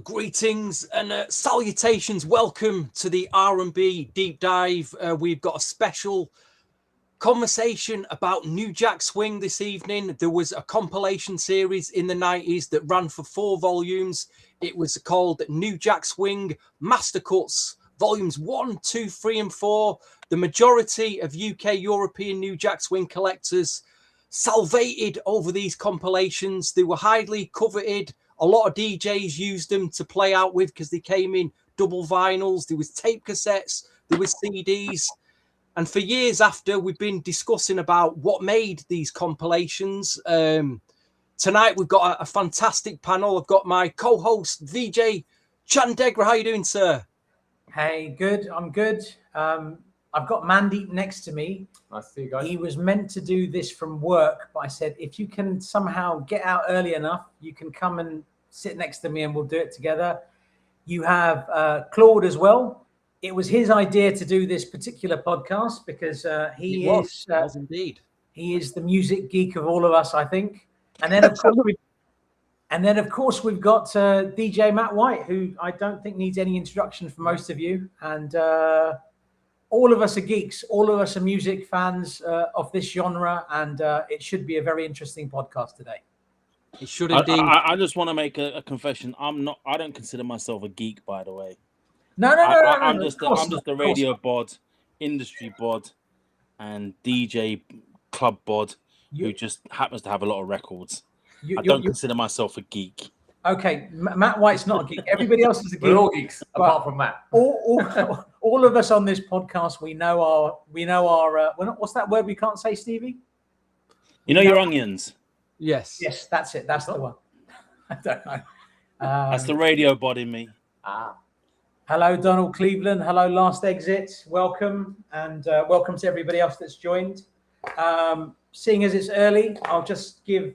greetings and salutations. Welcome to the R&B Deep Dive. We've got a special conversation about New Jack Swing this evening. There was a compilation series in the 90s that ran for 4 volumes. It was called New Jack Swing Mastercuts, volumes 1, 2, 3, and 4. The majority of UK European New Jack Swing collectors salvated over these compilations. They were highly coveted. A lot of DJs used them to play out with because they came in double vinyls. There was tape cassettes. There was CDs. And for years after, we've been discussing about what made these compilations. Tonight, we've got a fantastic panel. I've got my co-host, VJ Chandegra. How are you doing, sir? Hey, good. I'm good. I've got Mandeep next to me. Nice to see you guys. He was meant to do this from work, but I said, if you can somehow get out early enough, you can come and sit next to me and we'll do it together. You have Claude as well. It was his idea to do this particular podcast because he is indeed. He is the music geek of all of us, I think. And then of course we've got DJ Matt White, who I don't think needs any introduction for most of you. And all of us are geeks. All of us are music fans of this genre, and it should be a very interesting podcast today. It should indeed. I just want to make a confession. I don't consider myself a geek, by the way. No. I'm just a radio bod, industry bod, and DJ club bod who just happens to have a lot of records. I don't consider myself a geek. Okay, Matt White's not a geek. Everybody else is a geek. We're all geeks, apart from Matt. All of us on this podcast, we know our. What's that word we can't say, Stevie? You know your onions. Yes, that's it. That's the one. I don't know. That's the radio bod in me. Hello, Donald Cleveland. Hello, Last Exit. Welcome, and welcome to everybody else that's joined. Seeing as it's early, I'll just give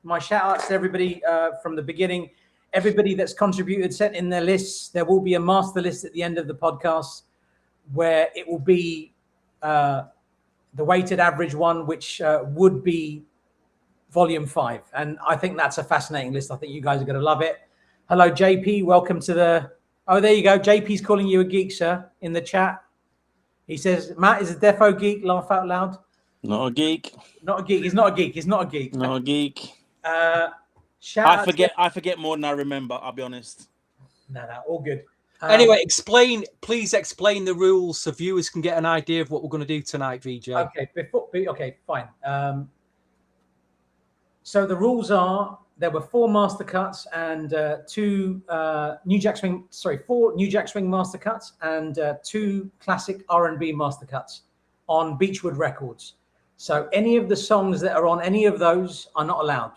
my shout outs to everybody from the beginning. Everybody that's contributed, sent in their lists. There will be a master list at the end of the podcast where it will be the weighted average one, which would be volume 5. And I think that's a fascinating list. I think you guys are going to love it. Hello, JP. Welcome to the... Oh, there you go. JP's calling you a geek, sir, in the chat. He says, Matt is a defo geek. Laugh out loud. Not a geek. Not a geek. He's not a geek. He's not a geek. Not a geek. I forget more than I remember. I'll be honest. No, all good. Anyway, please explain the rules so viewers can get an idea of what we're going to do tonight, VJ. Okay, fine. So the rules are: there were 4 master cuts and 4 New Jack Swing master cuts and 2 classic R&B master cuts on Beechwood Records. So any of the songs that are on any of those are not allowed.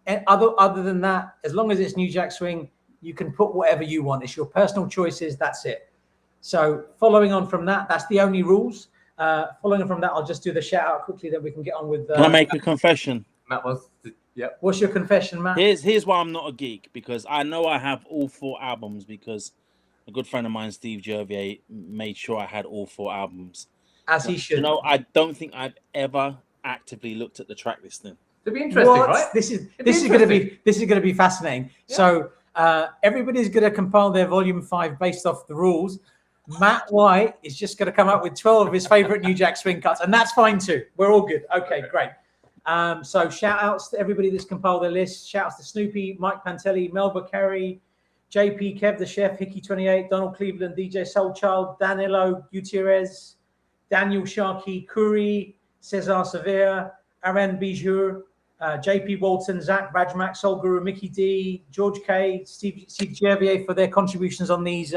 And other than that, as long as it's New Jack Swing, you can put whatever you want. It's your personal choices. That's it. So following on from that, that's the only rules. Following on from that, I'll just do the shout out quickly, then we can get on with. Can I make a confession? Matt was, yeah. What's your confession, Matt? Here's why I'm not a geek, because I know I have all 4 albums because a good friend of mine, Steve Jervier, made sure I had all 4 albums. As he should. You know, I don't think I've ever actively looked at the track listing. It'd be interesting, right? This is going to be fascinating. Yeah. So everybody's going to compile their volume 5 based off the rules. Matt White is just going to come up with 12 of his favorite New Jack Swing cuts, and that's fine too. We're all good. Okay, great. So shout outs to everybody that's compiled their list. Shout outs to Snoopy, Mike Pantelli, Melba Carey, JP, Kev the Chef, Hickey28, Donald Cleveland, DJ Soulchild, Danilo Gutierrez, Daniel Sharkey, Curry, Cesar Sevilla, Aaron Bijour, JP Walton, Zach Bajmak, Soul Guru, Mickey D, George K, Steve Gervier for their contributions on these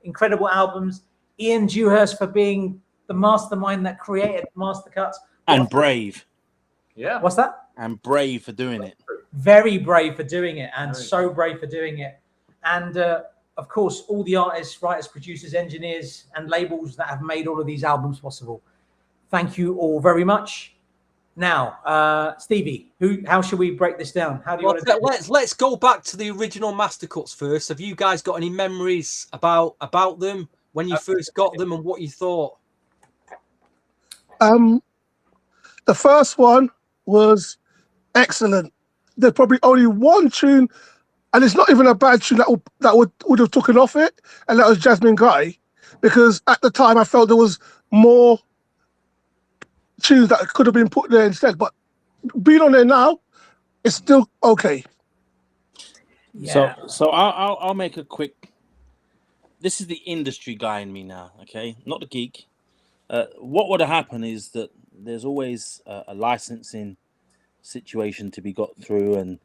incredible albums, Ian Dewhurst for being the mastermind that created Master Cuts. And brave. Yeah. What's that? And brave for doing it. Very brave for doing it, and so brave for doing it. And of course, all the artists, writers, producers, engineers, and labels that have made all of these albums possible. Thank you all very much. Now, Stevie, how should we break this down? How do you want to let's go back to the original Mastercuts first. Have you guys got any memories about them when you first got them and what you thought? The first one was excellent. There's probably only one tune And it's not even a bad tune that would have taken off it, and that was Jasmine Guy, because at the time I felt there was more tunes that could have been put there instead. But being on there now, it's still okay. Yeah. So I'll make a quick. This is the industry guy in me now, okay, not the geek. What would have happened is that there's always a licensing situation to be got through, and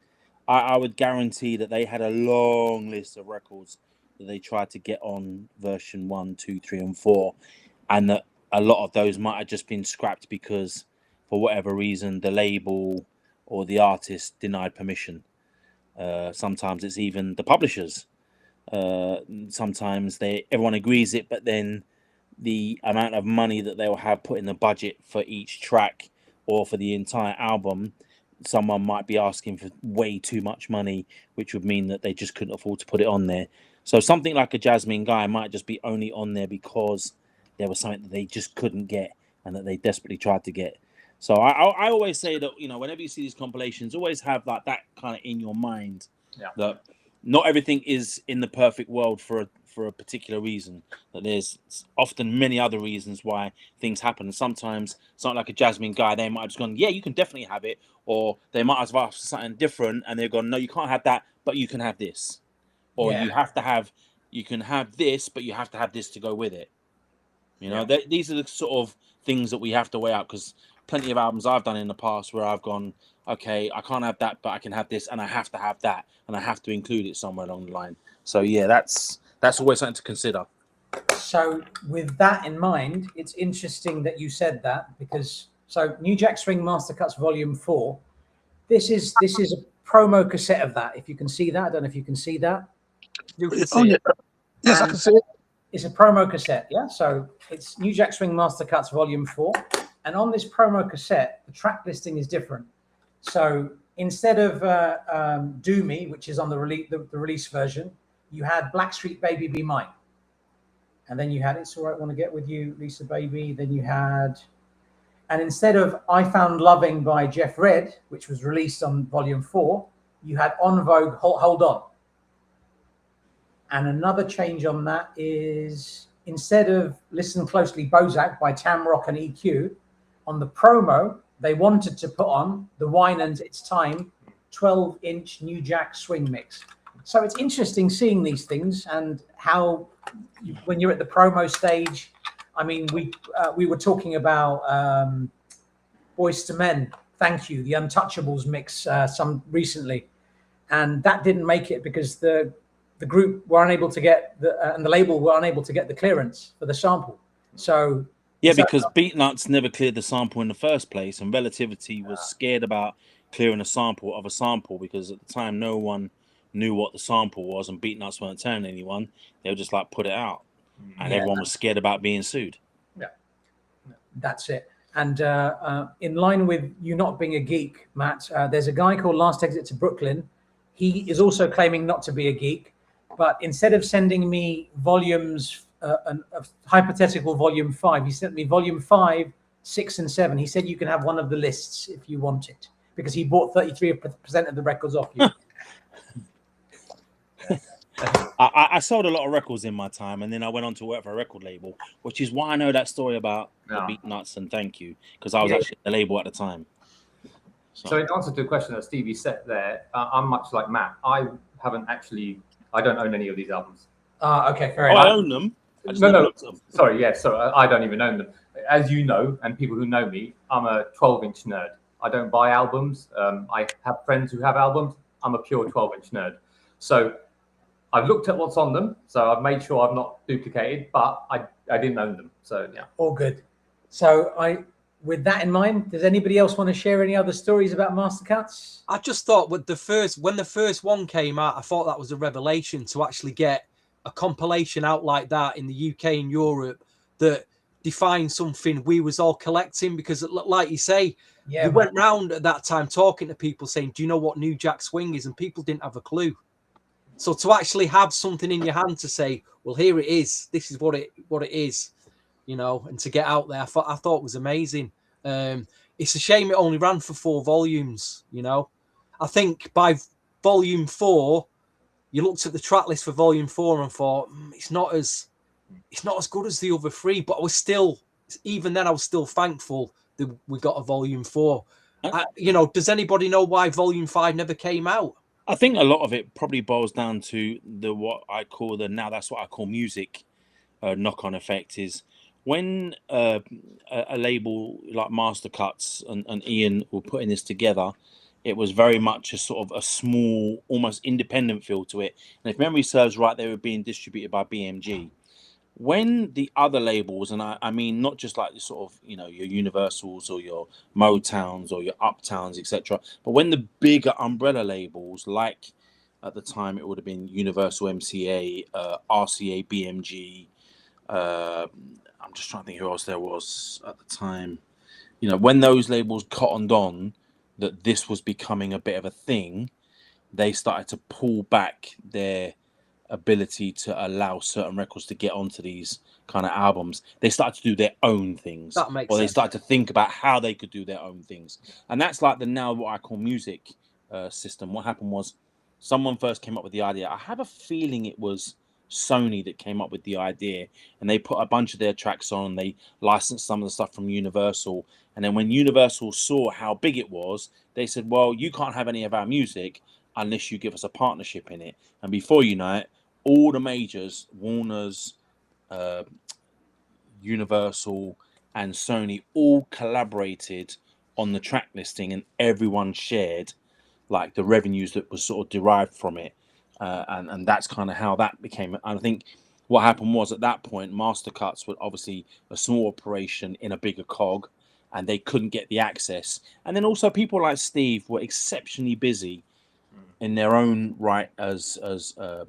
I would guarantee that they had a long list of records that they tried to get on version 1, 2, 3, and 4, and that a lot of those might have just been scrapped because, for whatever reason, the label or the artist denied permission. Sometimes it's even the publishers. Sometimes everyone agrees it, but then the amount of money that they will have put in the budget for each track or for the entire album, someone might be asking for way too much money, which would mean that they just couldn't afford to put it on there. So something like a Jasmine Guy might just be only on there because there was something that they just couldn't get and that they desperately tried to get. So I always say that, whenever you see these compilations, always have like that kind of in your mind, that not everything is in the perfect world for a particular reason, that there's often many other reasons why things happen. And sometimes something like a Jasmine Guy, they might have just gone, yeah, you can definitely have it, or they might have asked for something different and they've gone, no, you can't have that, but you can have this, or you can have this, but you have to have this to go with it. These are the sort of things that we have to weigh out, because plenty of albums I've done in the past where I've gone, okay, I can't have that, but I can have this, and I have to have that, and I have to include it somewhere along the line. So yeah, that's always something to consider. So with that in mind, it's interesting that you said that, because New Jack Swing Mastercuts Volume 4, this is a promo cassette of that. If you can see that, I don't know if you can see that. You can see it. Yes, I can see it. It's a promo cassette, yeah? So it's New Jack Swing Mastercuts Volume 4. And on this promo cassette, the track listing is different. So instead of Do Me, which is on the release version, you had Blackstreet Baby Be Mine. And then you had It's All Right, Want to Get With You, Lisa Baby. Then you had, and instead of I Found Loving by Jeff Redd, which was released on Volume 4, you had On Vogue, Hold On. And another change on that is, instead of Listen Closely Bozak by Tamrock and EQ, on the promo, they wanted to put on the Winans It's Time 12-inch New Jack Swing mix. So it's interesting seeing these things and how, when you're at the promo stage, I mean, we were talking about Boyz II Men, Thank You, the Untouchables mix some recently, and that didn't make it because the group were unable to get and the label were unable to get the clearance for the sample. So yeah, because Beatnuts never cleared the sample in the first place, and Relativity was scared about clearing a sample of a sample, because at the time no one knew what the sample was, and Beatnuts weren't telling anyone. They were just like, put it out, and everyone was scared about being sued. Yeah, that's it. And in line with you not being a geek, Matt, there's a guy called Last Exit to Brooklyn. He is also claiming not to be a geek, but instead of sending me volumes, a hypothetical volume 5, he sent me volume 5, 6, and 7. He said you can have one of the lists if you want it, because he bought 33% of the records off you. I sold a lot of records in my time, and then I went on to work for a record label, which is why I know that story about the Beatnuts and Thank You, because I was actually at the label at the time. So in answer to the question that Stevie said there, I'm much like Matt. I don't own any of these albums. Okay, fair enough. I own them. No. Sorry, yes. So I don't even own them. As you know, and people who know me, I'm a 12-inch nerd. I don't buy albums. I have friends who have albums. I'm a pure 12-inch nerd. So I've looked at what's on them. So I've made sure I've not duplicated, but I didn't own them. So yeah. All good. So with that in mind, does anybody else want to share any other stories about Mastercuts? I just thought when the first one came out, I thought that was a revelation to actually get a compilation out like that in the UK and Europe that defined something we was all collecting, because like you say, we went round at that time talking to people saying, do you know what New Jack Swing is? And people didn't have a clue. So to actually have something in your hand to say, well, here it is, this is what it is, and to get out there, I thought it was amazing. It's a shame it only ran for 4 volumes, I think by volume 4, you looked at the track list for Volume 4 and thought it's not as good as the other three. But I was still, even then, I was still thankful that we got a Volume 4. Does anybody know why Volume 5 never came out? I think a lot of it probably boils down to that's what I call music knock-on effect is when a label like Mastercuts and Ian were putting this together, it was very much a sort of a small, almost independent feel to it. And if memory serves right, they were being distributed by BMG. When the other labels, and I mean not just like the sort of your Universals or your Motowns or your Uptowns, etc., but when the bigger umbrella labels, like at the time it would have been Universal MCA, RCA, BMG. I'm just trying to think who else there was at the time. When those labels cottoned on that this was becoming a bit of a thing, they started to pull back their ability to allow certain records to get onto these kind of albums. They started to do their own things. That makes sense. They sense. started to think about how they could do their own things. And that's like what I call music system. What happened was someone first came up with the idea. I have a feeling it was Sony that came up with the idea, and they put a bunch of their tracks on. They licensed some of the stuff from Universal. And then when Universal saw how big it was, they said, well, you can't have any of our music unless you give us a partnership in it. And before you know it, all the majors, Warner's, Universal, and Sony all collaborated on the track listing, and everyone shared like the revenues that was sort of derived from it. And that's kind of how that became. I think what happened was at that point, Mastercuts were obviously a small operation in a bigger cog, and they couldn't get the access. And then also people like Steve were exceptionally busy in their own right as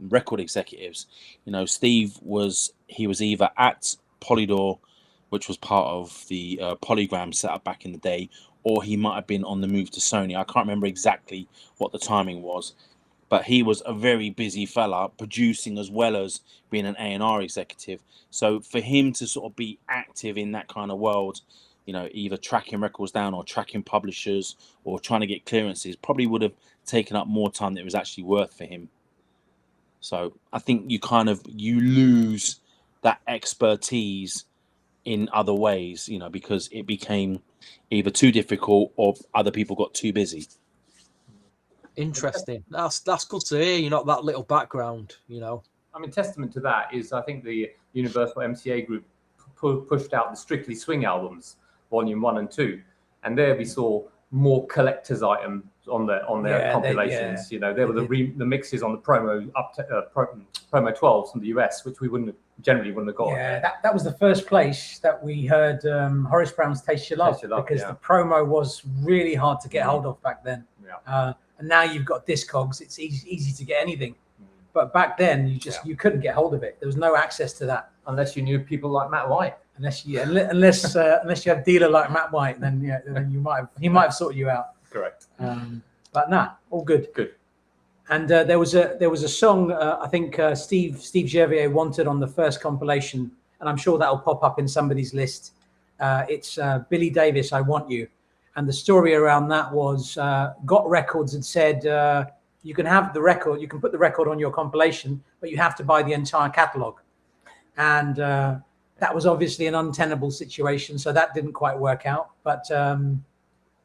record executives. Steve was either at Polydor, which was part of the Polygram setup back in the day, or he might have been on the move to Sony. I can't remember exactly what the timing was, but he was a very busy fella, producing as well as being an A&R executive. So for him to sort of be active in that kind of world, either tracking records down or tracking publishers or trying to get clearances, probably would have taken up more time than it was actually worth for him. So I think you lose that expertise in other ways, because it became either too difficult or other people got too busy. Interesting. That's good to hear. That little background. I mean, testament to that is I think the Universal MCA group pushed out the Strictly Swing albums, Volume 1 and 2, and there we saw more collector's items on their compilations. There were the mixes on the promo promo 12s from the US, which we generally wouldn't have got. Yeah, that was the first place that we heard Horace Brown's Taste Your Love, because the promo was really hard to get hold of back then. Yeah. And now you've got Discogs; it's easy to get anything. But back then, you couldn't get hold of it. There was no access to that unless you knew people like Matt White. Unless you had a dealer like Matt White, then he might have sorted you out. Correct. But nah, all good. Good. And there was a song I think Steve Gervier wanted on the first compilation, and I'm sure that'll pop up in somebody's list. It's Billy Davis, I Want You. And the story around that was Got Records had said you can have the record, you can put the record on your compilation, but you have to buy the entire catalogue. And that was obviously an untenable situation, so that didn't quite work out. But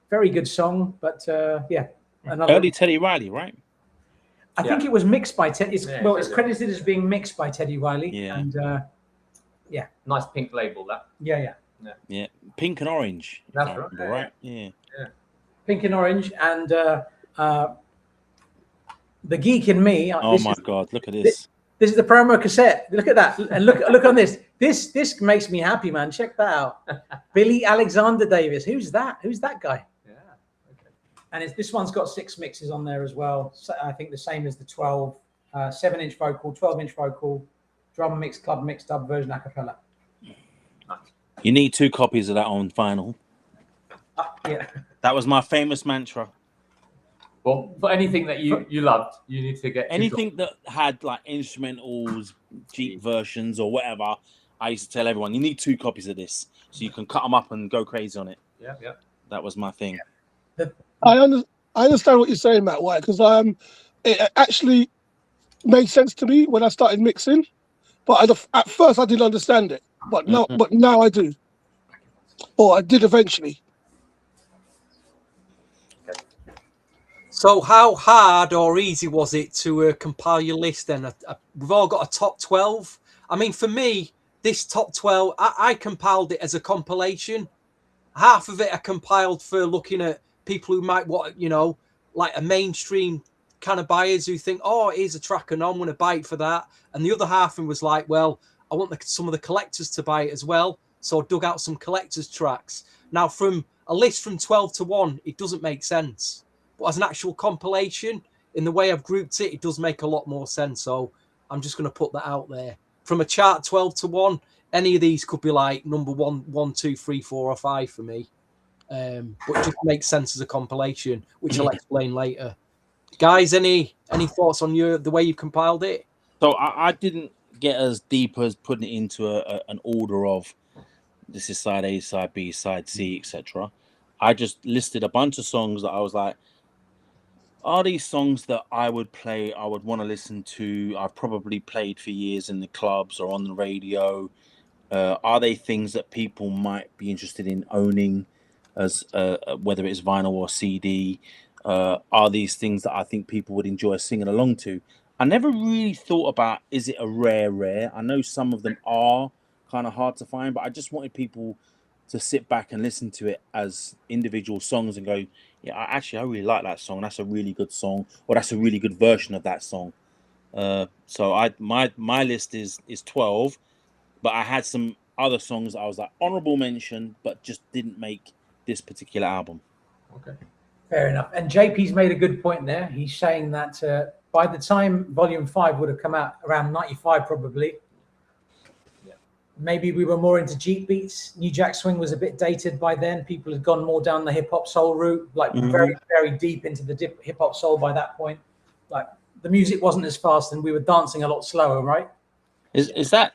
very good song. But Early Teddy Riley, right? I think it was mixed by Teddy. It's credited as being mixed by Teddy Riley. Yeah. And nice pink label that. Yeah. Pink and orange. That's right. Yeah. Pink and orange, and the geek in me. Oh my God! Look at this. This is the promo cassette. Look at that, and look on this. This makes me happy, man. Check that out. Billy Alexander Davis. Who's that? Who's that guy? Yeah. Okay. And this one's got 6 mixes on there as well. So I think the same as the 12, 7-inch vocal, 12-inch vocal, drum mix, club mix, dub version, a cappella. You need 2 copies of that on vinyl. Yeah. That was my famous mantra. Well, for anything that you loved, you need to get anything that had like instrumentals, cheap versions, or whatever. I used to tell everyone, you need 2 copies of this so you can cut them up and go crazy on it. Yeah. That was my thing. I understand what you're saying, Matt White, because it actually made sense to me when I started mixing, but at first I didn't understand it. But now I do, or I did eventually. So how hard or easy was it to compile your list then? We've all got a top 12. I mean, for me, this top 12, I compiled it as a compilation. Half of it I compiled for looking at people who might want, like a mainstream kind of buyers who think, oh, here's a track and I'm going to buy it for that. And the other half was like, well, I want some of the collectors to buy it as well. So I dug out some collectors tracks. Now, from a list from 12 to 1, it doesn't make sense. But as an actual compilation, in the way I've grouped it, it does make a lot more sense. So I'm just going to put that out there. From a chart 12 to 1, any of these could be like number 1, 2, 3, 4, or 5 for me. But it just makes sense as a compilation, which I'll explain later. Guys, any thoughts on the way you compiled it? So I didn't get as deep as putting it into an order of this is side A, side B, side C, etc. I just listed a bunch of songs that I was like, are these songs that I would play, I would want to listen to, I've probably played for years in the clubs or on the radio? Are they things that people might be interested in owning, as whether it's vinyl or CD? Are these things that I think people would enjoy singing along to? I never really thought about, is it a rare? I know some of them are kind of hard to find, but I just wanted people to sit back and listen to it as individual songs and go, yeah, I really like that song. That's a really good song, or that's a really good version of that song. So my list is 12, but I had some other songs I was like honorable mention, but just didn't make this particular album. Okay. Fair enough. And JP's made a good point there. He's saying that by the time Volume 5 would have come out around 95, probably, maybe we were more into Jeep beats. New Jack Swing was a bit dated by then. People had gone more down the hip hop soul route, like very, very deep into the hip hop soul by that point. Like the music wasn't as fast and we were dancing a lot slower, right? Is that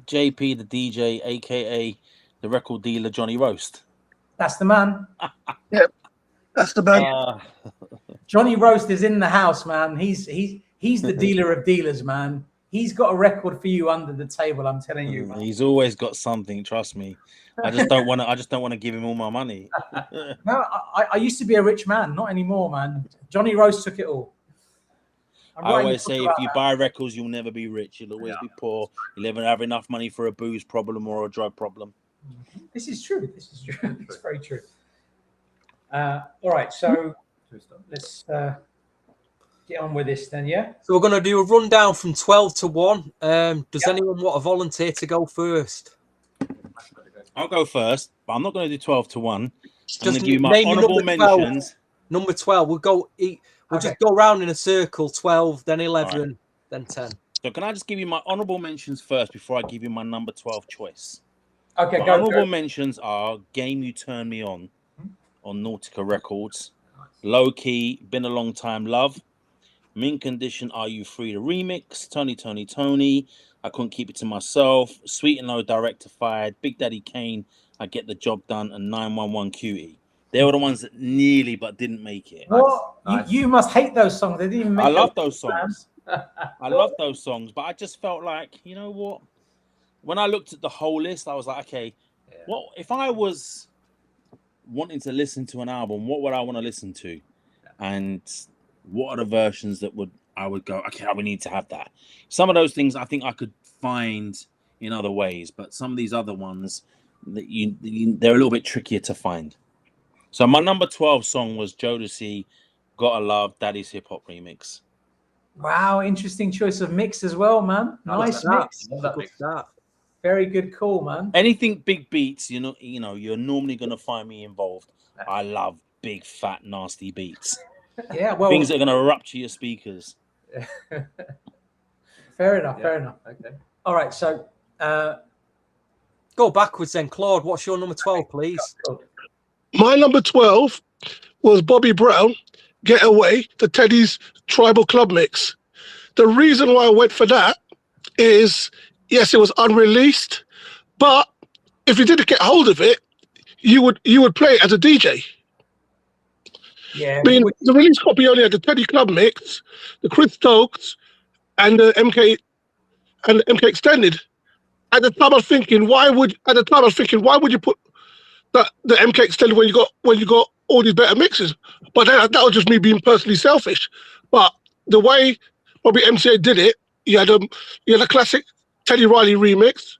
JP the DJ, aka the record dealer Johnny Roast? That's the man. Yep, that's the man. Johnny Roast is in the house, man. He's the dealer of dealers, man. He's got a record for you under the table. I'm telling you, man. He's always got something. Trust me. I just don't want to give him all my money. No, I used to be a rich man. Not anymore, man. Johnny Roast took it all. I always say if you buy records, you'll never be rich. You'll always be poor. You'll never have enough money for a booze problem or a drug problem. This is true. It's very true. All right, so let's get on with this then, yeah? So we're going to do a rundown from 12 to 1. Does anyone want to volunteer to go first? I'll go first, but I'm not going to do 12 to 1. I'm Just going to give you my honourable mentions. Number 12. We'll just go around in a circle. 12, then 11, then 10. So can I just give you my honourable mentions first before I give you my number 12 choice? Okay, my honourable mentions are Game You Turn Me On Nautica Records, Low Key, Been a Long Time Love, Mint Condition, Are You Free to Remix, Tony, I Couldn't Keep It to Myself, Sweet and Low Directified, Big Daddy Kane, I Get the Job Done, and 911 QE. They were the ones that nearly but didn't make it. What? Nice. You must hate those songs. They didn't even make I love those songs. I love those songs, but I just felt like, you know what? When I looked at the whole list, I was like, okay, what if I was wanting to listen to an album, what would I want to listen to? And what are the versions that I would go, okay, we need to have that. Some of those things I think I could find in other ways, but some of these other ones that they're a little bit trickier to find. So my number 12 song was Jodeci, Gotta Love, Daddy's Hip Hop Remix. Wow, interesting choice of mix as well, man. Nice mix. Very good call, man. Anything big beats, you're normally going to find me involved. I love big, fat, nasty beats. Yeah, well, things that are going to rupture your speakers. Fair enough. Okay. All right, so go backwards then, Claude. What's your number 12, please? My number 12 was Bobby Brown, Get Away, the Teddy's Tribal Club mix. The reason why I went for that is, yes, it was unreleased, but if you didn't get hold of it, you would play it as a DJ. Yeah. I mean, the release copy only had the Teddy Club mix, the Chris Stokes, and the MK Extended. At the time, I was thinking, why would you put the MK Extended when you got all these better mixes? But that was just me being personally selfish. But the way probably MCA did it, you had a classic Teddy Riley remix.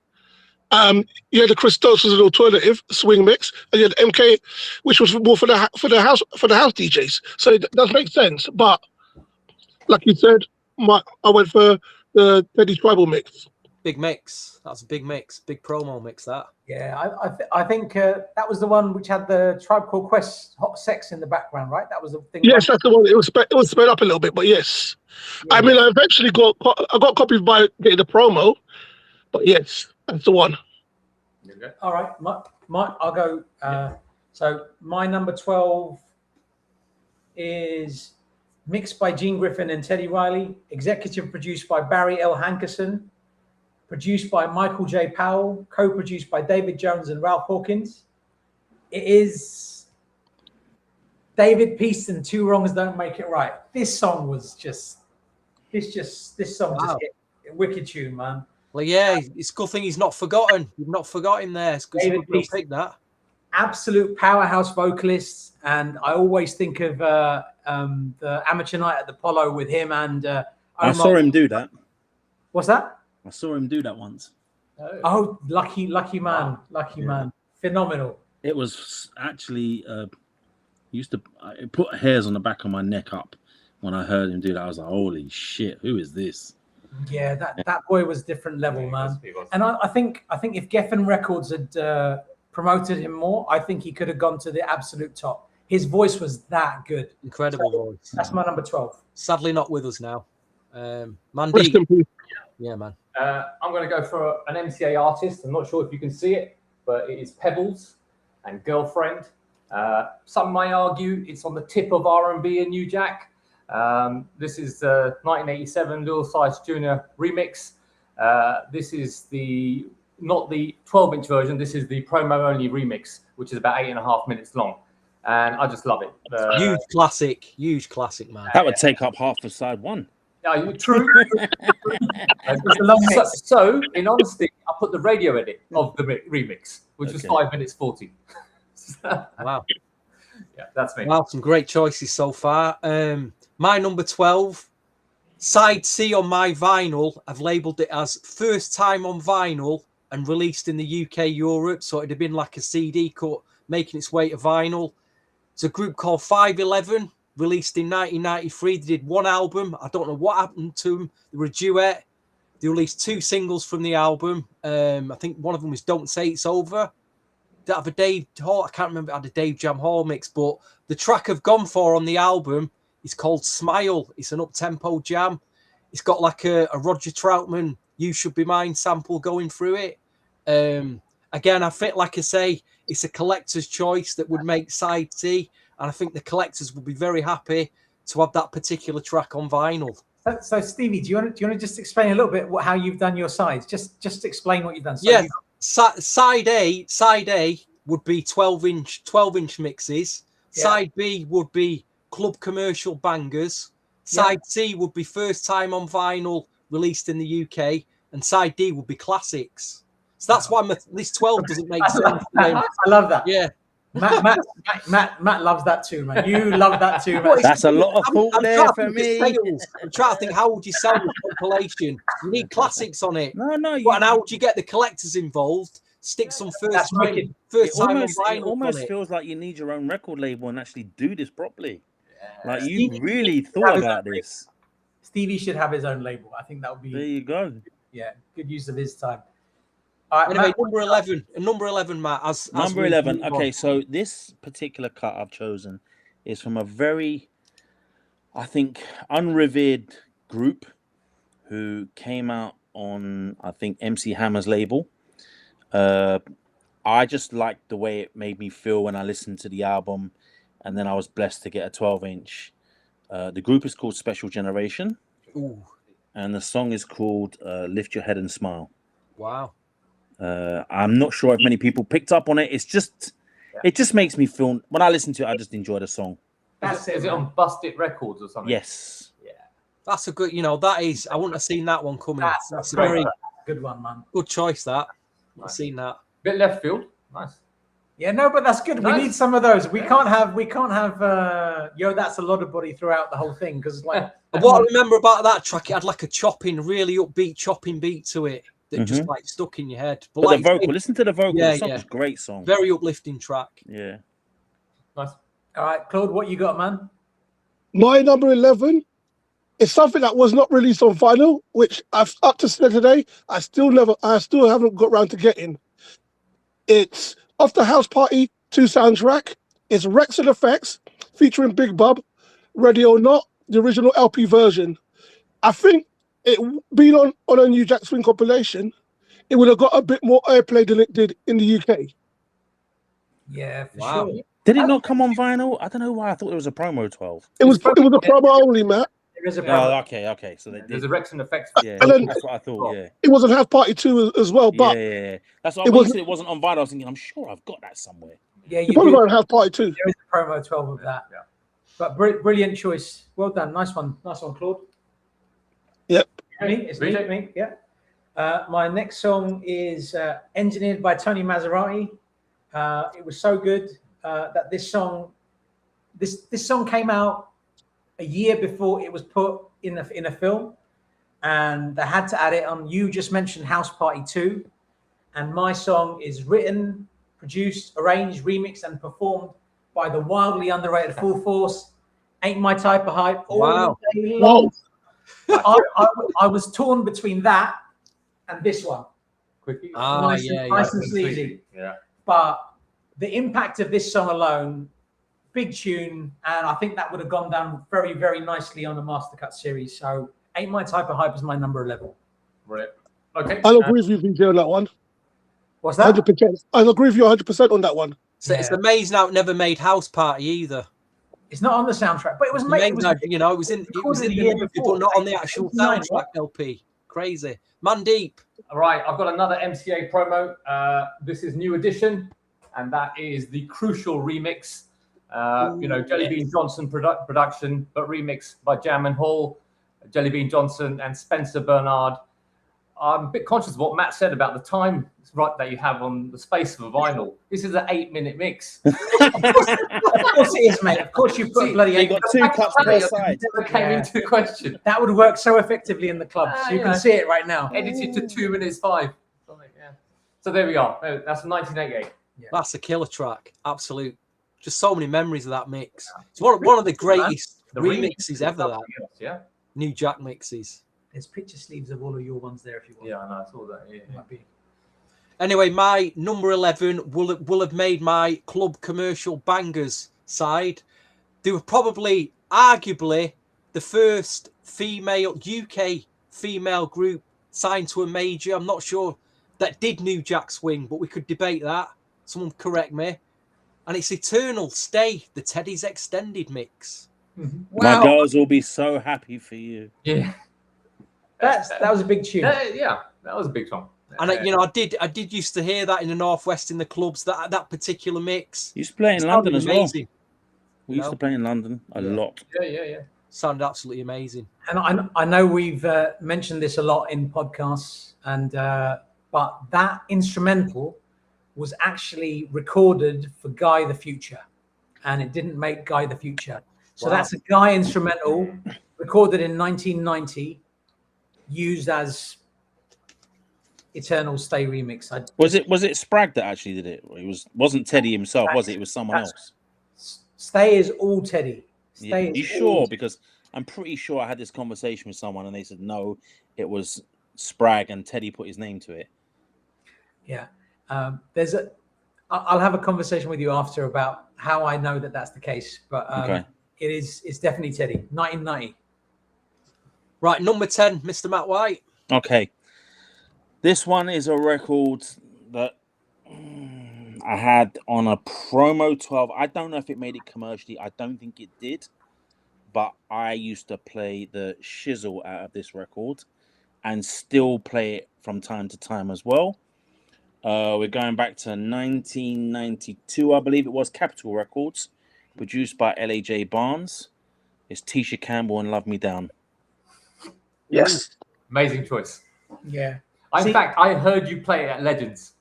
You had the Chris Stokes as an alternative swing mix, and you had MK, which was more for the house DJs. So it does make sense. But like you said, I went for the Teddy Tribal mix. Big mix. That's a big mix. Big promo mix. That. Yeah, I think that was the one which had the Tribe Called Quest Hot Sex in the background, right? That was the thing. Yes, that's the one. It was sped up a little bit, but yes. Yeah. I mean, I eventually got copies by getting the promo, but yes, that's the one. Okay. All right, I'll go. So my number 12 is mixed by Gene Griffin and Teddy Riley, executive produced by Barry L. Hankerson, produced by Michael J. Powell, co-produced by David Jones and Ralph Hawkins. It is David Peaston, Two Wrongs Don't Make It Right. This song was just wicked tune, man. Well, yeah, it's a good thing he's not forgotten. You've not forgotten him there. It's good to pick that. Absolute powerhouse vocalist, and I always think of the Amateur Night at the Apollo with him and I saw him do that. What's that? I saw him do that once. Oh, lucky man, man, phenomenal. It was actually it put hairs on the back of my neck up when I heard him do that. I was like, holy shit, who is this? Yeah, that boy was different level, man. And I think if Geffen Records had promoted him more, I think he could have gone to the absolute top. His voice was that good. Incredible voice. That's my number 12. Sadly not with us now. Mandy. Yeah, man. I'm going to go for an MCA artist. I'm not sure if you can see it, but it is Pebbles and Girlfriend. Some may argue it's on the tip of R&B and New Jack. This is the 1987 Lil Size Jr. remix. This is not the 12-inch version. This is the promo-only remix, which is about 8.5 minutes long. And I just love it. Huge classic, man. That would take up half of side one. True. So, in honesty, I put the radio edit of the remix, which was 5 minutes 40. Wow. Yeah, that's me. Wow, some great choices so far. My number 12, side C on my vinyl. I've labelled it as first time on vinyl and released in the UK, Europe. So it'd have been like a CD cut making its way to vinyl. It's a group called 511. Released in 1993. They did one album. I don't know what happened to them. They were a duet. They released 2 singles from the album. I think one of them was Don't Say It's Over. Did it have a Dave Hall? I can't remember. It had a Dave Jam Hall mix, but the track I've gone for on the album is called Smile. It's an up-tempo jam. It's got like a Roger Troutman, You Should Be Mine sample going through it. Again, I think, like I say, it's a collector's choice that would make side C. And I think the collectors will be very happy to have that particular track on vinyl. So Stevie, do you want to just explain a little bit how you've done your sides? Just explain what you've done. So side A would be 12-inch mixes. Yeah. Side B would be club commercial bangers. Side C would be first time on vinyl released in the UK, and side D would be classics. So that's why this 12 doesn't make sense. I love that. Yeah. Matt loves that too, man. You love that too, man. That's a lot of thought there for me. I'm trying to think, how would you sell the compilation? You need classics on it. No. And how would you get the collectors involved? Stick some first time on vinyl. It almost feels like you need your own record label and actually do this properly. Yeah. Like you really thought about this. Stevie should have his own label. I think that would be. There you go. Yeah, good use of his time. Anyway, Matt, number 11, Matt. Number 11. Okay, so this particular cut I've chosen is from a very, I think, unrevered group who came out on, I think, MC Hammer's label. I just liked the way it made me feel when I listened to the album, and then I was blessed to get a 12-inch. The group is called Special Generation. Ooh. And the song is called Lift Your Head and Smile. Wow. I'm not sure if many people picked up on it. It just makes me feel, when I listen to it, I just enjoy the song. Is it on Busted Records or something? Yes. Yeah. That's a good, that is, I wouldn't have seen that one coming. That's a very good one, man. good choice, that. I've Nice. seen that. Bit left field. Nice. Yeah, no, but that's good. Nice. We need some of those. We can't have yo, that's a lot of body throughout the whole thing, because like And what I remember about that track, it had like a really upbeat chopping beat to it that just like stuck in your head. But like the vocal, listen to the vocal. Yeah, the song's a great song. very uplifting track. Yeah. Nice. all right, Claude, what you got, man? My number 11 is something that was not released on vinyl, which I've up to today. I still haven't got around to getting. It's off the House Party 2 soundtrack. It's Rex and Effects featuring Big Bub, Ready or Not, the original LP version. I think it being on a new Jack Swing compilation, it would have got a bit more airplay than it did in the UK. Yeah, for Wow. sure. Did it not come on vinyl? I don't know why. I thought it was a promo 12. It was a promo only, Matt. There is a promo. Oh, okay. So they There's did. a Rex and Effects. Yeah, And then- that's what I thought. Yeah. It was on House Party 2 as well, but Yeah. That's what it when you wasn't- said it wasn't on vinyl. I was thinking, I'm sure I've got that somewhere. Yeah, you you probably do. got on House Party 2. There is a promo 12 of that. Yeah. But brilliant choice. Well done. Nice one, Claude. Yep. It's Really? me. Yeah. My next song is engineered by Tony Maserati. It was so good that this song came out a year before it was put in a film, and they had to add it on. You just mentioned House Party 2, and my song is written, produced, arranged, remixed, and performed by the wildly underrated Full Force. Ain't My Type of Hype. All Wow. day long. Whoa. I was torn between that and this one. Quickie. Nice and Sleazy. sleazy. Yeah. But the impact of this song alone, big tune, and I think that would have gone down very, very nicely on the Mastercut series. So Ain't My Type of Hype is my number 11. Right. Okay. I'll agree with you, VJ, on that one. What's that? 100%. I'll agree with you 100% on that one. So it's amazing how it never made House Party either. It's not on the soundtrack, but it was made. It was in the year movie, before. but not on the actual 89, soundtrack LP. Crazy. Man Deep. All right, I've got another MCA promo. This is New Edition, and that is the Crucial remix. Jelly Bean Johnson production, but remixed by Jam and Hall, Jelly Bean Johnson, and Spencer Bernard. I'm a bit conscious of what Matt said about the time that you have on the space of a vinyl. This is an 8-minute mix. Of course it is, mate. Of course you put bloody. You got 2 cuts per side. Never came into question. That would work so effectively in the clubs. You can see it right now. Edited to 2 minutes 5. Yeah. So there we are. That's 1988. That's a killer track. Absolute. Just so many memories of that mix. It's one of the greatest remixes ever. That Yeah. New Jack mixes. There's picture sleeves of all of your ones there if you want. Yeah, I know. I saw that. Yeah. Might be. Anyway, my number 11 will have made my club commercial bangers side. They were arguably, the first UK female group signed to a major. I'm not sure that did New Jack Swing, but we could debate that. Someone correct me. And it's Eternal Stay, the Teddy's extended mix. Wow. My girls will be so happy for you. Yeah. That was a big tune. Yeah, that was a big song. And I did used to hear that in the Northwest in the clubs, that particular mix. You used to play in London as well. Amazing. We used to play in London a lot. Yeah. Sounded absolutely amazing. And I know we've mentioned this a lot in podcasts, but that instrumental was actually recorded for Guy the Future, and it didn't make Guy the Future. So that's a Guy instrumental recorded in 1990, used as Eternal Stay remix. Was it Spragg that actually did it? It wasn't Teddy himself, was it? It was someone else. Stay is all Teddy. Stay You sure? Because I'm pretty sure I had this conversation with someone and they said no, it was Spragg and Teddy put his name to it. Yeah. I'll have a conversation with you after about how I know that that's the case, but Okay. it's definitely Teddy. 1990. Right, number 10, Mr. Matt White. Okay. This one is a record that I had on a promo 12. I don't know if it made it commercially. I don't think it did. But I used to play the shizzle out of this record and still play it from time to time as well. We're going back to 1992, I believe it was, Capitol Records, produced by L.A.J. Barnes. It's Tisha Campbell and Love Me Down. Yes. Amazing choice. Yeah. In fact, I heard you play it at Legends.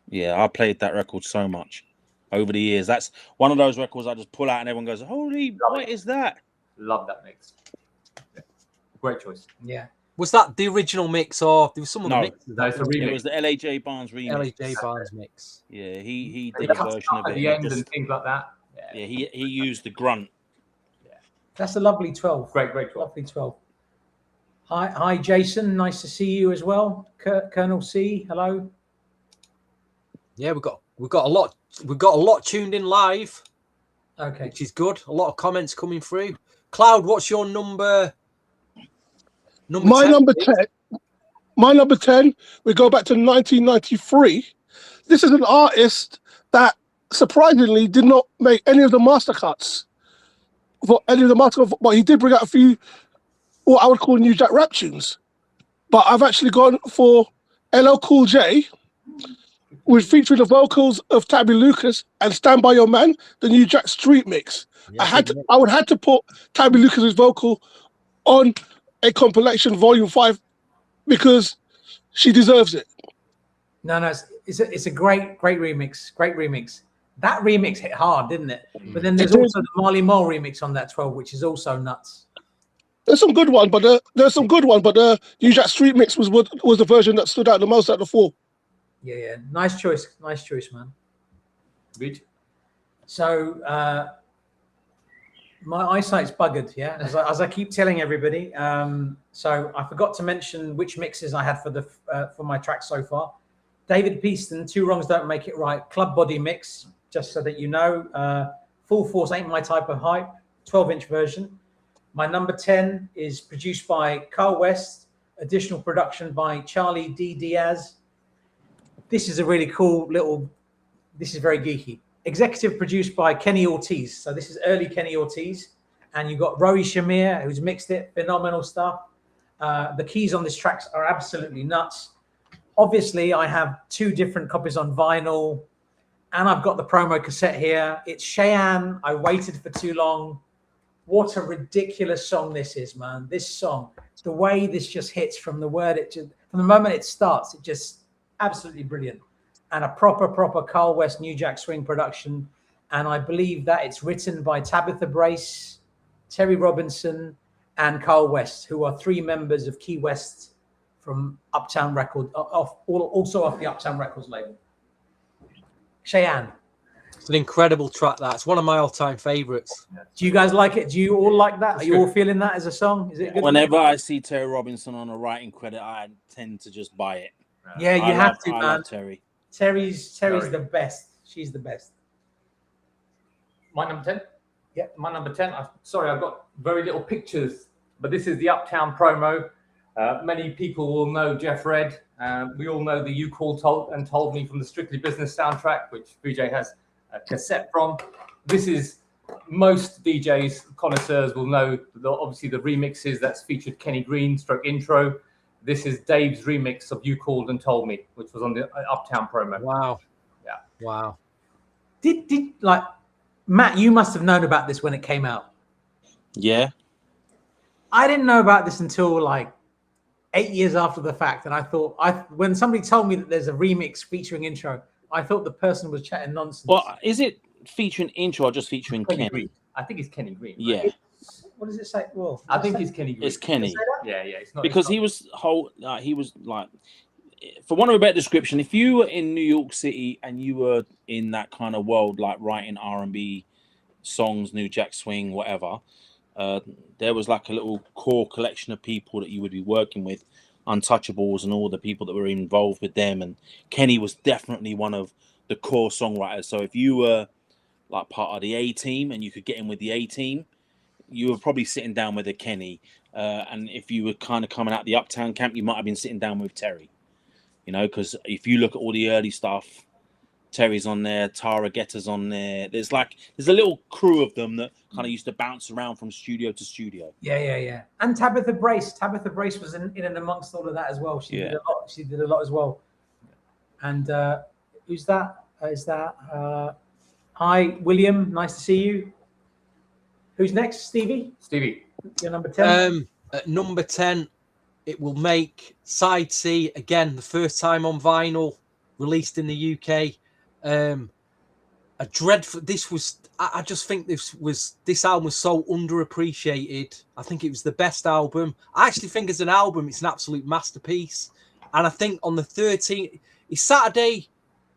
Yeah, I played that record so much over the years. That's one of those records I just pull out and everyone goes, "Holy, what is that?" Love that mix. Yeah. Great choice. Yeah. Was that the original mix, or there was some other mix? No, it's a remix. It was the LAJ Barnes remix. LAJ Barnes mix. Yeah, he They did a cut version stuff of at it. the end and things like that. Yeah, he used the grunt. That's a lovely 12. Great choice. Lovely 12. Hi, Jason. Nice to see you as well. Colonel C, hello. Yeah, we've got a lot tuned in live. Okay. Which is good. A lot of comments coming through. Cloud, what's your number? My 10, number 10. My number 10. We go back to 1993. This is an artist that surprisingly did not make any of the master cuts for any of the master cuts, but he did bring out a few what I would call New Jack rap tunes. But I've actually gone for LL Cool J, with featuring the vocals of Tabby Lucas and Stand By Your Man, the New Jack Street mix. Yeah, I would have to put Tabby Lucas's vocal on a compilation volume 5 because she deserves it. No, it's a great remix. Great remix. That remix hit hard, didn't it? But then there's also the Marley Marl remix on that 12, which is also nuts. There's some good one, but the New Jack Street mix was the version that stood out the most out of the 4. Yeah. Nice choice, man. Good. So my eyesight's buggered, yeah, as I keep telling everybody. So I forgot to mention which mixes I had for my track so far. David Peaston, Two Wrongs Don't Make It Right, Club Body Mix, just so that you know. Full Force Ain't My Type of Hype, 12-inch version. My number 10 is produced by Carl West, additional production by Charlie D. Diaz. This is a really cool this is very geeky. Executive produced by Kenny Ortiz. So this is early Kenny Ortiz. And you've got Roy Shamir, who's mixed it. Phenomenal stuff. The keys on this track are absolutely nuts. Obviously, I have 2 different copies on vinyl. And I've got the promo cassette here. It's Cheyenne. I waited for too long. What a ridiculous song this is, man. This song, the way this just hits from the moment it starts, it just absolutely brilliant. And a proper Carl West New Jack Swing production. And I believe that it's written by Tabitha Brace, Terry Robinson, and Carl West, who are 3 members of Key West from Uptown Records, also off the Uptown Records label. Cheyenne. It's an incredible track. That's one of my all-time favorites. Do you guys like it? Do you all like that? Are you all feeling that as a song? Is it good? Whenever I see Terry Robinson on a writing credit, I tend to just buy it. Yeah, you have to, I man. love Terry. Terry's the best. She's the best. My number 10? Yeah. My number 10. Sorry, I've got very little pictures, but this is the Uptown promo. Many people will know Jeff Red. We all know the You Called Told Me from the Strictly Business soundtrack, which VJ has a cassette from. This is, most DJs, connoisseurs will know, obviously, the remixes that's featured Kenny Green stroke intro. This is Dave's remix of You Called and Told Me, which was on the Uptown promo. Wow. Yeah. Wow. Did like Matt, you must have known about this when it came out. Yeah. I didn't know about this until like 8 years after the fact. And I thought, when somebody told me that there's a remix featuring intro, I thought the person was chatting nonsense. Well, is it featuring intro or just featuring Kenny? Green. I think it's Kenny Green. Yeah. Right? What does it say? Well, I think it's Kenny Green. It's Kenny. Yeah. It's not Because he was like, for want of a better description, if you were in New York City and you were in that kind of world, like writing R&B songs, New Jack Swing, whatever, there was like a little core collection of people that you would be working with, Untouchables and all the people that were involved with them. And Kenny was definitely one of the core songwriters. So if you were like part of the A team and you could get in with the A team, you were probably sitting down with a Kenny. And if you were kind of coming out the Uptown camp, you might have been sitting down with Terry. You know, because if you look at all the early stuff, Terry's on there, Tara Getter's on there. There's a little crew of them that kind of used to bounce around from studio to studio. Yeah. And Tabitha Brace. Tabitha Brace was in and amongst all of that as well. She did a lot. She did a lot as well. And who's that? Is that? Hi, William. Nice to see you. Who's next? Stevie. Stevie. You're number 10. At number 10, It will make Side C, again, the first time on vinyl, released in the UK. A dreadful. This was. I just think this album was so underappreciated. I think it was the best album. I actually think as an album, it's an absolute masterpiece. And I think on the 13th, it's Saturday,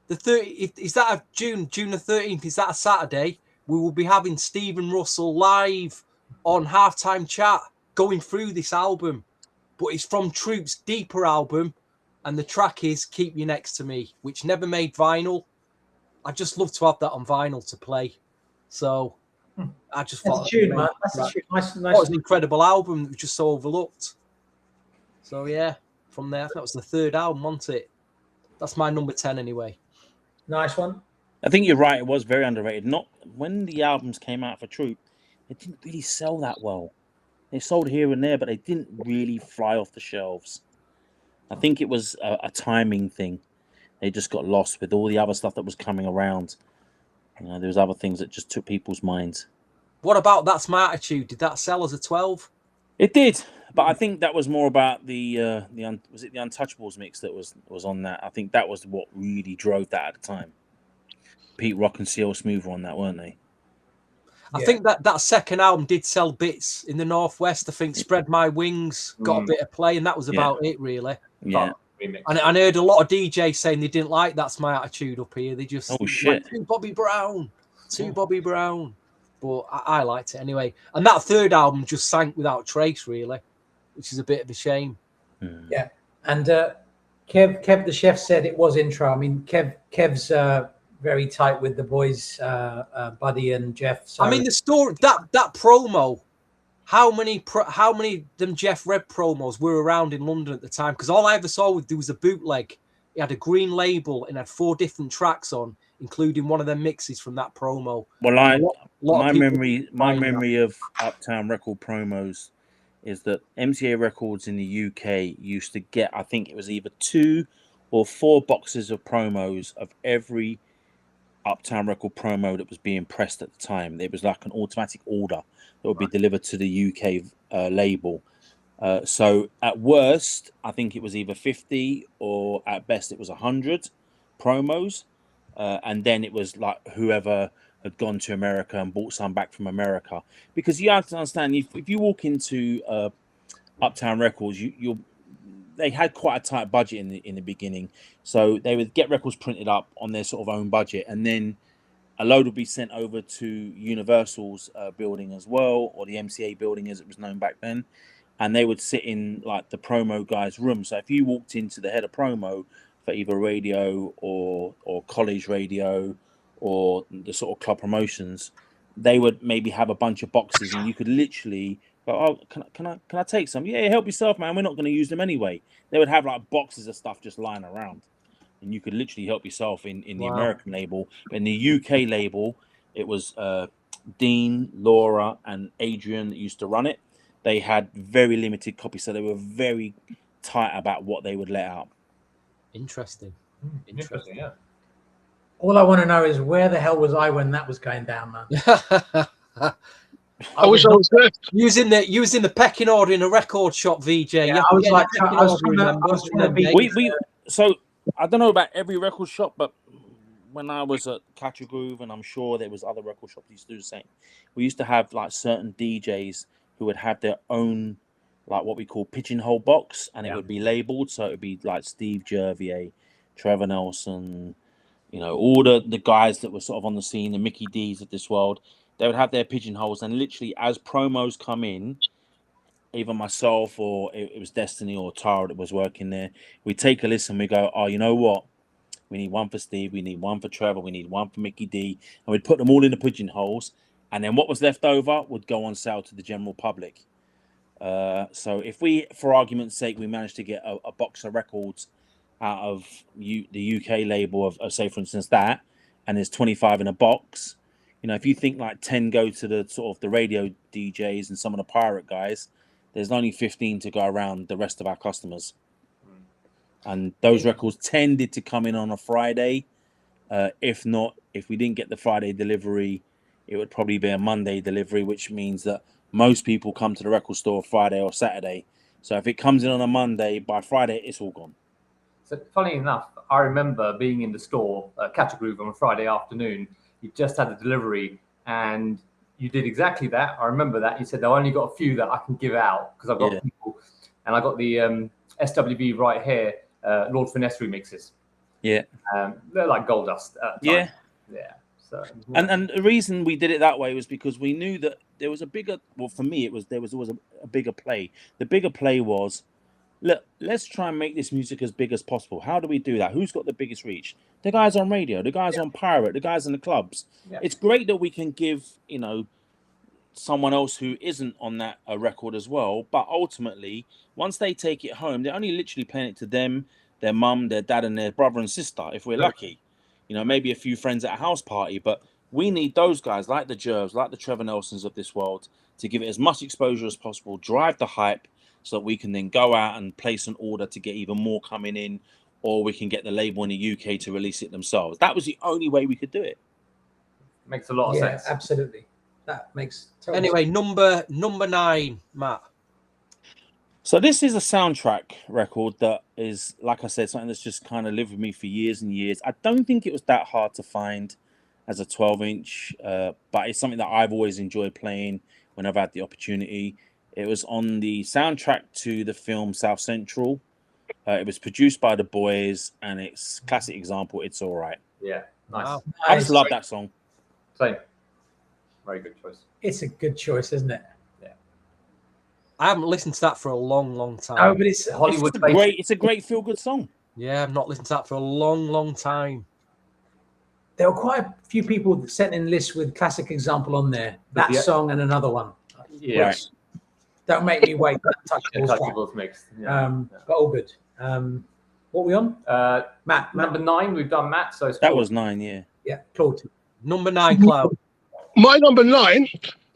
the 30th. Is that June the 13th? Is that a Saturday? We will be having Stephen Russell live on Halftime Chat going through this album. But it's from Troop's Deeper album, and the track is Keep You Next to Me, which never made vinyl. I just love to have that on vinyl to play. So I just thought that's a tune, man. That's a tune. Nice. It was an incredible album that was just so overlooked. So yeah, from there, that was the third album, wasn't it? That's my number 10 anyway. Nice one. I think you're right. It was very underrated. Not when the albums came out for Troop, it didn't really sell that well. They sold here and there, but they didn't really fly off the shelves. I think it was a timing thing. They just got lost with all the other stuff that was coming around. You know, there was other things that just took people's minds. What about That's My Attitude? Did that sell as a 12? It did, but I think that was more about the Untouchables mix that was on that. I think that was what really drove that at the time. Pete Rock and CL Smooth were on that, weren't they? I think that second album did sell bits in the Northwest. I think Spread My Wings got a bit of play, and that was about it, really. Yeah. And I heard a lot of DJs saying they didn't like That's My Attitude up here. They just shit, too Bobby Brown. But I liked it anyway. And that third album just sank without trace, really, which is a bit of a shame. Yeah. And Kev the chef said it was intro. I mean, Kev's very tight with the boys, Buddy and Jeff. So. I mean, the story that promo. How many them Jeff Red promos were around in London at the time? Because all I ever saw there was a bootleg. It had a green label and had 4 different tracks on, including one of them mixes from that promo. Well, my memory of Uptown Record promos is that MCA Records in the UK used to get, I think it was either 2 or 4 boxes of promos of every Uptown Record promo that was being pressed at the time. It was like an automatic order that would be delivered to the UK label. So at worst, I think it was either 50 or at best it was 100 promos. And then it was like whoever had gone to America and bought some back from America. Because you have to understand, if you walk into Uptown Records, they had quite a tight budget in the beginning. So they would get records printed up on their sort of own budget, and then a load would be sent over to Universal's building as well, or the MCA building as it was known back then. And they would sit in like the promo guy's room. So if you walked into the head of promo for either radio or college radio or the sort of club promotions, they would maybe have a bunch of boxes, and you could literally go, "Oh, can I take some?" "Yeah, help yourself, man. We're not going to use them anyway." They would have like boxes of stuff just lying around, and you could literally help yourself in the American label. But in the UK label, it was Dean, Laura, and Adrian that used to run it. They had very limited copies, so they were very tight about what they would let out. Interesting. Yeah. All I want to know is where the hell was I when that was going down, man? I wish I was there. You was in the pecking order in a record shop, VJ. Yeah, I was like, I was trying to be. So I don't know about every record shop, but when I was at Catch a Groove, and I'm sure there was other record shops used to do the same, we used to have like certain DJs who would have their own, like what we call pigeonhole box, and it would be labeled. So it would be like Steve Jervier, Trevor Nelson, you know, all the guys that were sort of on the scene, the Mickey D's of this world. They would have their pigeonholes, and literally as promos come in, either myself or it was Destiny or Tara that was working there, we take a listen, we go, "Oh, you know what? We need one for Steve, we need one for Trevor, we need one for Mickey D," and we'd put them all in the pigeonholes, and then what was left over would go on sale to the general public. So if we, for argument's sake, we managed to get a box of records out of the UK label of say, for instance, that, and there's 25 in a box, you know, if you think like 10 go to the sort of the radio DJs and some of the pirate guys, there's only 15 to go around the rest of our customers. And those records tended to come in on a Friday. If we didn't get the Friday delivery, it would probably be a Monday delivery, which means that most people come to the record store Friday or Saturday, So if it comes in on a Monday, by Friday, it's all gone. So funny enough, I remember being in the store, Catch a Groove, on a Friday afternoon. You just had a delivery, and you did exactly that. I remember that. You said, "I only got a few that I can give out because I've got people," and I got the SWV Right Here Lord Finesse remixes. Yeah, they're like gold dust. yeah. So, and the reason we did it that way was because we knew that there was a bigger. Well, for me, there was always a bigger play. The bigger play was, look, let's try and make this music as big as possible. How do we do that? Who's got the biggest reach? The guys on radio, the guys on pirate, the guys in the clubs. Yeah. It's great that we can give, someone else who isn't on that record as well. But ultimately, once they take it home, they're only literally playing it to them, their mum, their dad, and their brother and sister, if we're lucky. Maybe a few friends at a house party. But we need those guys like the Jervs, like the Trevor Nelsons of this world, to give it as much exposure as possible, drive the hype, so that we can then go out and place an order to get even more coming in, or we can get the label in the UK to release it themselves. That was the only way we could do it. Makes a lot of sense. Absolutely. That makes total Anyway, sense. number 9, Matt. So this is a soundtrack record that is, like I said, something that's just kind of lived with me for years and years. I don't think it was that hard to find as a 12-inch, but it's something that I've always enjoyed playing when I've had the opportunity. It was on the soundtrack to the film South Central. It was produced by the boys, and it's classic example. It's All Right. Yeah, nice. Wow. I just love that song. Same. Very good choice. It's a good choice, isn't it? I haven't listened to that for a long, long time. Oh, but it's Hollywood. It's a great feel-good song. Yeah, I've not listened to that for a long, long time. There were quite a few people that sent in lists with classic example on there. That song and another one. Yeah. Which don't make me wait. Touchables mixed. Yeah. But all good. What are we on? Matt. Number 9, we've done Matt. So it's That Claude. was 9, yeah. Yeah, Claude. Number 9, Cloud. My number 9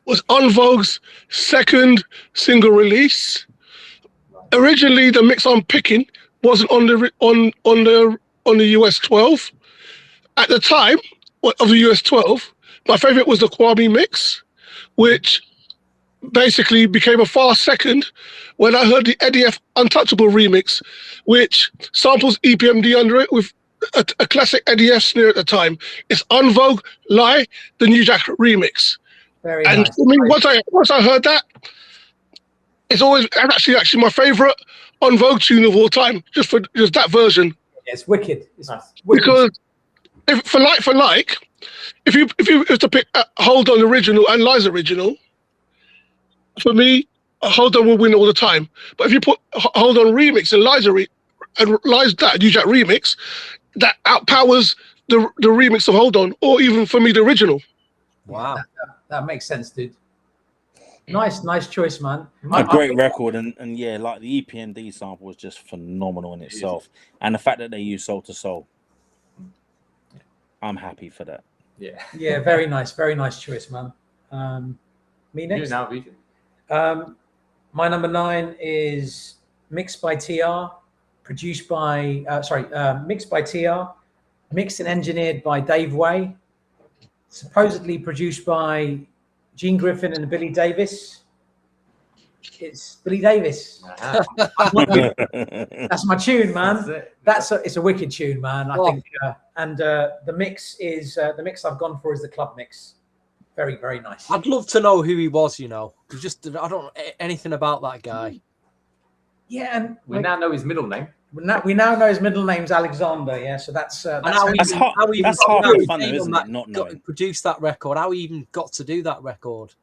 was En Vogue's second single release. Originally, the mix I'm picking wasn't on the US 12. At the time of the US 12, my favorite was the Kwame mix, which basically became a fast second when I heard the Eddie F Untouchable remix, which samples EPMD under it with a classic Eddie F snare at the time. It's En Vogue, Lie, the New Jack remix. Very And nice. for me, once I heard that, it's always actually my favorite En Vogue tune of all time, just that version. Yeah, it's wicked. It's Nice. wicked. Because if you were to pick Hold On original and Lie's original, for me, Hold On will win all the time. But if you put Hold On remix and Lie's that New Jack remix, that outpowers the remix of Hold On, or even for me the original. Wow. That makes sense, dude. Nice choice, man. A great record, and yeah, like the EPMD sample was just phenomenal in itself, and the fact that they use Soul to Soul, I'm happy for that. Yeah. Yeah, very nice choice, man. Me You next. now, Vision. My number 9 is mixed by TR, mixed by TR, mixed and engineered by Dave Way, supposedly produced by Gene Griffin and Billy Davis. It's Billy Davis. That's my tune, man. It's a wicked tune, man. I think, and the mix I've gone for is the club mix. Very, very nice. I'd love to know who he was, Just I don't know anything about that guy. Yeah, and We now know his middle name. we now know his middle name's Alexander. Yeah, so that's That's half the fun, though, isn't it? Not knowing. Produced that record. How he even got to do that record?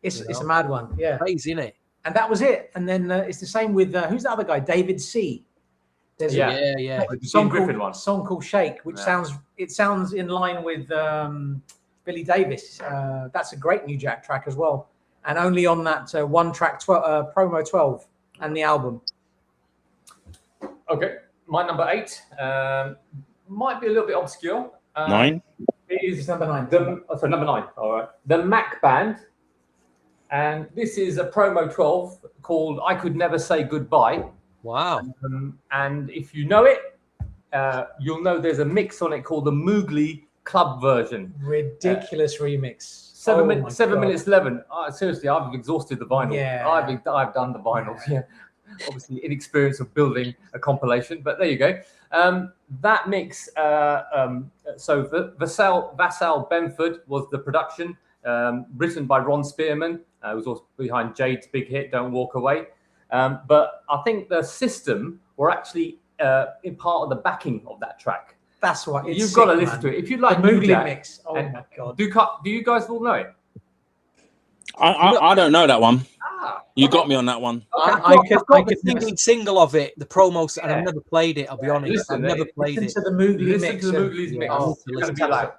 it's a mad one. Yeah, Crazy, isn't it? and that was it. And then it's the same with who's the other guy? David C. There's Yeah. Yeah. a song Griffin one. called Shake, which sounds in line with Billy Davis. That's a great New Jack track as well, and only on that one track promo 12 and the album. Okay, my number 8 might be a little bit obscure. 9. It's number 9. Number 9. All right, the Mac Band, and this is a promo 12 called "I Could Never Say Goodbye." Wow. And if you know it, you'll know there's a mix on it called the Moogly Club version. Ridiculous remix. 7 minutes 11. Seriously, I've exhausted the vinyl. Yeah. I've done the vinyls. Yeah. obviously inexperience of building a compilation, but there you go. That mix, so Vassal Benford was the production, written by Ron Spearman, who was also behind Jade's big hit, Don't Walk Away. But I think the system were actually in part of the backing of that track. That's what You've got to listen to it. If you like the Moogly Jack, mix. Oh my God. Do you guys all know it? I don't know that one. You okay. got me on that one. I got could the never single of it, the promos, and Yeah. I've never played it. I'll be honest, Listen, I've never played listen it. to the Moogly Listen mix. to the Moogly's and- mix. Oh, You're going to be like,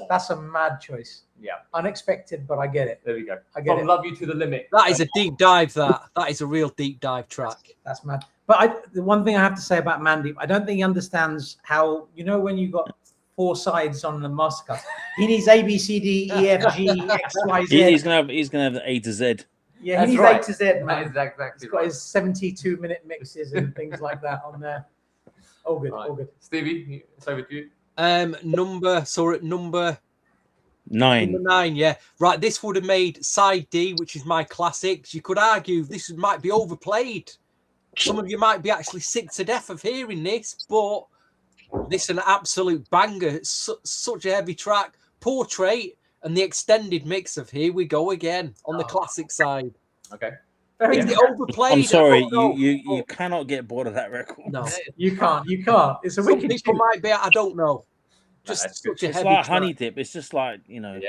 that's a mad choice. yeah, Unexpected, but I get it. there we go. I get From it. Love You to the Limit. That is a deep dive. That is a real deep dive track. That's mad. But the one thing I have to say about Mandeep, I don't think he understands how, when you got 4 sides on the Mastercard, he needs A, B, C, D, E, F, G, X, Y, Z. He's gonna have the A to Z. Yeah, That's he needs right. A to Z, That man. is exactly He's got his 72-minute mixes and things like that on there. All good, Right. all good. Stevie, it's over to you. Number 9. 9, yeah. Right, this would have made side D, which is my classics. You could argue this might be overplayed. Some of you might be actually sick to death of hearing this, but this is an absolute banger. It's such a heavy track. Portrait and the extended mix of Here We Go Again on the classic side. Okay. Very Is good. it overplayed? I'm sorry, I don't know. you cannot get bored of that record. No. You can't. It's a Some wicked people tune. might be, I don't know. That's Just good. such a It's heavy like track. Honey Dip. It's just like, Yeah.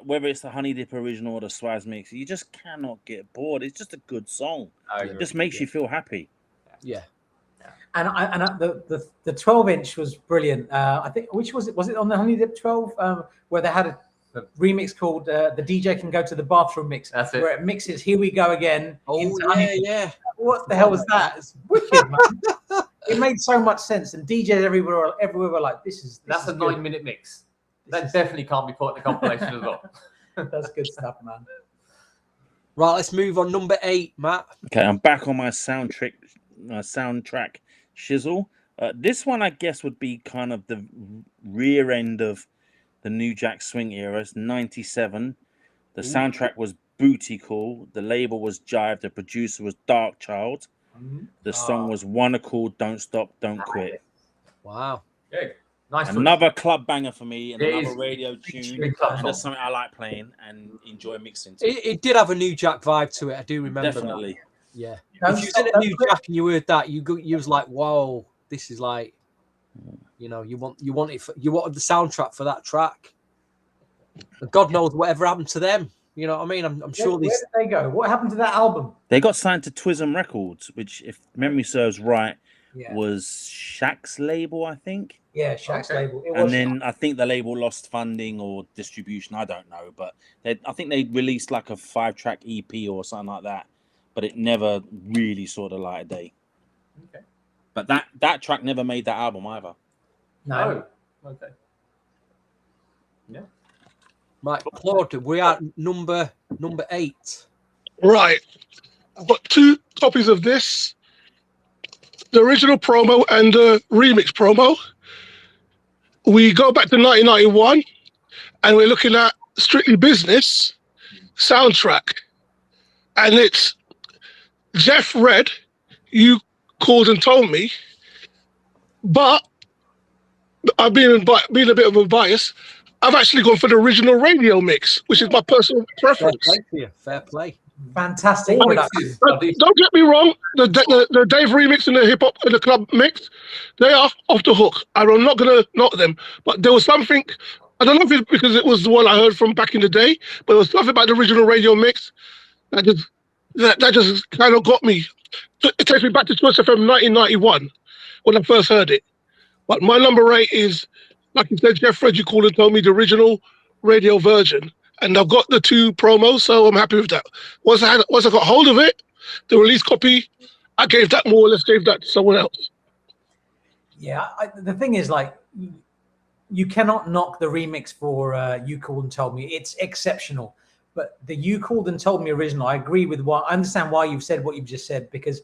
whether it's the Honey Dip original or the Swaz mix, you just cannot get bored. It's just a good song. I It agree. just makes you feel happy. Yeah. And the 12-inch was brilliant. I think, which was it? Was it on the Honey Dip 12 where they had a remix called The DJ Can Go to the Bathroom Mix? That's it. Where it mixes Here We Go Again. Oh, into yeah, Honey Dip. yeah. What the hell was that? It's wicked, man. It made so much sense. And DJs everywhere were like, this is That's a good. 9-minute mix. This That is- definitely can't be put in the compilation as well. That's good stuff, man. Right, let's move on. Number 8, Matt. Okay, I'm back on my soundtrack shizzle. This one, I guess, would be kind of the rear end of the New Jack Swing era. It's 97. The soundtrack was Booty Call. The label was Jive. The producer was Dark Child. The song was Wanna Call, Don't Stop, Don't Quit. Wow. Yeah. Nice. Another club banger for me, and It another is. radio tune. Big club And song. that's something I like playing and enjoy mixing to. It did have a New Jack vibe to it. I do remember Definitely. that. Yeah. Don't If you was stop, in a don't New quit. Jack and you heard that, you was like, whoa, this is like, you wanted the soundtrack for that track. And God knows whatever happened to them. You know what I mean? I'm sure Where these. did they go? What happened to that album? They got signed to Twism Records, which, if memory serves right, Yeah, was Shaq's label, I think. yeah, Shaq's Okay. label. It And was then I think the label lost funding or distribution. I don't know, but I think they released like a 5-track EP or something like that, but it never really saw the light of day. Okay. But that track never made that album either. no. Oh, okay. Yeah. Right, Claude, we are number 8. Right. I've got 2 copies of this. The original promo and the remix promo. We go back to 1991 and we're looking at Strictly Business soundtrack. And it's Jeff Red, You Called and Told Me. But I've been a bit of a bias. I've actually gone for the original radio mix, which is my personal Fair preference. play to you. Fair play. Fantastic All production. mixes are But decent. don't get me wrong, the Dave remix and the hip hop and the club mix, they are off the hook. I'm not gonna knock them, but there was something. I don't know if it's because it was the one I heard from back in the day, but there was something about the original radio mix that just kind of got me. It takes me back to Twist FM 1991 when I first heard it. But my number 8 is, like you said, Jeff Fred, You Called and Told Me, the original radio version. And I've got the 2 promos, so I'm happy with that. Once I got hold of it, the release copy, I gave that more or less to someone else. Yeah, the thing is, like, you cannot knock the remix for You Called and Told Me. It's exceptional. But the You Called and Told Me original, I agree with I understand why you've said what you've just said, because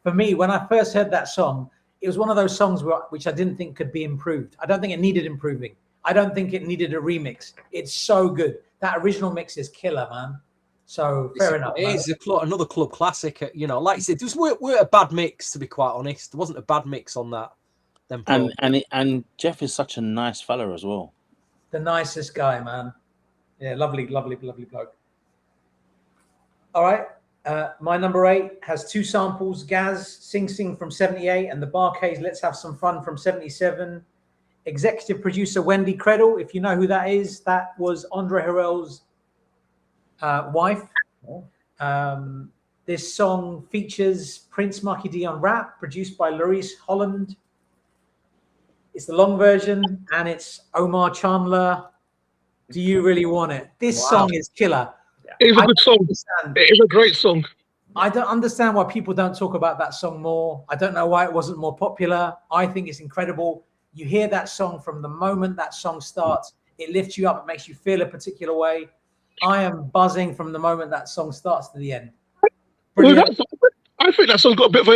for me, when I first heard that song, it was one of those songs which I didn't think could be improved. I don't think it needed improving. I don't think it needed a remix. It's so good. That original mix is killer, man. So fair enough. It is another club classic. You know, like I said, there weren't a bad mix, to be quite honest. There wasn't a bad mix on that. And Jeff is such a nice fella as well. The nicest guy, man. Yeah, lovely bloke. All right. My number 8 has 2 samples, Gaz, Sing Sing from 78 and the Barcades, Let's Have Some Fun from 77. Executive producer Wendy Credle, if you know who that is, that was Andre Harrell's wife. This song features Prince Marky D on rap, produced by Laurice Holland. It's the long version, and it's Omar Chandler. Do You Really Want It? This song is killer. It is a good song. It is a great song. I don't understand why people don't talk about that song more. I don't know why it wasn't more popular. I think it's incredible. You hear that song from the moment that song starts. It lifts you up. It makes you feel a particular way. I am buzzing from the moment that song starts to the end. Well, I think that song's got a bit of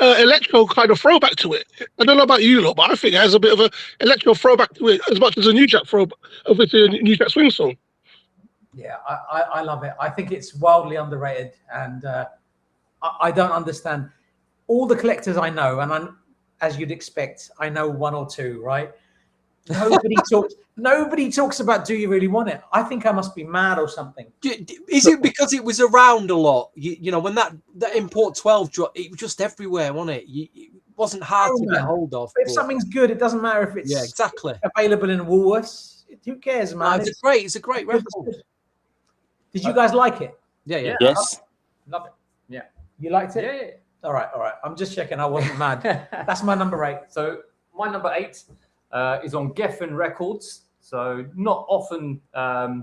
an electro kind of throwback to it. I don't know about you lot, but I think it has a bit of an electro throwback to it as much as a New Jack obviously a New Jack Swing song. Yeah, I love it. I think it's wildly underrated, and I don't understand. All the collectors I know, and as you'd expect, I know 1 or 2, right? Nobody talks about Do You Really Want It? I think I must be mad or something. Is it because it was around a lot? You know, when that Import 12 dropped, it was just everywhere, wasn't it? It wasn't hard to get hold of. If something's good, it doesn't matter if it's exactly available in Woolworths. Who cares, man? No, it's a great record. Did you guys like it? Yeah. Yes. Love it. Yeah. You liked it? Yeah. All right. I'm just checking. I wasn't mad. That's my number 8. So my number 8 is on Geffen Records. So not often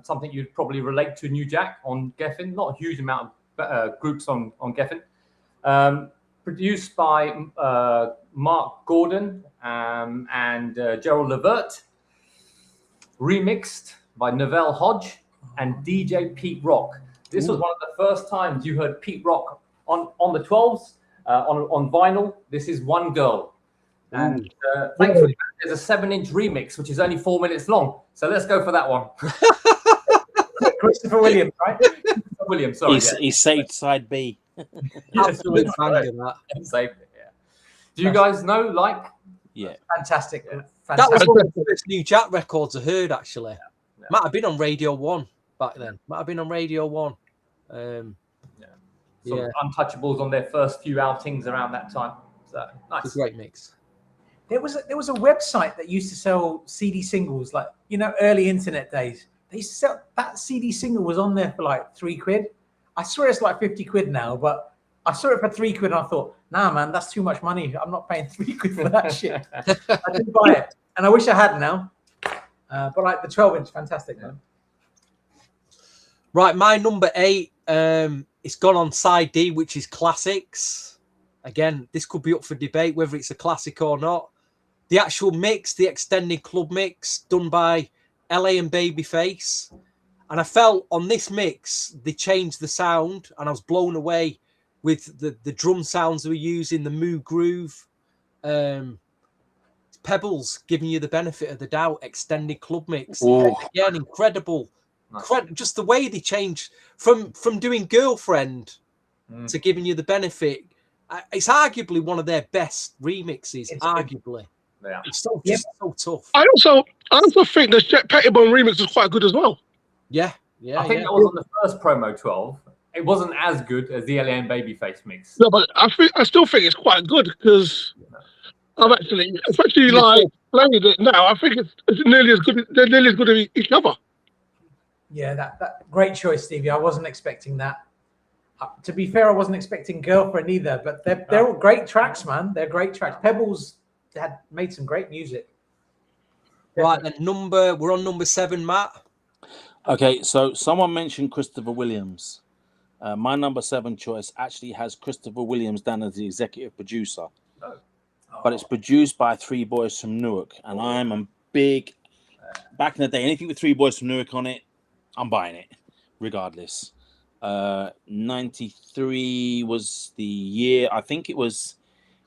something you'd probably relate to New Jack on Geffen. Not a huge amount of groups on Geffen. Produced by Mark Gordon and Gerald Levert. Remixed by Novell Hodge and DJ Pete Rock. This was one of the first times you heard Pete Rock on the 12s, on vinyl. This is One Girl. And thankfully, there's a 7-inch remix, which is only 4 minutes long. So let's go for that one. Christopher Williams, right? Christopher Williams, sorry. He saved side B. Absolute banger, that. Saved it, yeah. Do you guys know, Yeah. Fantastic. That was one of the first New Jack records I heard, actually. Yeah. Might have been on Radio 1 back then. Might have been on Radio 1. Sort of Untouchables on their first few outings around that time. So nice. It's a great mix. There was a website that used to sell CD singles, like, you know, early internet days. They used to sell that CD single was on there for like £3. I swear it's like 50 quid now, but I saw it for £3 and I thought, nah, man, that's too much money. I'm not paying £3 for that shit. I didn't buy it, and I wish I had now. But like the 12-inch, fantastic, man. Right, my number 8, it's gone on side D, which is classics. Again, this could be up for debate whether it's a classic or not. The actual mix, the extended club mix, done by LA and Babyface. And I felt on this mix, they changed the sound, and I was blown away with the drum sounds they were using, the Moo Groove. Pebbles giving you the benefit of the doubt, extended club mix. Again, incredible. Just the way they changed from doing Girlfriend to giving you the benefit. It's arguably one of their best remixes, arguably. Yeah. It's so tough. I also think the Chet Pettibone remix is quite good as well. Yeah. I think that was on the first promo 12. It wasn't as good as the LA and Babyface mix. No, but I still think it's quite good because I've actually, especially like playing it now, I think it's nearly as good. They're nearly as good as each other. Yeah, that great choice, Stevie. I wasn't expecting that. To be fair, I wasn't expecting Girlfriend either, but they're all great tracks, man. They're great tracks. Pebbles had made some great music. Right, then we're on number 7, Matt. Okay, so someone mentioned Christopher Williams. My number 7 choice actually has Christopher Williams down as the executive producer. But it's produced by 3 boys from Newark, and I'm a big, back in the day, anything with 3 boys from Newark on it, I'm buying it, regardless. 93 was the year. I think it was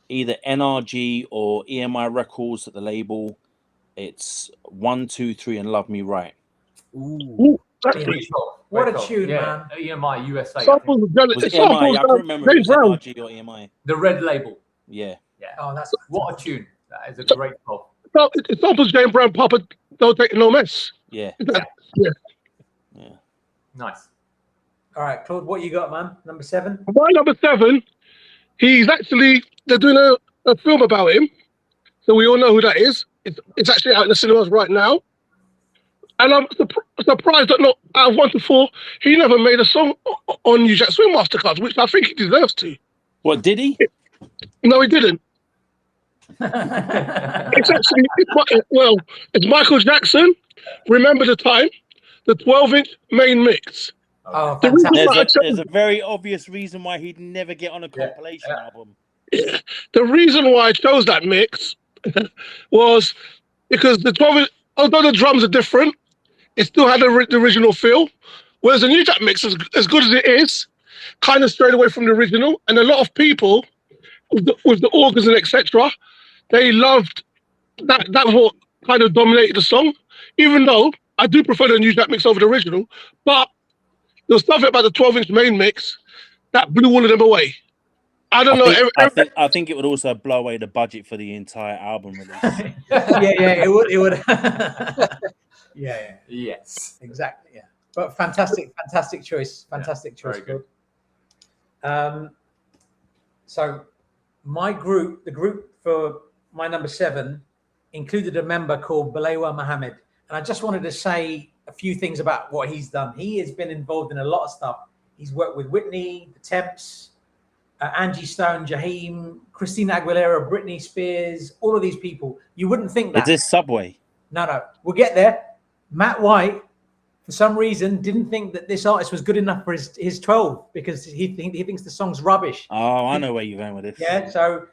either NRG or EMI Records at the label. It's 1, 2, 3 and Love Me Right. Ooh. That's pretty What Great a song. tune, yeah. man. EMI USA. I Samples, think. Was it it EMI? samples I can remember if it James was Brown. NRG or EMI. The red label. Yeah. Yeah. Oh, that's What a tune. That is a great pop. So it samples James Brown, Papa Don't Take No Mess. Yeah. Yeah. Yeah. Nice. all right, Claude. What you got, man? Number 7. My number 7, they're doing a film about him. So we all know who that is. It's actually out in the cinemas right now. And I'm surprised that not out of 1 to 4, he never made a song on New Jack Swing Mastercuts, which I think he deserves to. What did he? No, he didn't. It's actually, it's Michael Jackson, Remember the Time, the 12-inch main mix. Oh, The reason fantastic. why I There's chose- a very obvious reason why he'd never get on a compilation album. Yeah. The reason why I chose that mix was because the 12, although the drums are different, it still had the original feel. Whereas the New Jack mix, as good as it is, kind of strayed away from the original. And a lot of people, with the organs and etc., they loved that. That was what kind of dominated the song. Even though I do prefer the New Jack mix over the original, but there was something about the 12-inch main mix that blew all of them away. I don't know. I think it would also blow away the budget for the entire album release. yeah, it would. yeah, Yes. exactly. Yeah, but fantastic choice. Fantastic choice. very good. Claude. So the group for my number 7 included a member called Balewa Mohammed, and I just wanted to say a few things about what he's done. He has been involved in a lot of stuff. He's worked with Whitney, the Temps, Angie Stone, Jaheim, Christina Aguilera, Britney Spears, all of these people. You wouldn't think that. Is this Subway? No. We'll get there. Matt White, for some reason, didn't think that this artist was good enough for his 12 because he thinks the song's rubbish. Oh, I know where you're going with this. Yeah, so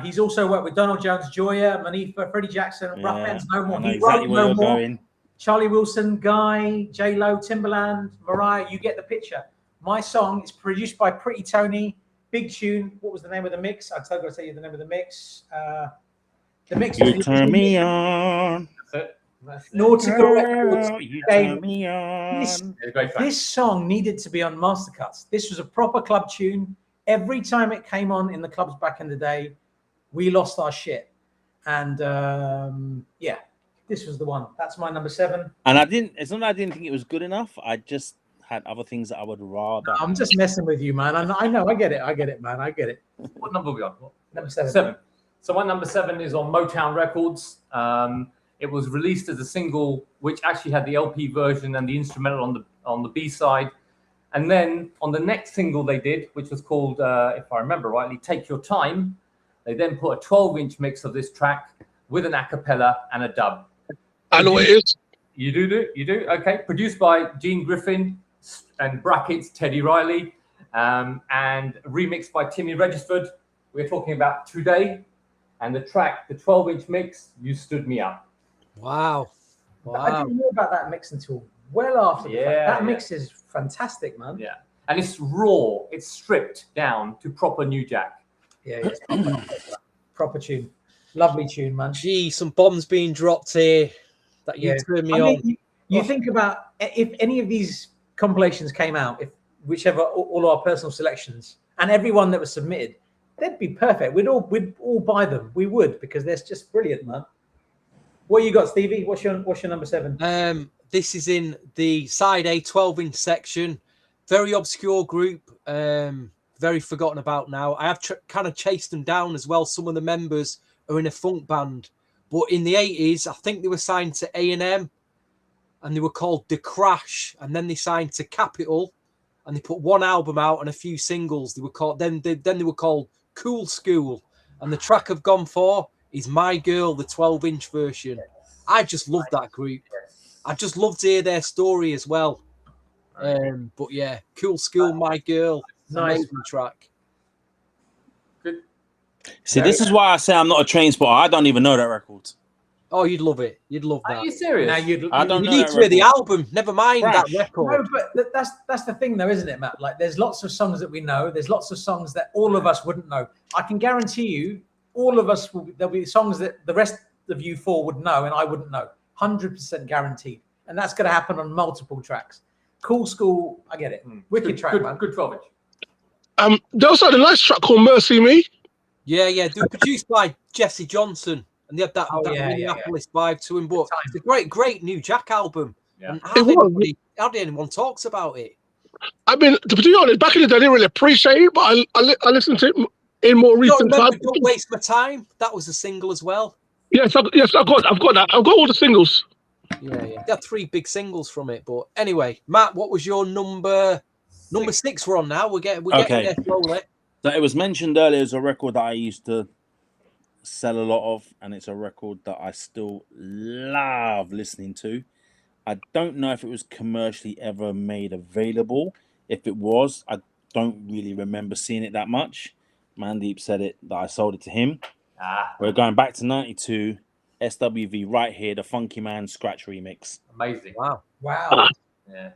he's also worked with Donald Jones, Joya, Manifa, Freddie Jackson, Rough Hands No More. I know He exactly wrote where No you're More. going. Charlie Wilson, Guy, J-Lo, Timbaland, Mariah, you get the picture. My song is produced by Pretty Tony, big tune. What was the name of the mix? I've got to tell you the name of the mix. The mix. You turn me on. Nautica Records. You turn me on. It's a great track. This song needed to be on Mastercuts. This was a proper club tune. Every time it came on in the clubs back in the day, we lost our shit. And yeah, this was the one. That's my number 7. And it's not that I didn't think it was good enough. I just had other things that I would rather. I'm just messing with you, man. I know. I get it, man. I get it. What number are we on? Number 7. 7. So my number 7 is on Motown Records. It was released as a single, which actually had the LP version and the instrumental on the B side. And then on the next single they did, which was called, if I remember rightly, Take Your Time, they then put a 12-inch mix of this track with an a cappella and a dub. I know it is. You do? Okay. Produced by Gene Griffin and brackets Teddy Riley, and remixed by Timmy Regisford. We're talking about Today, and the track, the 12-inch mix, You Stood Me Up. Wow. I didn't know about that mix until well after the fact. That mix is fantastic, man. Yeah. And it's raw. It's stripped down to proper New Jack. Yeah, it's proper tune. Lovely tune, man. Gee, some bombs being dropped here that you turned me on. You think about if any of these compilations came out, if whichever all our personal selections and everyone that was submitted, they'd be perfect. We'd all buy them. We would, because they're just brilliant, man. What you got, Stevie? What's your number 7? This is in the side A 12-inch section. Very obscure group. Very forgotten about now. I have kind of chased them down as well. Some of the members are in a funk band, but in the 80s, I think they were signed to A&M, and they were called The Crash, and then they signed to Capitol, and they put one album out and a few singles. They were called then they were called Cool School, and the track I've gone for is My Girl, the 12-inch version. I just love that group. I just love to hear their story as well. But yeah, Cool School, My Girl, amazing track. Good. See, this is why I say I'm not a train spotter. I don't even know that record. Oh, you'd love it. You'd love that. Are you serious? Now I don't You know need that to hear the record. album. Never mind that No, record. but that's the thing, though, isn't it, Matt? Like, there's lots of songs that we know. There's lots of songs that all of us wouldn't know. I can guarantee you, all of us there'll be songs that the rest of you four would know, and I wouldn't know. 100% guaranteed. And that's going to happen on multiple tracks. Cool School, I get it. Wicked track, man. Good 12 inch. There also had a nice track called Mercy Me. Yeah, they were produced by Jesse Johnson, and they had that, Oh, that yeah, Minneapolis vibe to him. But it's a great new Jack album. Yeah. And It hardly anyone talks about it. I mean, to be honest, back in the day, I didn't really appreciate it, but I listened to it in more recent times. Don't Waste My Time. That was a single as well. I've got that. I've got all the singles. Yeah. They had 3 big singles from it. But anyway, Matt, what was your number 6 we're on now? We're getting there slowly. So it was mentioned earlier as a record that I used to sell a lot of, and it's a record that I still love listening to. I don't know if it was commercially ever made available. If it was, I don't really remember seeing it that much. Mandeep said it that I sold it to him. We're going back to 92, SWV right here, the Funky Man Scratch remix. Amazing. Wow. Yeah.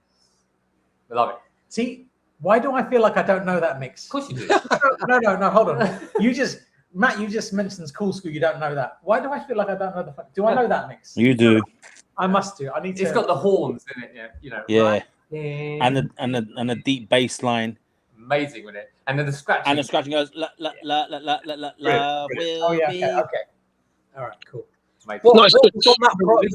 I love it. See, why do I feel like I don't know that mix? Of course you do. No, hold on. Matt, you just mentioned Cool School. You don't know that. Why do I feel like I don't know do I know that mix? You do. I must do. I need to. It's got the horns in it, Yeah. Right? And the deep bass line. Amazing with it. And then the scratching. And the scratching goes la la la la la la la la will be. Okay. All right, cool. Amazing. What was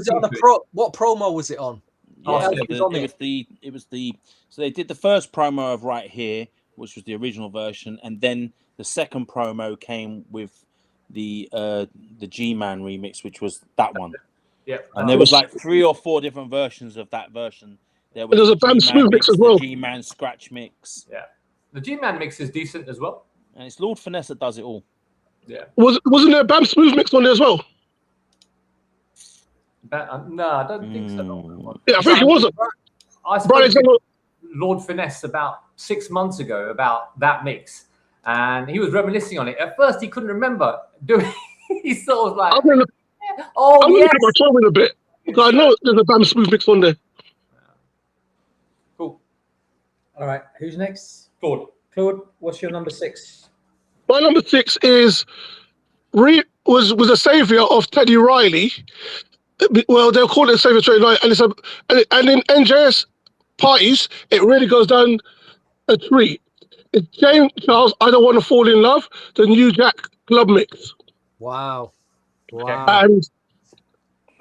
on that what promo was it on? Yeah, it was the so they did the first promo of Right Here, which was the original version, and then the second promo came with the G-Man remix, which was that one. Yeah. And there was like 3 or 4 different versions of that version. There was a Bam Smooth mix as well. The G-Man Scratch mix. Yeah. The G-Man mix is decent as well. And it's Lord Finesse that does it all. Yeah. Wasn't there a Bam Smooth mix on there as well? No, I don't think so. Yeah, I think it wasn't. I spoke to Lord Finesse about 6 months ago about that mix, and he was reminiscing on it. At first, he couldn't remember doing. He sort of like, I'm gonna put my toe in a bit because I know there's a Bam Smooth mix on there. Cool. All right, who's next? Claude, what's your number 6? My number 6 is was a savior of Teddy Riley. Well, they'll call it a savior trade night, and and in NJS parties, it really goes down a treat. It's James Charles, I Don't Want to Fall in Love, the New Jack Club mix. Wow. And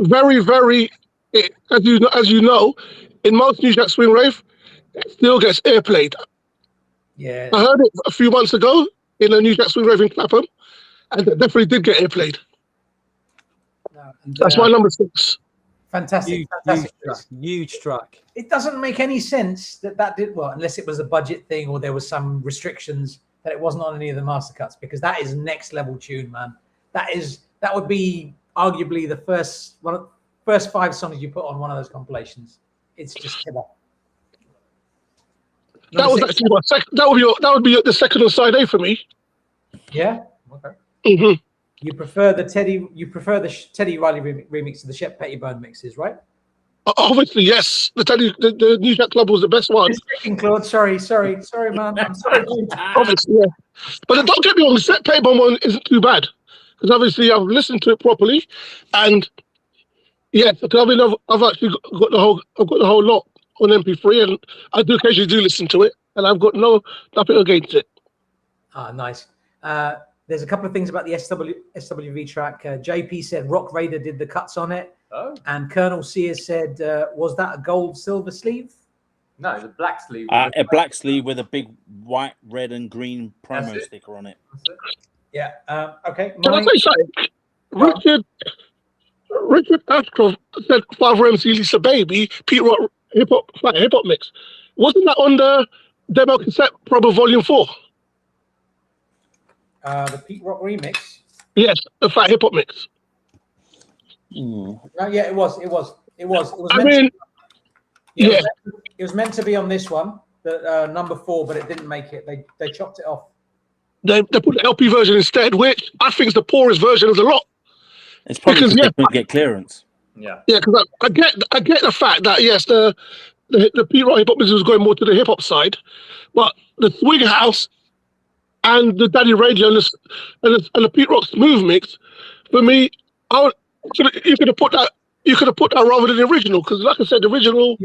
very, very, as you know, in most New Jack Swing rave, it still gets airplayed. Yeah. I heard it a few months ago in a New Jack Swing rave in Clapham, and it definitely did get airplayed. That's my number 6. Fantastic. Huge track. It doesn't make any sense that did well, unless it was a budget thing or there was some restrictions that it wasn't on any of the master cuts, because that is next level tune, man. That would be arguably the first 5 songs you put on one of those compilations. It's just killer. That was actually my second. That would be the second on side A for me. Yeah. Okay. Mm-hmm. You prefer the Teddy Riley remix to the Shep Pettibone mixes, right? Obviously, yes. The New Jack Club was the best one. Claude, sorry, man. I'm sorry. Obviously, yeah. But don't get me wrong, the Shep Pettibone one isn't too bad because obviously I've listened to it properly, and yeah, because I've actually got the whole lot on MP3, and I do occasionally listen to it, and I've got nothing against it. Ah, nice. There's a couple of things about the SWV track. JP said Rock Raider did the cuts on it. Oh. And Colonel Sears said, was that a gold silver sleeve? No, it's a black sleeve. A black sleeve with a big white, red, and green promo sticker on it. Yeah. Okay. Can I say something? Richard Ashcroft said Father MC Lisa Baby, Pete Rock hip hop mix. Wasn't that on the demo cassette promo volume 4? The Pete Rock remix. Yes, the fat hip hop mix. Yeah, it was. It was meant to be on this one, the number 4, but it didn't make it. They chopped it off. They put the LP version instead, which I think is the poorest version of the lot. It's probably because they couldn't get clearance. Yeah. Yeah, because I get the fact that yes, the Pete Rock hip hop business was going more to the hip hop side, but the Swing House and the Daddy Radio and the Pete Rock Smooth mix, for me, you could have put that rather than the original, because like I said, the original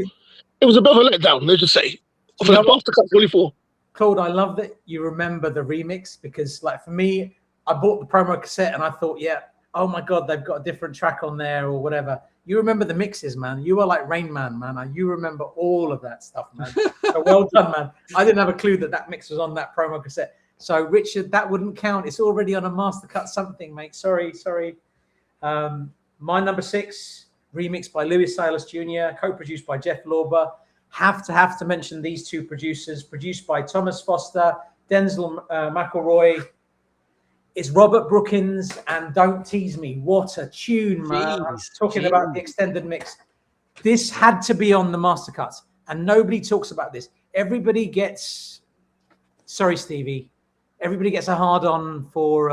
It was a bit of a letdown, let's just say. For the Mastercuts 24. Claude, I love that you remember the remix because, like, for me, I bought the promo cassette and I thought, yeah, oh my God, they've got a different track on there or whatever. You remember the mixes, man. You are like Rain Man, man. You remember all of that stuff, man. So well done, man. I didn't have a clue that mix was on that promo cassette. So, Richard, that wouldn't count. It's already on a Mastercut something, mate. Sorry. My number 6, remixed by Louis Silas Jr., co-produced by Jeff Lorber. Have to mention these two producers, produced by Thomas Foster, Denzel McElroy. It's Robert Brookins and Don't Tease Me. What a tune, man. I'm talking about the extended mix. This had to be on the Mastercuts, and nobody talks about this. Everybody gets, sorry, Stevie, everybody gets a hard-on for,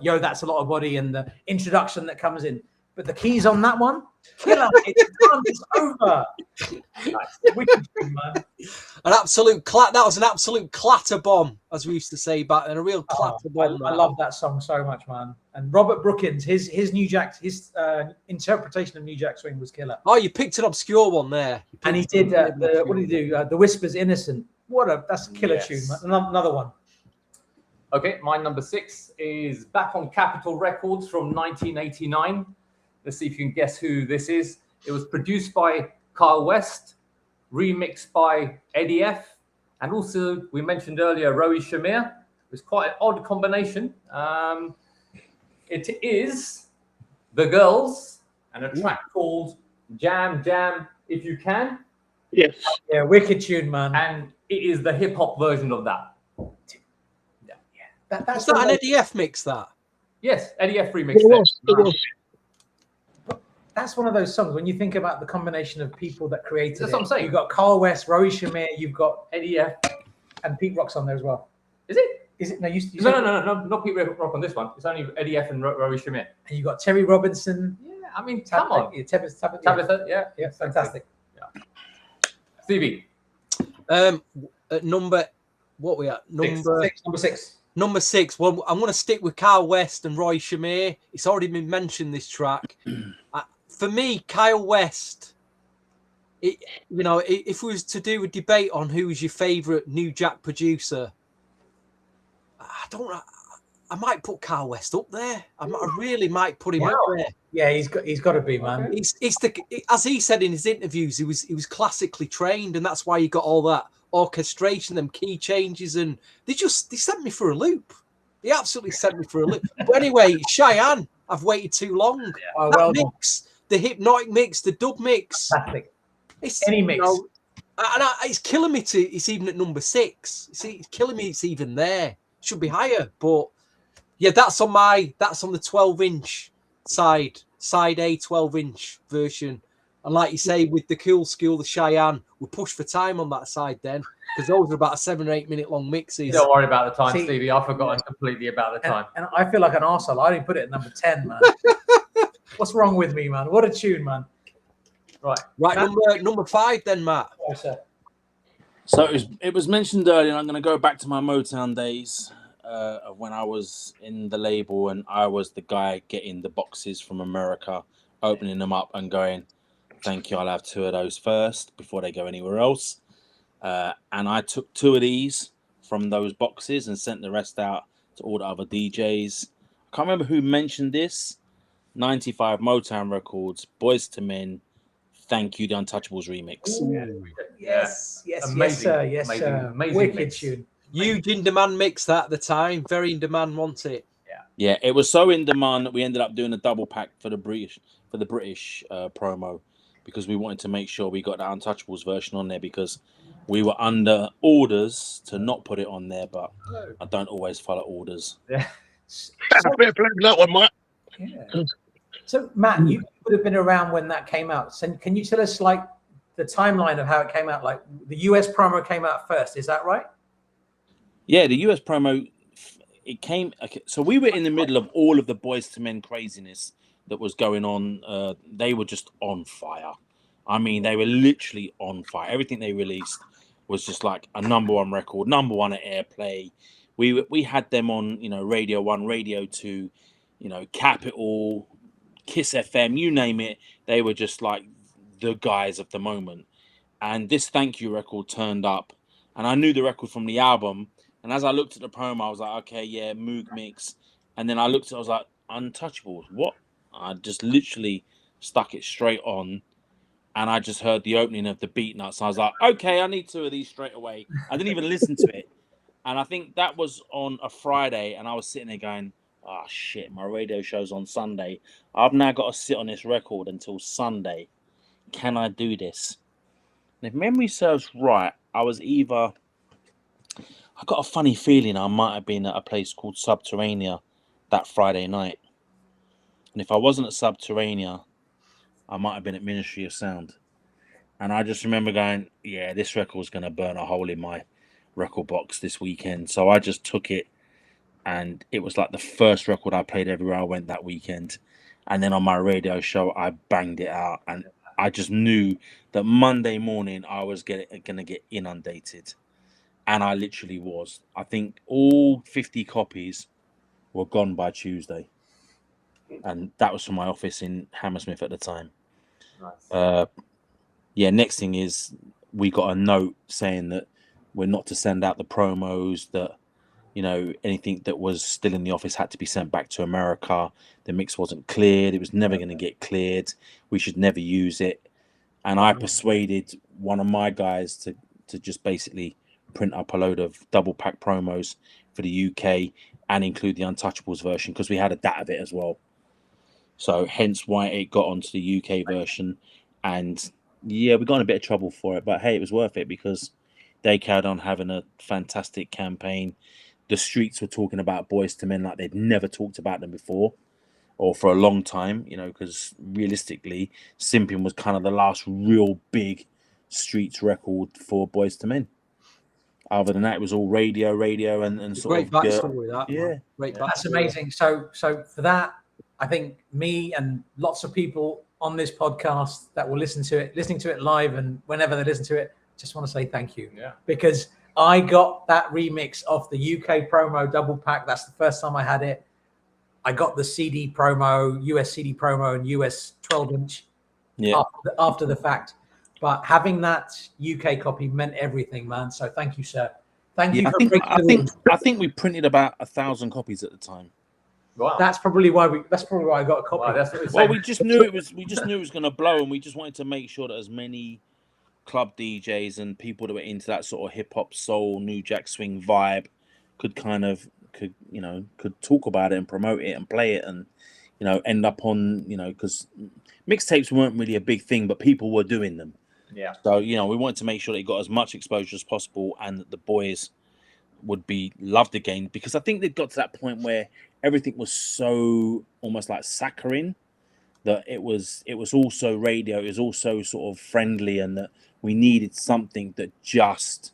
Yo, That's a Lot of Body and the introduction that comes in. But the keys on that one, killer. It's done. It's over. Wicked tune, man. That was an absolute clatter bomb, as we used to say back then. A real clatter bomb. I love that song so much, man. And Robert Brookins, his interpretation of New Jack Swing was killer. Oh, you picked an obscure one there. And he did what did he do? The Whispers Innocent. That's a killer tune, man. Another one. Okay, my number 6 is back on Capitol Records from 1989. Let's see if you can guess who this is. It was produced by Kyle West, remixed by Eddie F, and also we mentioned earlier Rowie Shamir. It was quite an odd combination. It is The Girls and a track called Jam Jam If You Can. Yes. Yeah, wicked tune, man. And it is the hip hop version of that. That's not an Eddie F mix, that? Yes, Eddie F remixed It was. That's one of those songs when you think about the combination of people that created That's what I'm saying. You've got Carl West, Rowie Shamir, you've got Eddie F. and Pete Rock's on there as well. Is it? Is it? No, No, not Pete Rock on this one. It's only Eddie F and Rowie Shamir. And you've got Terry Robinson. Yeah, I mean, come on. Tabitha, yeah, fantastic. Yeah. Stevie. At number, what we at? Number 6. Number 6. Well, I'm going to stick with Kyle West and Roy Shamir. It's already been mentioned, this track. For me, Kyle West, if we was to do a debate on who was your favourite New Jack producer, I might put Kyle West up there. I really might put him up there. Yeah, he's got to be, man. As he said in his interviews, he was classically trained, and that's why he got all that orchestration, them key changes, and they sent me for a loop. They absolutely sent me for a loop. But anyway, Cheyenne, I've waited too long. Yeah. Oh, well mix, the hypnotic mix, the dub mix. Fantastic. It's, any mix. It's killing me it's even at number 6. It's killing me it's even there. Should be higher, but yeah, that's on the 12-inch side A 12-inch version. And like you say, with the Cool School, the Cheyenne, we push for time on that side then, because those are about 7 or 8 minute long mixes. Don't worry about the time, Stevie. I've forgotten completely about the time. And I feel like an arsehole. I didn't put it at number 10, man. What's wrong with me, man? What a tune, man. Right, number 5 then, Matt. Oh, sir. So it was mentioned earlier, and I'm going to go back to my Motown days of when I was in the label and I was the guy getting the boxes from America, opening them up and going, thank you, I'll have 2 of those first before they go anywhere else. And I took 2 of these from those boxes and sent the rest out to all the other DJs. I can't remember who mentioned this. 95 Motown Records, Boyz II Men, Thank You, the Untouchables remix. Ooh. Yes, amazing, sir. Yes, amazing, sir. amazing Wicked mix. tune. Huge in demand mix that at the time. Very in demand, wasn't it? Yeah, it was so in demand that we ended up doing a double pack for the British promo, because we wanted to make sure we got the Untouchables version on there, because we were under orders to not put it on there, but I don't always follow orders. Yeah. That one, Mike. Yeah. So, Matt, you would have been around when that came out. So can you tell us, like, the timeline of how it came out? Like, the US promo came out first, is that right? Yeah, the US promo, it came... Okay, so we were in the middle of all of the Boyz II Men craziness that was going on. They were just on fire. I mean, they were literally on fire. Everything they released was just like a #1 record, #1 at airplay. We had them on, Radio 1, Radio 2, Capital, Kiss FM, you name it. They were just like the guys of the moment. and this Thank You record turned up, and I knew the record from the album. And as I looked at the promo, I was like, okay, yeah, Moog mix. And then I looked at it, I was like, Untouchables, what? I just literally stuck it straight on, and I just heard the opening of the Beat Nuts. I was like, okay, I need 2 of these straight away. I didn't even listen to it. And I think that was on a Friday, and I was sitting there going, oh, shit, my radio show's on Sunday. I've now got to sit on this record until Sunday. Can I do this? And if memory serves right, I got a funny feeling I might have been at a place called Subterranea that Friday night. And if I wasn't at Subterranea, I might have been at Ministry of Sound. And I just remember going, yeah, this record's going to burn a hole in my record box this weekend. So I just took it, and it was like the first record I played everywhere I went that weekend. And then on my radio show, I banged it out. And I just knew that Monday morning I was going to get inundated. And I literally was. I think all 50 copies were gone by Tuesday. And that was from my office in Hammersmith at the time. Nice. Next thing is we got a note saying that we're not to send out the promos, that, you know, anything that was still in the office had to be sent back to America. The mix wasn't cleared. It was never going to get cleared. We should never use it. And I persuaded one of my guys to just basically print up a load of double pack promos for the UK and include the Untouchables version, because we had a dat of it as well. So hence why it got onto the UK version. And yeah, we got in a bit of trouble for it, but hey, it was worth it because they carried on having a fantastic campaign. The streets were talking about Boys to Men like they'd never talked about them before, or for a long time, you know, because realistically, Simping was kind of the last real big streets record for Boys to Men. Other than that, it was all radio, and sort Great of backstory, that. yeah, Man. Great backstory. That's amazing. So for that, I think me and lots of people on this podcast that will listening to it live and whenever they listen to it, just want to say thank you. Yeah. Because I got that remix of the UK promo double pack. That's the first time I had it. I got the CD promo, US CD promo, and US 12-inch after the fact. But having that UK copy meant everything, man. So thank you, sir. Thank you. I think we printed about 1,000 copies at the time. Wow. That's probably why I got a copy. Wow, we just knew it was going to blow, and we just wanted to make sure that as many club DJs and people that were into that sort of hip hop, soul, new Jack Swing vibe could talk about it and promote it and play it, and end up on because mixtapes weren't really a big thing, but people were doing them. Yeah. So we wanted to make sure they got as much exposure as possible, and that the boys would be loved again, because I think they'd got to that point where everything was so almost like saccharine that it was also radio, it was also sort of friendly, and that we needed something that just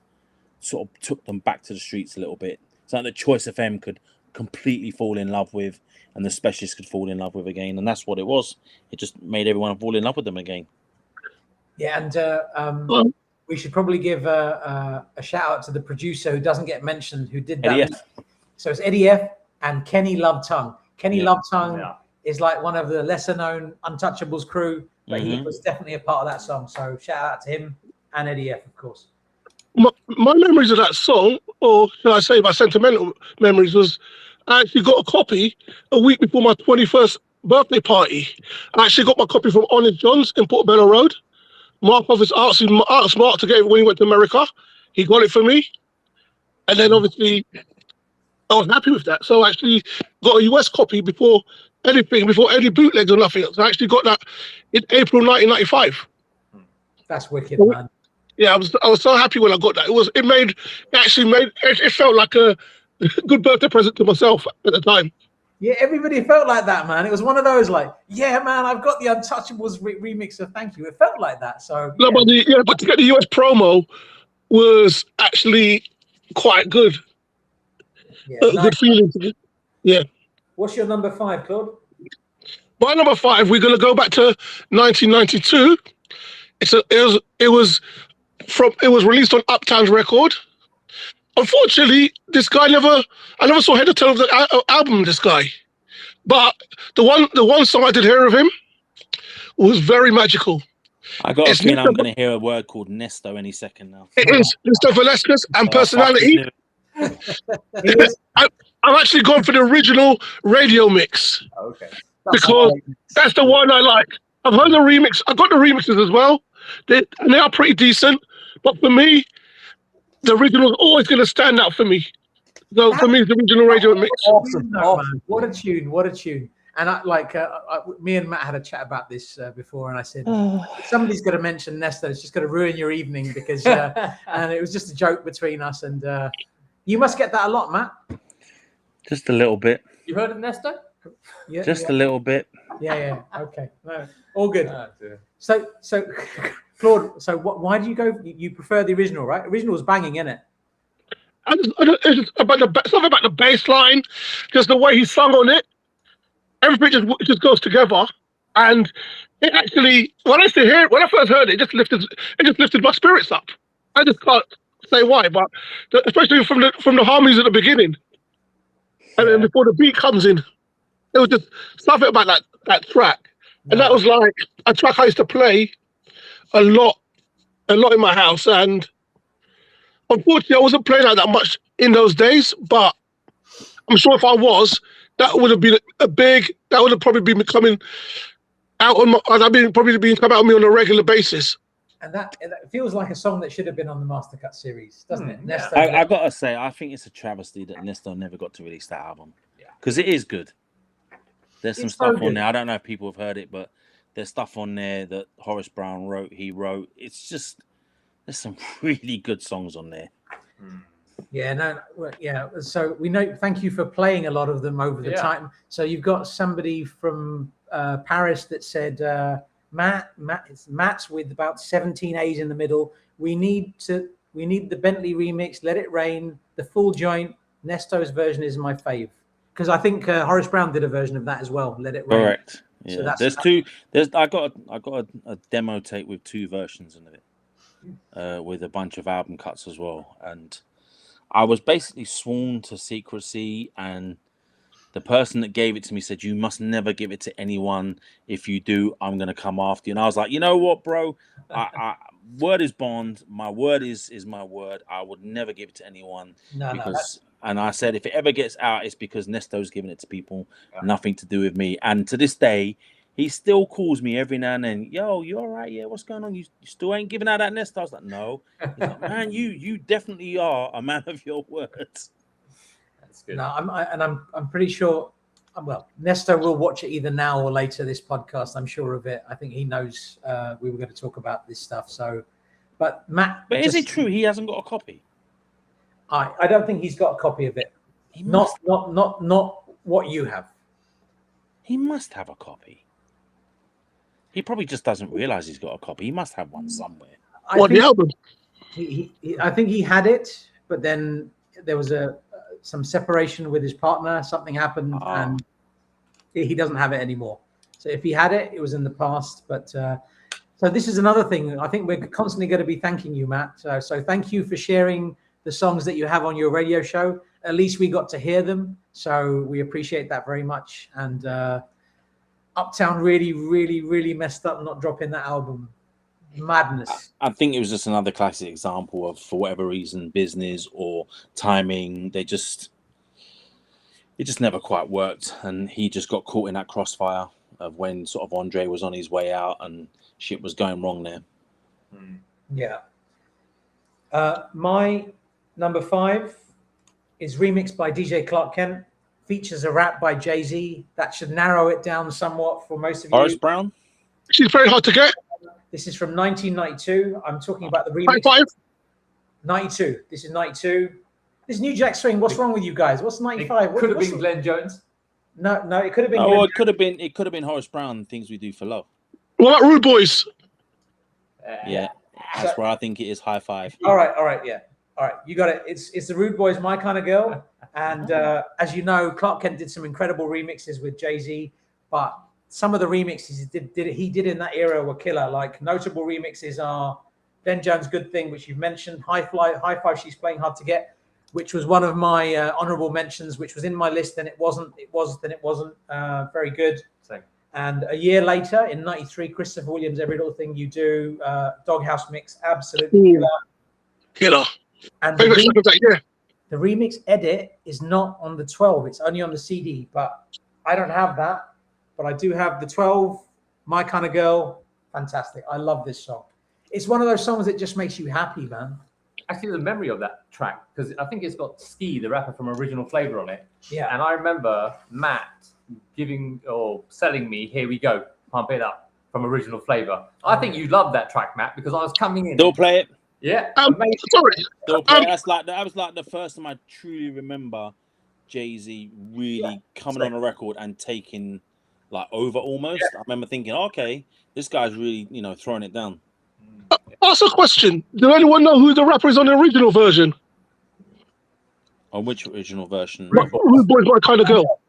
sort of took them back to the streets a little bit. Something that Choice FM could completely fall in love with, and the Specialists could fall in love with again, and that's what it was. It just made everyone fall in love with them again. Yeah, and we should probably give a shout out to the producer who doesn't get mentioned, who did that. Eddie F. So it's Eddie F and Kenny Love Tongue. Kenny Love Tongue is like one of the lesser known Untouchables crew, but he was definitely a part of that song. So shout out to him and Eddie F, of course. My memories of that song, or should I say my sentimental memories, was I actually got a copy a week before my 21st birthday party. I actually got my copy from Honest John's in Portobello Road. Mark Office asked Mark to get it when he went to America. He got it for me. And then obviously I was happy with that. So I actually got a US copy before any bootlegs or nothing else. I actually got that in April 1995. That's wicked, man. Yeah, I was so happy when I got that. It felt like a good birthday present to myself at the time. Yeah, everybody felt like that, man. It was one of those like, yeah, man, I've got the Untouchables remix of Thank You. It felt like that. So no, but to get the US promo was actually quite good. Yeah, good feeling. Yeah. What's your number 5, Claude? My number 5, we're gonna go back to 1992. It was released on Uptown's record. Unfortunately, I never saw head or tail of the album. This guy, but the one song I did hear of him was very magical. I got a It's feeling I'm Mr. going to hear a word called Nesto any second now. It is Mr. Velasquez and Oh, I fucking personality. knew it. He is. I'm actually going for the original radio mix Okay. because that's the one I like. I've heard the remix. I've got the remixes as well. And they are pretty decent. But for me, the original is always going to stand out for me. So for me, it's the original radio mix. Awesome. No, man. What a tune! What a tune! And me and Matt had a chat about this before, and I said somebody's got to mention Nesto. It's just going to ruin your evening because, and it was just a joke between us. And you must get that a lot, Matt. Just a little bit. You heard of Nesto? Yeah, Just a little bit. Yeah. Okay, no, all good. Oh, dear. So Claude. So why do you go? You prefer the original, right? Original was banging, innit? It's just about something about the bass line, just the way he sung on it. Everything just goes together, and it actually when I first heard it, it just lifted my spirits up. I just can't say why, but especially from the harmonies at the beginning, and then before the beat comes in, it was just something about that track, and that was like a track I used to play a lot in my house, and unfortunately, I wasn't playing like that much in those days, but I'm sure if I was, that would have been that would have probably been coming out on my, probably been coming out on me on a regular basis. And that feels like a song that should have been on the Mastercut series, doesn't it? Yeah. Nesto, I got to say, I think it's a travesty that Nesto never got to release that album. Because it is good. There's some It's stuff so good. on there. I don't know if people have heard it, but there's stuff on there that Horace Brown wrote. He wrote. It's just, there's some really good songs on there. So we know. Thank you for playing a lot of them over the time. So you've got somebody from Paris that said, Matt's with about 17 A's in the middle. We need the Bentley remix. Let It Rain. The full joint. Nesto's version is my fave because I think Horace Brown did a version of that as well. Let It Rain. Correct. Yeah. So there's two. I got a demo tape with two versions of it, with a bunch of album cuts as well, and I was basically sworn to secrecy, and the person that gave it to me said, "You must never give it to anyone. If you do, I'm going to come after you." And I was like, "You know what, bro? Word is bond. My word is my word. I would never give it to anyone." And I said, if it ever gets out, it's because Nesto's giving it to people, nothing to do with me. And to this day, he still calls me every now and then. Yo, you all right? Yeah, what's going on? You still ain't giving out that Nesto? I was like, no. He's like, man, you definitely are a man of your words. That's good. No, I'm pretty sure. Well, Nesto will watch it either now or later. This podcast, I'm sure of it. I think he knows we were going to talk about this stuff. So, but Matt, but is it true he hasn't got a copy? I don't think he's got a copy of it. Not what you have. He must have a copy. He probably just doesn't realize he's got a copy. He must have one somewhere. The album? I think he had it, but then there was some separation with his partner. Something happened, and he doesn't have it anymore. So if he had it, it was in the past. But so this is another thing. I think we're constantly going to be thanking you, Matt. So thank you for sharing the songs that you have on your radio show. At least we got to hear them. So we appreciate that very much. And Uptown really, really, really messed up not dropping that album. Madness. I think it was just another classic example of, for whatever reason, business or timing, it just never quite worked. And he just got caught in that crossfire of when sort of Andre was on his way out and shit was going wrong there. Yeah. My number 5 is remixed by DJ Clark Kent, features a rap by Jay-Z. That should narrow it down somewhat for most of you. Horace Brown? She's very hard to get. This is from 1992. I'm talking about the remix. 92. This is 92. This is New Jack Swing. What's wrong with you guys? What's 95? Could have been Glenn Jones. No, it could have been. Oh, it could have been Horace Brown. Things We Do for Love. What about Rude Boys? Yeah, that's where I think it is. High five. All right, yeah. All right, you got it. It's the Rude Boys, My Kind of Girl. And as you know, Clark Kent did some incredible remixes with Jay-Z, but some of the remixes he did in that era were killer. Like notable remixes are Ben Jones' Good Thing, which you've mentioned, High Five, She's Playing Hard to Get, which was one of my honorable mentions, which was in my list, then it wasn't. Then it wasn't very good. Same. And a year later, in '93, Christopher Williams, Every Little Thing You Do, Doghouse mix, absolutely killer. Killer. And Favorite track of that year. the remix edit is not on the 12; it's only on the CD. But I don't have that, but I do have the 12. My Kind of Girl, fantastic. I love this song. It's one of those songs that just makes you happy, man. Actually, the memory of that track, because I think it's got Ski, the rapper from Original Flavor, on it. Yeah. And I remember Matt giving or selling me "Here We Go, Pump It Up" from Original Flavor. I think you loved that track, Matt, because I was coming in. Still play it. Yeah. Sorry. Still play it. That was like the first time I truly remember Jay-Z really coming on a record and taking like over almost. I remember thinking, okay, this guy's really, throwing it down. Ask a question. Do anyone know who the rapper is on the original version? On which original version? Rude Boy's My Kind of Girl.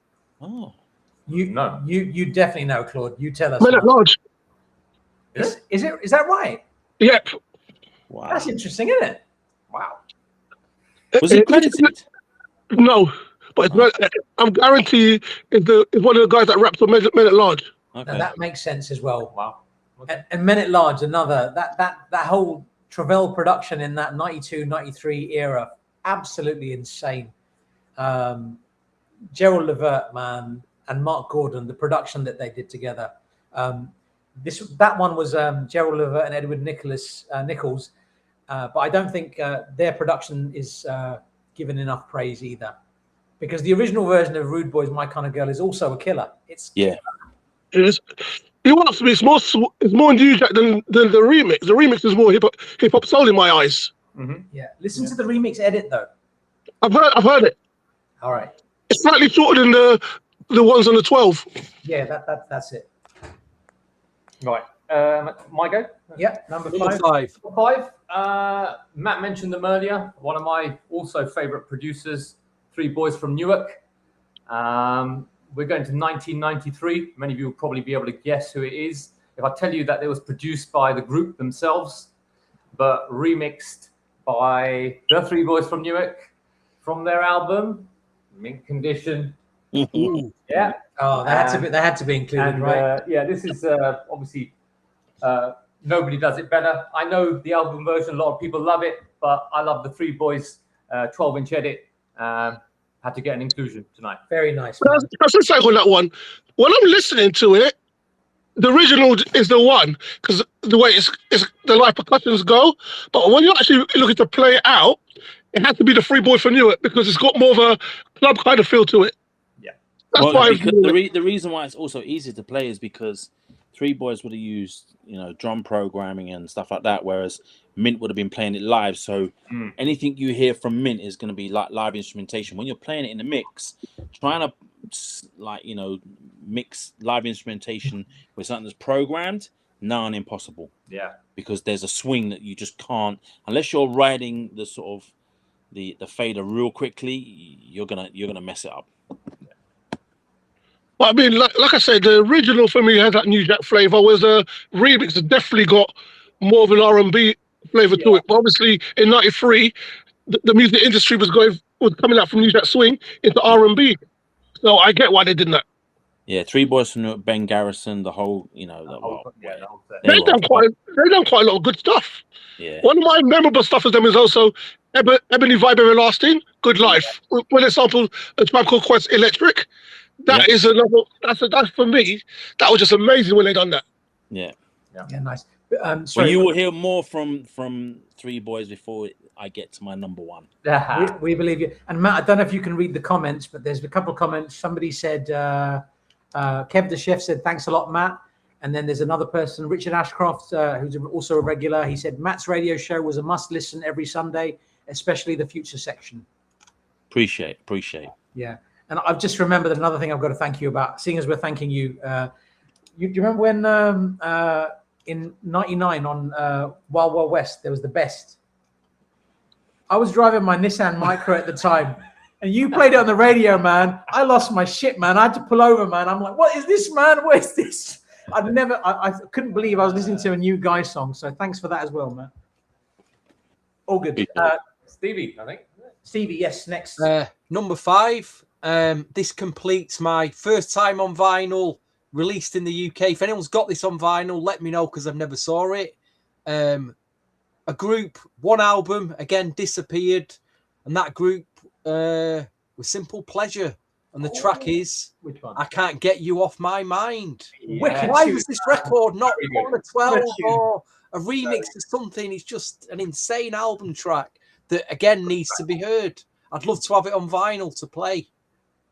Oh, You definitely know, Claude. You tell us. Men at Large. Is that right? Yep. wow. That's interesting, isn't it? Wow. Was it credited? No, but I'm guarantee it's one of the guys that raps on Men at Large. Okay. Now, that makes sense as well. Wow. And Men at Large, another that whole Travell production in that 92, 93 era, absolutely insane. Gerald Levert, man, and Mark Gordon, the production that they did together. That one was Gerald Levert and Edward Nichols, but I don't think their production is given enough praise either, because the original version of Rude Boy's My Kind of Girl is also a killer. It's It is. You want to be it's more New Jack than the remix. The remix is more hip hop soul in my eyes. Mm-hmm. Yeah. Listen to the remix edit though. I've heard it. All right. It's slightly shorter than the ones on the 12. Yeah, that's it. Right. My go? Yeah, number Number five. five. Matt mentioned them earlier. One of my also favorite producers, Three Boys from Newark. We're going to 1993. Many of you will probably be able to guess who it is if I tell you that it was produced by the group themselves, but remixed by the Three Boys from Newark from their album Mint Condition. Yeah. Oh, they had to be included, right? Yeah, this is obviously Nobody Does It Better. I know the album version, a lot of people love it, but I love the Three Boys 12-inch edit. Had to get an inclusion tonight. Very nice. That's a second on that one. When I'm listening to it, the original is the one because the way it's the live percussions go. But when you're actually looking to play it out, it has to be the Three Boys from Newark because it's got more of a club kind of feel to it. Yeah. That's Well, why because the reason why it's also easy to play is because Three Boys would have used, drum programming and stuff like that, whereas Mint would have been playing it live. So anything you hear from Mint is going to be like live instrumentation. When you're playing it in the mix, trying to mix live instrumentation with something that's programmed, none impossible. Yeah. Because there's a swing that you just can't, unless you're riding the sort of the fader real quickly, you're gonna mess it up. But I mean, like I said, the original for me has that New Jack flavor, whereas the remix has definitely got more of an R&B flavor to it. But obviously, in '93, the music industry was coming out from New Jack Swing into R&B. So I get why they did that. Yeah, Three Boys from Newark, Ben Garrison, the whole, They done quite a lot of good stuff. Yeah. One of my memorable stuff of them is also Ebony Vibe Everlasting, Good Life. When they sampled a track called Quest Electric. That is another. That's for me. That was just amazing when they done that. Yeah, nice. Well, you will hear more from Three Boys before I get to my number one. We believe you. And Matt, I don't know if you can read the comments, but there's a couple of comments. Somebody said, Kev the chef said, "Thanks a lot, Matt." And then there's another person, Richard Ashcroft, who's also a regular. He said, "Matt's radio show was a must listen every Sunday, especially the future section." Appreciate. Yeah. And I've just remembered another thing I've got to thank you about, seeing as we're thanking you. Do you remember when in '99 on Wild Wild West, there was the best? I was driving my Nissan Micra at the time, and you played it on the radio, man. I lost my shit, man. I had to pull over, man. I'm like, what is this, man? What is this? I couldn't believe I was listening to a new Guy song. So thanks for that as well, man. All good. Stevie, I think. Stevie, yes, next. Number 5. This completes my first time on vinyl released in the UK. If anyone's got this on vinyl, let me know because I've never saw it. A group, one album, again disappeared, and that group was Simple Pleasure, and the track is Which one? I Can't Get You Off My Mind. Yeah. Why was this record not Very good. on a 12 Good tune. or a remix of something? It's just an insane album track that again needs to be heard. I'd love to have it on vinyl to play.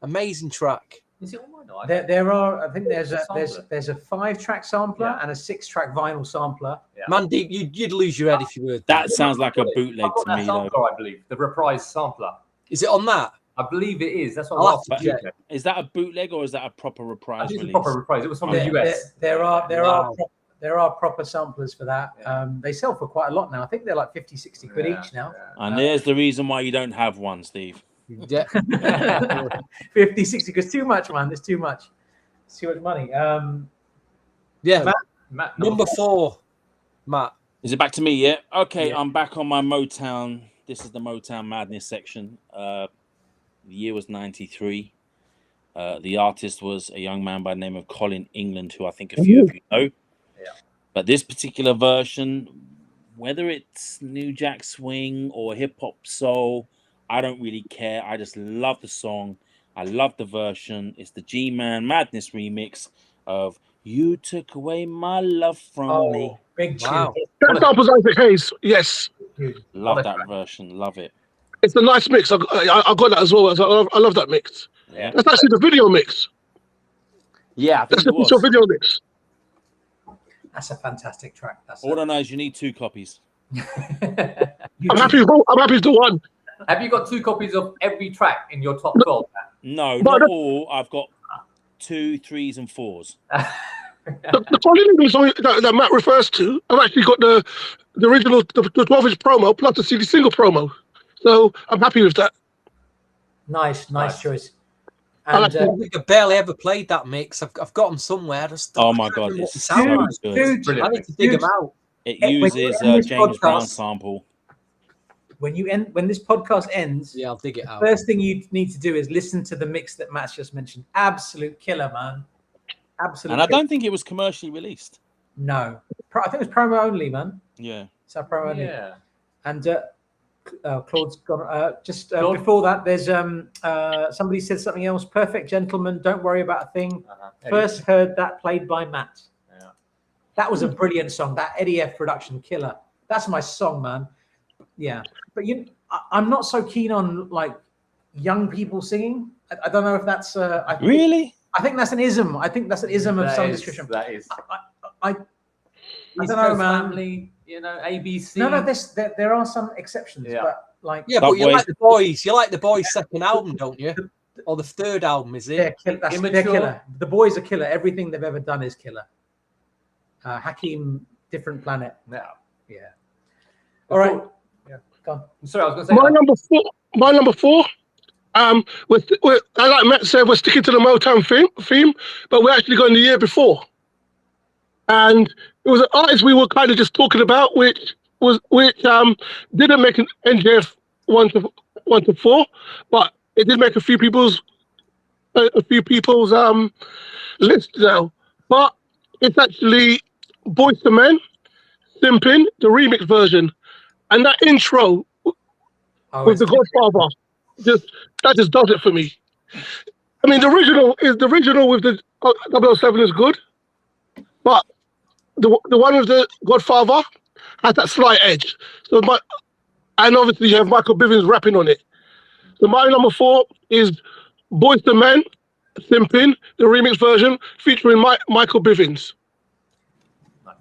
Amazing track. Is it on mine? No, There are, I think there's a Sampler. there's a 5-track sampler and a 6-track vinyl sampler. Yeah. Mandy, you'd lose your head if you heard That sounds like a bootleg I've got to that me, though. sampler, I believe. The reprise sampler. Is it on that? I believe it is. That's what I'll I have asked to you. check. Is that a bootleg or is that a proper I reprise think it's a release? proper reprise. It was from There, the US. there are Wow. there are proper samplers for that. Yeah. They sell for quite a lot now. I think they're like 50, 60 quid Yeah, each now. And there's the reason why you don't have one, Steve. Yeah. 50, 60, because too much, man. There's too much. It's too much money. Yeah. Matt, Number 4, Matt. Is it back to me? Yeah. Okay, Yeah. I'm back on my Motown. This is the Motown Madness section. The year was 93. The artist was a young man by the name of Colin England, who I think a few of you know. Yeah. But this particular version, whether it's New Jack Swing or hip hop soul, I don't really care. I just love the song. I love the version. It's the G-Man Madness remix of You Took Away My Love From Me. Big tune. Wow. That samples Isaac Hayes. Yes, Love that version. Love it. it's a nice mix. I got that as well. I love that mix. Yeah. That's actually the video mix. Yeah, I think That's it the official was. video mix. That's a fantastic track. That's All I know is you need 2 copies. I'm happy. I'm happy with the one. Have you got 2 copies of every track in your top 12? No, But not all. I've got 2, 3s, and 4s. The Colin England song that Matt refers to, I've actually got the original, the 12-inch promo plus the CD single promo. So I'm happy with that. nice Nice. choice. I And like I think I barely ever played that mix. I've got them somewhere. Oh my God, What it's the so sound like. good. dude, Brilliant. I need to dig Dude. them out. It when uses you a end this James Brown podcast- sample. when this podcast ends, Yeah, I'll dig it out. first thing you need to do is listen to the mix that Matt's just mentioned. Absolute killer, man. Absolute. And I killer. don't think it was commercially released. No, I think it was promo only, man. Yeah. It's our promo only. Yeah. And Claude's gone. Just Claude? before that, there's somebody said something else. Perfect gentleman. Don't worry about a thing. Uh-huh. First heard that played by Matt. Yeah. That was a brilliant song. That Eddie F production killer. That's my song, man. Yeah, but I'm not so keen on like young people singing. I don't know if that's Really? I think that's an ism. I think that's an ism of some description. That is. I East don't know, Coast man. Family, ABC. No, there are some exceptions, Yeah. but like Yeah, but you Subway. like the boys. You like the boys' second album, don't you? Or the third album, is they're, it? they're Immature. killer. The boys are killer. Everything they've ever done is killer. Hakeem, different planet. Yeah. Yeah. All right. Yeah. Go on. Sorry, I was going to say. My number four. I like Matt said, we're sticking to the Motown theme, but we're actually going the year before, and it was an artist we were kind of just talking about, which didn't make an NJF 1 to 4, but it did make a few people's list now. But it's actually Boyz II Men, Simpin, the remix version, and that intro Oh, with the Godfather, that just does it for me. I mean, the original with the 007 is good, but the one with the Godfather has that slight edge. So and obviously you have Michael Bivins rapping on it. So my number 4 is Boyz II Men, Simpin, the remix version featuring Michael Bivins.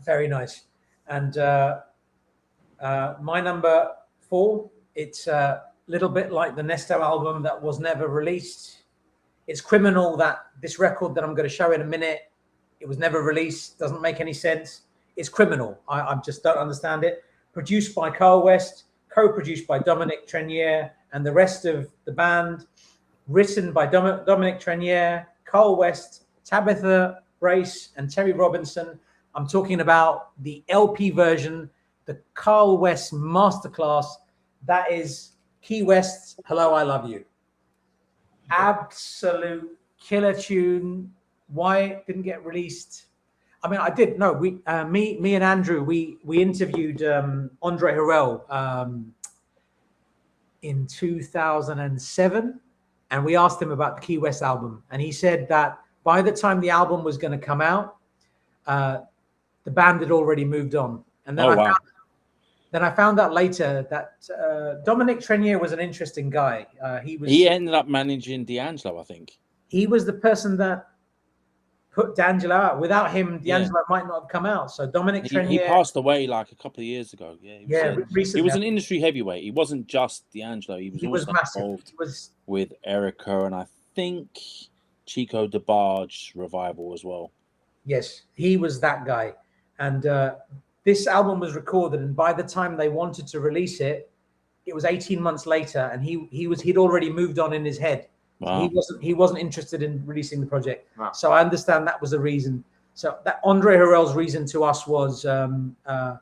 very nice. And my number 4, it's a little bit like the Nesto album that was never released. It's criminal that this record that I'm going to show in a minute, it was never released. Doesn't make any sense. It's criminal. I just don't understand it. Produced by Carl West, co-produced by Dominic Trenier and the rest of the band. Written by Dominic Trenier, Carl West, Tabitha Brace, and Terry Robinson. I'm talking about the LP version, the Carl West Masterclass. That is Key West's Hello, I Love You. Absolute killer tune. why it didn't get released. I mean, I did. No, me and Andrew, we interviewed Andre Harrell in 2007, and we asked him about the Key West album, and he said that by the time the album was going to come out, the band had already moved on. And then I found out later that Dominic Trenier was an interesting guy. He ended up managing D'Angelo, I think. He was the person that put D'Angelo out. Without him, D'Angelo might not have come out. So Dominic Trenier... He passed away like a couple of years ago. Recently. He was an industry heavyweight. He wasn't just D'Angelo. He was massive. Involved with Erica and I think Chico DeBarge revival as well. Yes, he was that guy. And this album was recorded, and by the time they wanted to release it, it was 18 months later, and he'd already moved on in his head. Wow. He wasn't interested in releasing the project. Wow. So I understand that was the reason. So that Andre Harrell's reason to us was the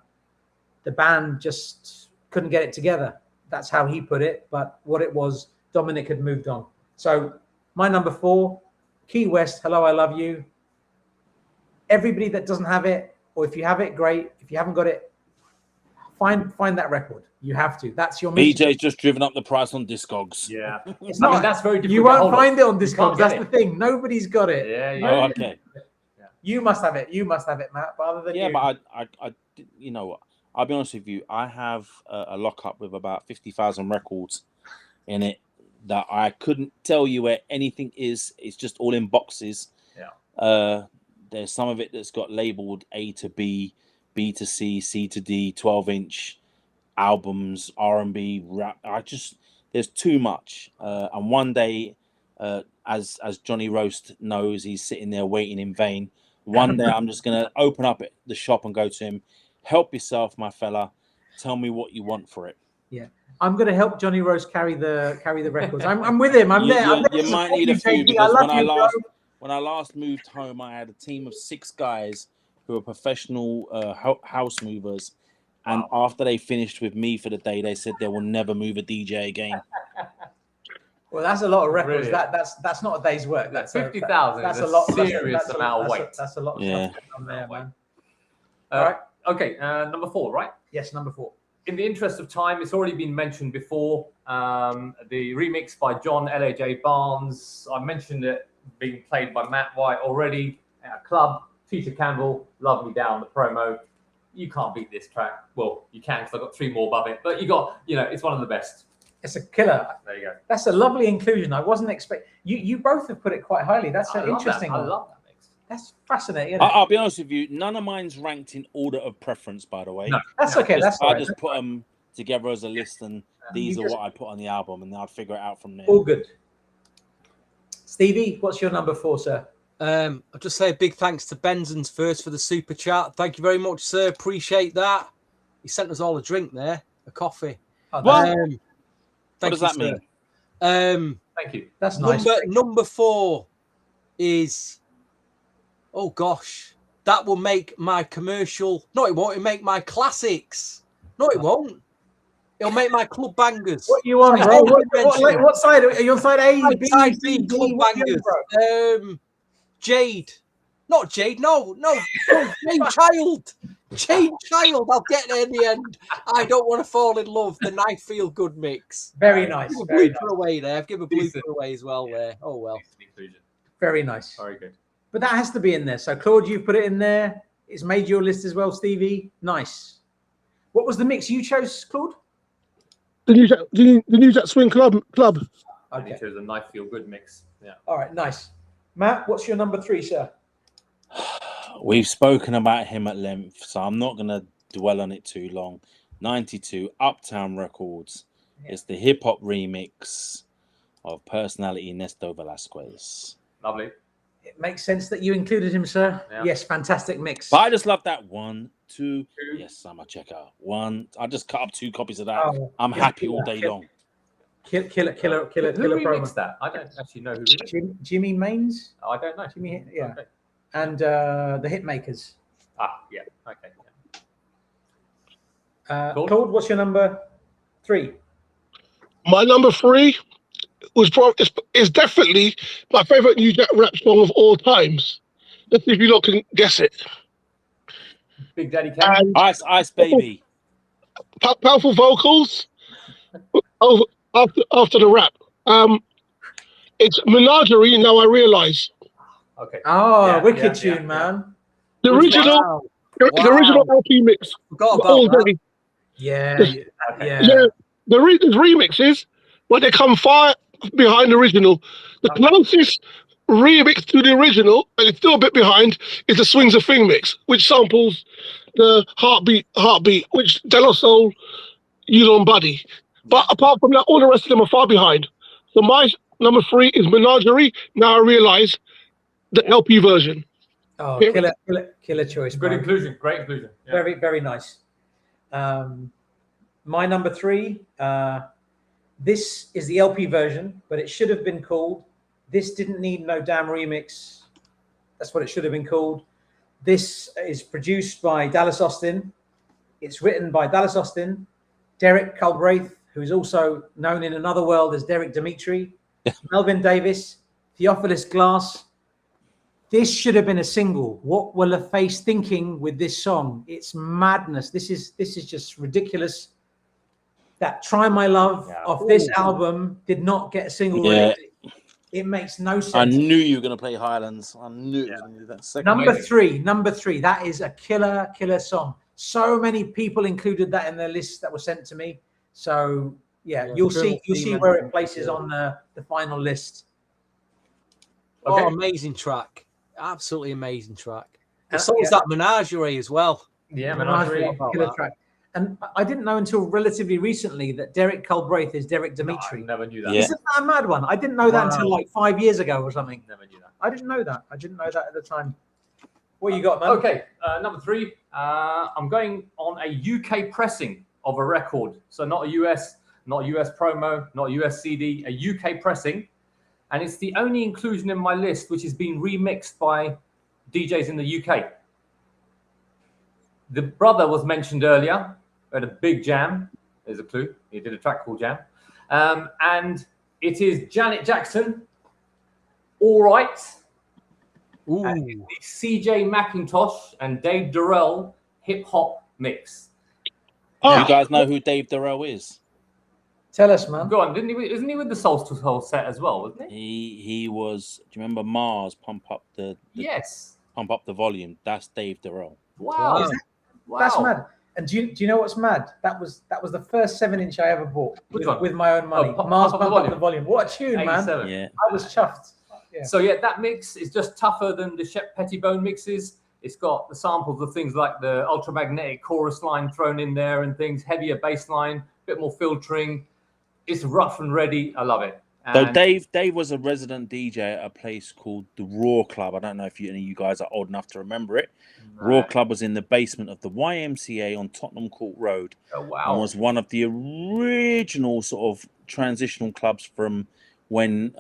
band just couldn't get it together. That's how he put it. But what it was, Dominic had moved on. So my number 4, Key West, Hello, I Love You. Everybody that doesn't have it, or if you have it, great. If you haven't got it, find that record. You have to. That's your mission. BJ's just driven up the price on Discogs. Yeah. It's not. that's very difficult. You won't find it on Discogs. That's the thing. Nobody's got it. Yeah. Oh, okay. You must have it. You must have it, Matt. But other than you. But I you know, I'll be honest with you. I have a lockup with about 50,000 records in it that I couldn't tell you where anything is. It's just all in boxes. Yeah. There's some of it that's got labeled A to B, B to C, C to D, 12-inch albums, R&B, rap. There's too much. And one day, as Johnny Roast knows, he's sitting there waiting in vain. One day, I'm just gonna open up the shop and go to him. Help yourself, my fella. Tell me what you want for it. Yeah, I'm gonna help Johnny Roast carry the records. I'm with him. I'm there. You might need a few because when I last moved home, I had a team of 6 guys who were professional house movers. And after they finished with me for the day, they said they will never move a DJ again. Well, that's a lot of records. Really? That's not a day's work. That's 50,000. That's a lot. Serious amount of weight. That's a lot of stuff on there, man. All right. Okay. Number 4, right? Yes, number 4. In the interest of time, it's already been mentioned before. The remix by John L.A.J. Barnes. I mentioned it being played by Matt White already at a club. Tisha Campbell, Love Me Down, the promo. You can't beat this track. Well, you can because I've got 3 more above it. But it's one of the best. It's a killer. There you go. That's a lovely inclusion. I wasn't expecting. You both have put it quite highly. That's an interesting one. I love that mix. That's fascinating. I'll be honest with you. None of mine's ranked in order of preference, by the way. No, that's okay. I just put them together as a list, and these are what I put on the album, and I'll figure it out from there. All good. Stevie, what's your number 4, sir? I'll just say a big thanks to Benson's first for the super chat. Thank you very much, sir. Appreciate that. He sent us all a drink there, a coffee. What does that mean? Thank you. That's nice. Number 4 is, oh gosh, that will make my commercial. No, it won't. It'll make my classics. No, it won't. It'll make my club bangers. What you on, bro? What side? Are you on side A, B, side C, B, D? club bangers. Jade. Not Jade. No. Jade Child. Jade Child. I'll get there in the end. I don't want to fall in love. The nice feel good mix. Very nice. Give a Very blooper nice. away there. Give a blooper away as well there. Oh well. Very nice. Very good. But that has to be in there. So Claude, you've put it in there. It's made your list as well, Stevie. Nice. What was the mix you chose, Claude? The new Jack Swing Club. Okay. He chose a nice feel good mix. Yeah. All right. Nice. Matt, what's your number 3, sir? We've spoken about him at length, so I'm not going to dwell on it too long. 92, Uptown Records. Yeah. It's the hip-hop remix of Personality Nesto Velasquez. Lovely. It makes sense that you included him, sir. Yeah. Yes, fantastic mix. But I just love that 1, 2. Yes, I'm a checker. 1. I just cut up 2 copies of that. Oh, I'm happy all day long. Killer who remixed that? I don't actually know who remixed it. Jimmy Maines? Oh, I don't know. Jimmy, yeah. Okay. And the Hitmakers. Yeah. Okay. Yeah. Claude, what's your number 3? My number 3 is definitely my favorite New Jack rap song of all times. Let's see if you lot can guess it. Big Daddy Kane. And Ice Baby. powerful vocals after the rap. It's Menagerie. Now I realise Okay. Oh, Yeah, wicked yeah, tune, yeah, man. the Wow. original Wow. LP mix. Forgot about All that. day. Yeah, Okay. yeah. Yeah, there's remixes, but they come far behind the original. The closest remix to the original, and it's still a bit behind, is the Swings of Thing mix, which samples the Heartbeat, which De La Soul used on Buddy. But apart from that, all the rest of them are far behind. So my number 3 is Menagerie. Now I realise the LP version. Oh, Here- killer choice, Good man. inclusion. Great inclusion. Yeah. Very, very nice. My number 3, this is the LP version, but it should have been called This Didn't Need No Damn Remix. That's what it should have been called. This is produced by Dallas Austin. It's written by Dallas Austin, Derek Culbraith, who is also known in another world as Derek Dimitri, Melvin Davis, Theophilus Glass. This should have been a single. What were LaFace thinking with this song? It's madness. This is just ridiculous. That Try My Love of this album did not get a single release. It makes no sense. I knew you were going to play Highlands. I knew it was going to do that. Second Number three. That is a killer song. So many people included that in their list that was sent to me. So yeah, you'll see where it places on the final list. Okay. Oh, amazing track. Absolutely amazing track. And So is that Menagerie as well. Yeah, Menagerie, Menagerie. about killer that. track. And I didn't know until relatively recently that Derek Culbraith is Derek I Dimitri. never knew that. Yeah. Isn't that a mad one? I didn't know that Wow. until like 5 years ago or something. Never knew that. I didn't know that. I didn't know that at the time. What you got, man? Okay, number 3. I'm going on a UK pressing of a record. So not a US promo, not a US CD, a UK pressing. And it's the only inclusion in my list which has been remixed by DJs in the UK. The brother was mentioned earlier. We had a big jam. There's a clue. He did a track called Jam. And it is Janet Jackson, All Right. Ooh. And the CJ McIntosh and Dave Durrell hip hop mix. Oh, You guys know who Dave Durrell is? Tell us, man. Go on, isn't he with the Soul to Soul set as well, wasn't he? He was. Do you remember Mars? Pump up the Yes. pump up the volume. That's Dave Durrell. Wow. Is Wow. That's mad. And do you know what's mad? That was the first 7-inch I ever bought Which one? with my own money. Oh, Mars Pump Up the Pump Up the Volume. What a tune, man. 87. Yeah. I was chuffed. Yeah. So yeah, that mix is just tougher than the Shep Pettibone mixes. It's got the samples of things like the ultramagnetic chorus line thrown in there and things, heavier bass line, bit more filtering. It's rough and ready. I love it. So And Dave was a resident DJ at a place called the Raw Club. I don't know if any of you guys are old enough to remember it. Raw Club was in the basement of the YMCA on Tottenham Court Road. Oh, And wow. was one of the original sort of transitional clubs from when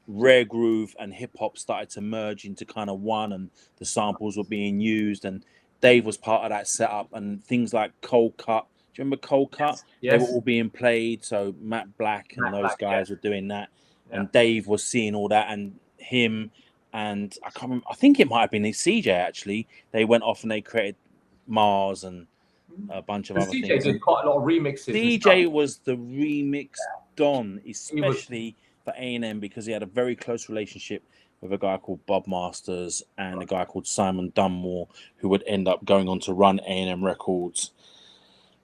rare groove and hip hop started to merge into kind of one, and the samples were being used. And Dave was part of that setup, and things like Cold Cut. Do you remember Cold Cut? Yes. They were all being played. So Matt Black and Matt those Black, guys yeah. were doing that, Yeah. and Dave was seeing all that, and him. And I can't remember. I think it might have been CJ actually. They went off and they created Mars and a bunch of The other CJ things. did quite a lot of remixes. and DJ stuff. was the remix don, especially for A&M, because he had a very close relationship with a guy called Bob Masters and a guy called Simon Dunmore, who would end up going on to run A&M Records.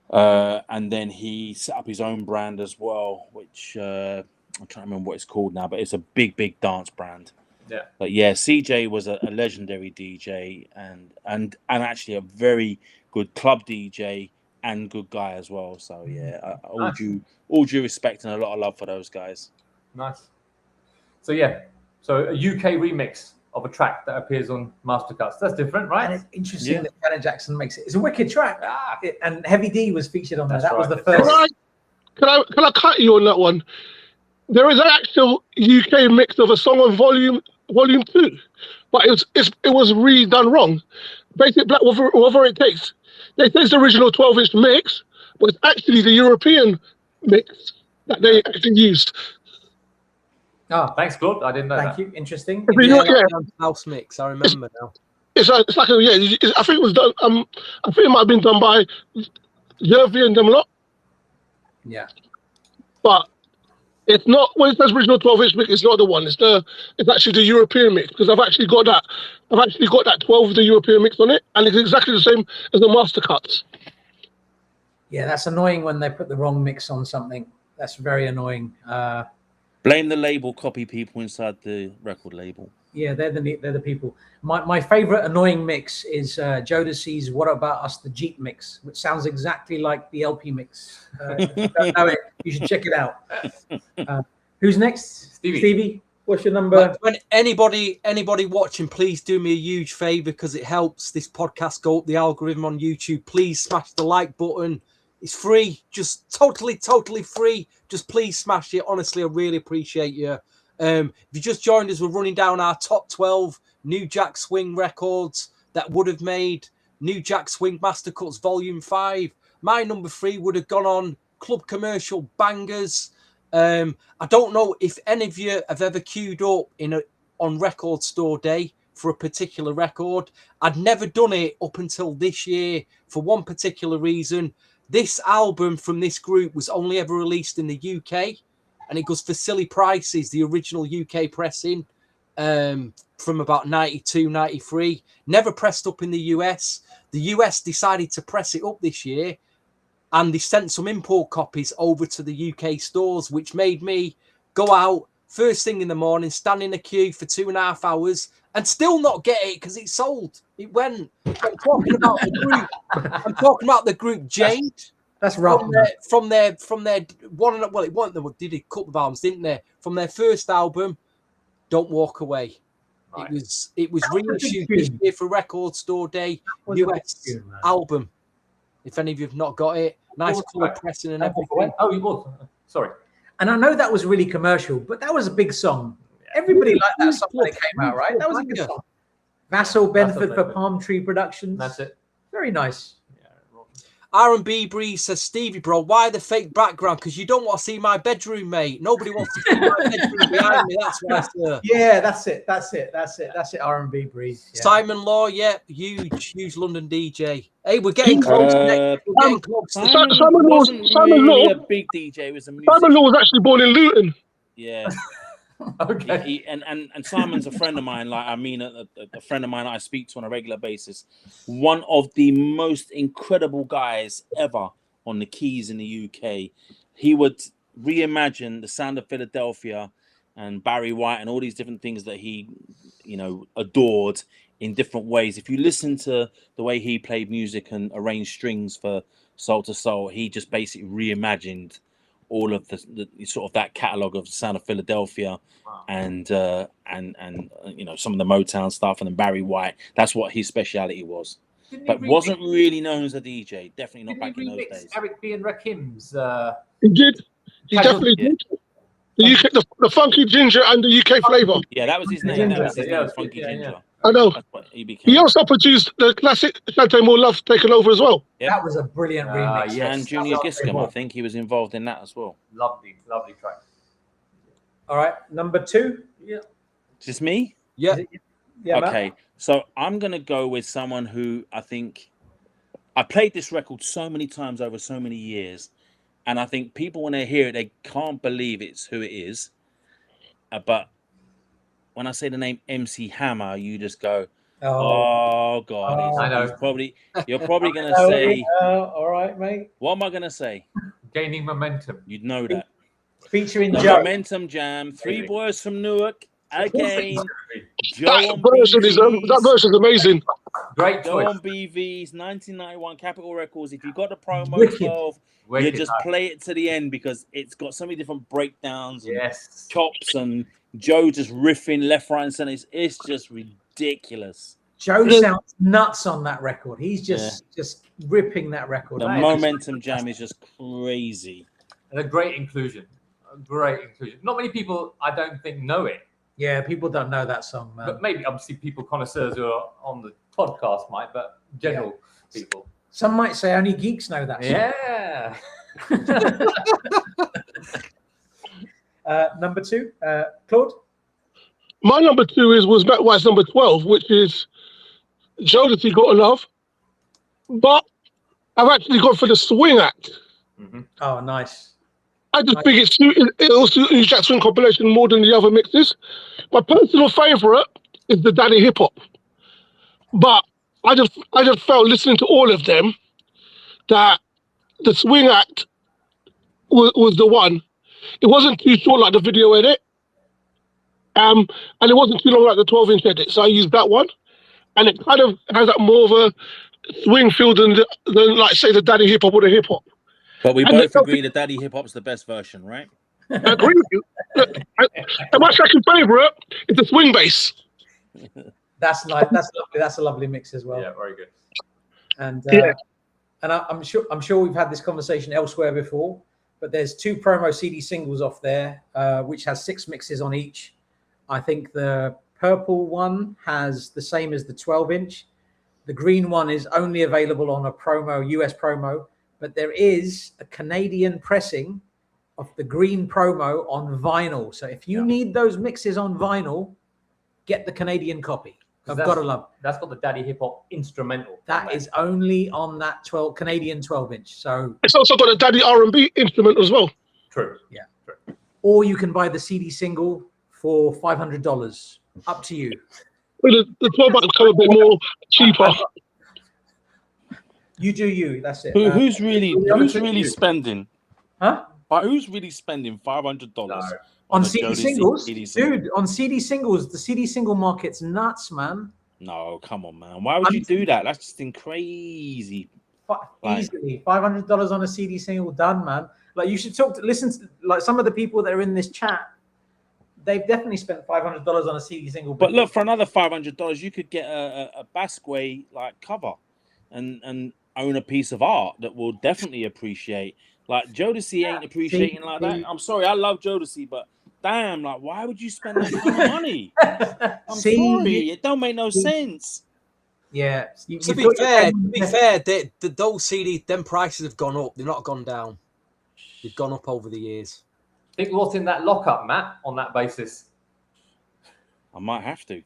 And then he set up his own brand as well, which I'm trying to remember what it's called now, but it's a big dance brand. Yeah. But yeah, CJ was a legendary DJ and actually a very good club DJ and good guy as well. So yeah, all due respect and a lot of love for those guys. Nice. So yeah, so a UK remix of a track that appears on Mastercuts. That's different, And right? it's interesting Yeah. that Janet Jackson makes it. It's a wicked track. Ah, And Heavy D was featured on there. That's That was right. the first. Can I cut you on that one? There is an actual UK mix of a song on volume 2, but it was really done wrong. Basic Black, whatever it takes. They say it's the original 12-inch mix, but it's actually the European mix that they actually used. Oh, Thanks, Claude. I didn't know thank that. you. Interesting. But you know, yeah, House mix. I remember now. it's like I think it was done. I think it might have been done by Jervy and them lot, Yeah. but it's not. When it says original 12-inch mix, it's not the one. It's actually the European mix, because I've actually got that. I've actually got that 12 of the European mix on it, and it's exactly the same as the Mastercuts. Yeah, that's annoying when they put the wrong mix on something. That's very annoying. Blame the label copy people inside the record label. Yeah, they're the people. My favorite annoying mix is Jodeci's "What About Us," the Jeep mix, which sounds exactly like the LP mix. If you don't know it, you should check it out. Who's next? Stevie, what's your number? When anybody watching, please do me a huge favor, because it helps this podcast go up the algorithm on YouTube. Please smash the like button. It's free, just totally free. Just please smash it. Honestly, I really appreciate you. If you just joined us, we're running down our top 12 new Jack Swing records that would have made New Jack Swing Mastercuts Volume 5. My number 3 would have gone on Club Commercial Bangers. I don't know if any of you have ever queued up on Record Store Day for a particular record. I'd never done it up until this year for one particular reason. This album from this group was only ever released in the UK, and it goes for silly prices, the original UK pressing from about 92, 93. Never pressed up in the US. The US decided to press it up this year, and they sent some import copies over to the UK stores, which made me go out first thing in the morning, stand in a queue for 2.5 hours, and still not get it because it's sold. It went. I'm talking about the group. I'm talking about the group Jade. That's rough. From their one. Well, it wasn't. They did a couple of albums, didn't they? From their first album, Don't Walk Away. Right. It was reissued this year for Record Store Day. US album. If any of you have not got it, nice colour pressing and everything. Oh, you was. Sorry. And I know that was really commercial, but that was a big song. Everybody liked that song when it came out, right? That was a good song. Vassal Benford for Palm Tree Productions. That's it. Very nice. R&B Breeze says, Stevie, bro, why the fake background? Because you don't want to see my bedroom, mate. Nobody wants to see my bedroom behind me. That's why, sir. Yeah, that's it. R&B Breeze. Yeah. Simon Law, yeah, huge London DJ. Hey, we're getting close. We're getting close. Simon wasn't really a big DJ. It was a music. Simon Law was actually born in Luton. Yeah. Okay. And Simon's a friend of mine. Like, I mean, a friend of mine I speak to on a regular basis. One of the most incredible guys ever on the keys in the UK. He would reimagine the sound of Philadelphia and Barry White and all these different things that he, adored in different ways. If you listen to the way he played music and arranged strings for Soul to Soul, he just basically reimagined all of the sort of that catalog of the sound of Philadelphia. Wow. and some of the Motown stuff, and then Barry White. That's what his speciality was. But wasn't really known as a DJ. Definitely not back in those days. Eric B and Rakim's. He did. He definitely did. The UK, the Funky Ginger and the UK Flavour. Yeah, that was his name. That was his name, Funky Ginger. Yeah. I know. He also produced the classic Saturday More Love Taken Over as well. Yep. That was a brilliant remix. Yes. And Junior Giscombe, I think he was involved in that as well. Lovely track. All right, number 2. Yeah. Just me? Yeah. Yeah. Okay, so I'm going to go with someone who I think... I played this record so many times over so many years, and I think people, when they hear it, they can't believe it's who it is. But when I say the name MC Hammer, you just go, oh God. I know. You're probably going to say... all right, mate. What am I going to say? Gaining Momentum. You'd know that. Featuring the Joe. Momentum Jam, 3 boys from Newark. Again, that version is amazing. Great Joe choice. on BV's 1991 Capitol Records. If you got the promo 12, you just play it to the end because it's got so many different breakdowns and chops, and Joe just riffing left, right, and center. It's just ridiculous. Joe sounds nuts on that record. He's just ripping that record. The Momentum Jam is just crazy. And a great inclusion. Not many people, I don't think, know it. Yeah, people don't know that song, man. But maybe, obviously, people, connoisseurs who are on the podcast might, but general people. Some might say only geeks know that song. Yeah. Number 2, Claude. My number 2 was Matt White's number 12, which is Jodeci Got Love. But I've actually gone for the Swing Act. Mm-hmm. Oh, nice. I just think it'll suit the Jack Swing compilation more than the other mixes. My personal favourite is the Daddy Hip Hop. But I just felt listening to all of them that the Swing Act was the one. It wasn't too short like the video edit. And it wasn't too long like the 12-inch edit. So I used that one. And it kind of has that more of a swing feel than like, say, the Daddy Hip Hop or the hip hop. But we both agree that Daddy Hip Hop's the best version, right? I agree with you. And my second favourite is the swing bass. That's nice. That's lovely. That's a lovely mix as well. Yeah, very good. And I'm sure we've had this conversation elsewhere before, but there's 2 promo CD singles off there, which has 6 mixes on each. I think the purple one has the same as the 12-inch. The green one is only available on a promo, US promo, but there is a Canadian pressing of the green promo on vinyl. So if you need those mixes on vinyl, get the Canadian copy. I've got to love. That's got the Daddy Hip Hop instrumental. That is only on that Canadian 12-inch. So it's also got a Daddy R&B instrument as well. True. Yeah. True. Or you can buy the CD single for $500. Up to you. Well, the 12 might become a bit more cheaper. You do you. That's it. Who's really spending? Huh? But who's really spending $500 on CD singles? Dude, on CD singles, the CD single market's nuts, man. No, come on, man. Why would you do that? That's just crazy. Easily $500 on a CD single, done, man. Like, you should listen to like some of the people that are in this chat. They've definitely spent $500 on a CD single. But look, for another $500, you could get a Basque like cover, and own a piece of art that will definitely appreciate. Like Jodeci ain't appreciating like that. I'm sorry, I love Jodeci, but damn, like, why would you spend that kind of money? I'm sorry, it don't make no sense. Yeah. To be fair, those CD, them prices have gone up. They've not gone down. They've gone up over the years. Think what's in that lockup, Matt, on that basis? I might have to.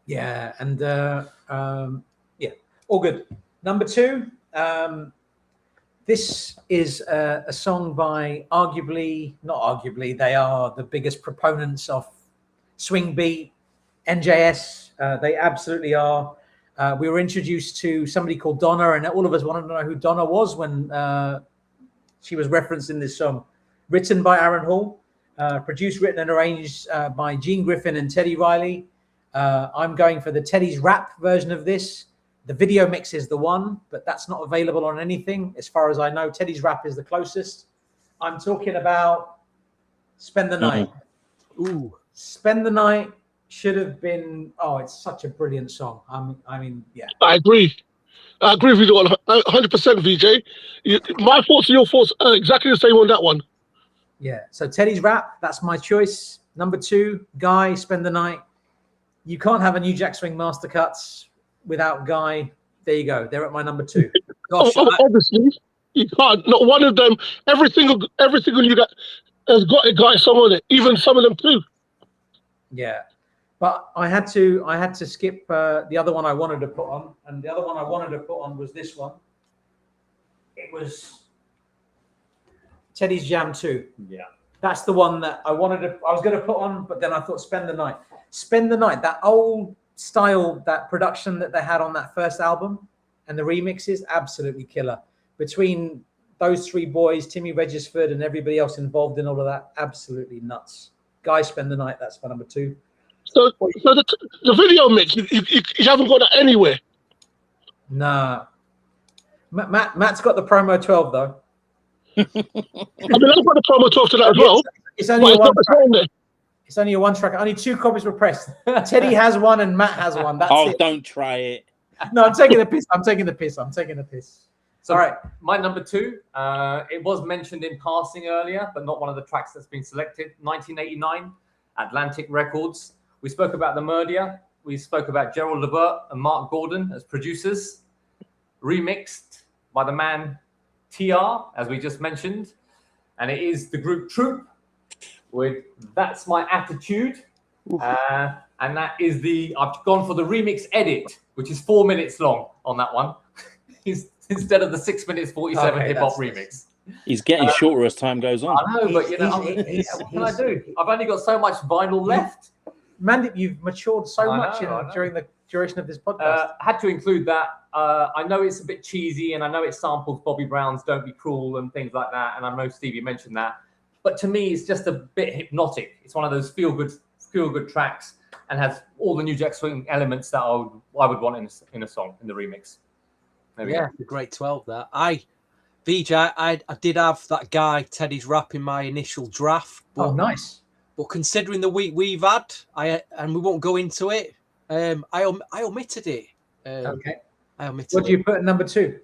Yeah, and yeah, all good. Number 2, this is a song by not arguably, they are the biggest proponents of Swingbeat, NJS. They absolutely are. We were introduced to somebody called Donna, and all of us wanted to know who Donna was when she was referenced in this song. Written by Aaron Hall, produced, written, and arranged by Gene Griffin and Teddy Riley. I'm going for the Teddy's rap version of this. The video mix is the one, but that's not available on anything. As far as I know, Teddy's rap is the closest. I'm talking about Spend the Night. Ooh. Spend the Night should have been, it's such a brilliant song. I mean, yeah. I agree. I agree with you 100%, VJ. My thoughts and your thoughts are exactly the same on that one. Yeah, so Teddy's rap, that's my choice. Number 2, Guy, Spend the Night. You can't have a new Jack Swing Mastercuts without Guy. There you go. They're at my number 2. Gosh, obviously, you can't. Not one of them. Every single you got has got a Guy song on it. Even some of them too. Yeah, but I had to skip the other one I wanted to put on, and the other one I wanted to put on was this one. It was Teddy's Jam 2. Yeah. That's the one that I was going to put on, but then I thought Spend the Night. Spend the Night, that old style, that production that they had on that first album and the remixes, absolutely killer. Between those 3 boys, Timmy Regisford and everybody else involved in all of that, absolutely nuts. Guys, Spend the Night, that's my number 2. So the video mix, you haven't got that anywhere. Nah. Matt's got the promo 12 though. I mean, I've got the promo 12 to that as well. It's only It's only a 1 track. Only 2 copies were pressed. Teddy has one and Matt has one. That's it. Don't try it. No, I'm taking the piss. I'm taking the piss. So, all right. My number 2, it was mentioned in passing earlier, but not one of the tracks that's been selected. 1989, Atlantic Records. We spoke about the Murdia. We spoke about Gerald Levert and Mark Gordon as producers. Remixed by the man TR, as we just mentioned. And it is the group Troop with That's My Attitude. And that is I've gone for the remix edit, which is 4 minutes long on that one, instead of the 6 minutes 47 hip hop remix. He's getting shorter as time goes on. I know, but what can I do? I've only got so much vinyl left. Mandip, you've matured so much during the duration of this podcast. Had to include that. I know it's a bit cheesy, and I know it samples Bobby Brown's "Don't Be Cruel" and things like that, and I know Stevie mentioned that. But to me, it's just a bit hypnotic. It's one of those feel good tracks, and has all the New Jack Swing elements that I would want in a song, in the remix. Yeah, the great 12 that. VJ, I did have that guy Teddy's rap in my initial draft. But, nice. But considering the week we've had, and we won't go into it, I omitted it. Okay. I omitted What do you put at number 2?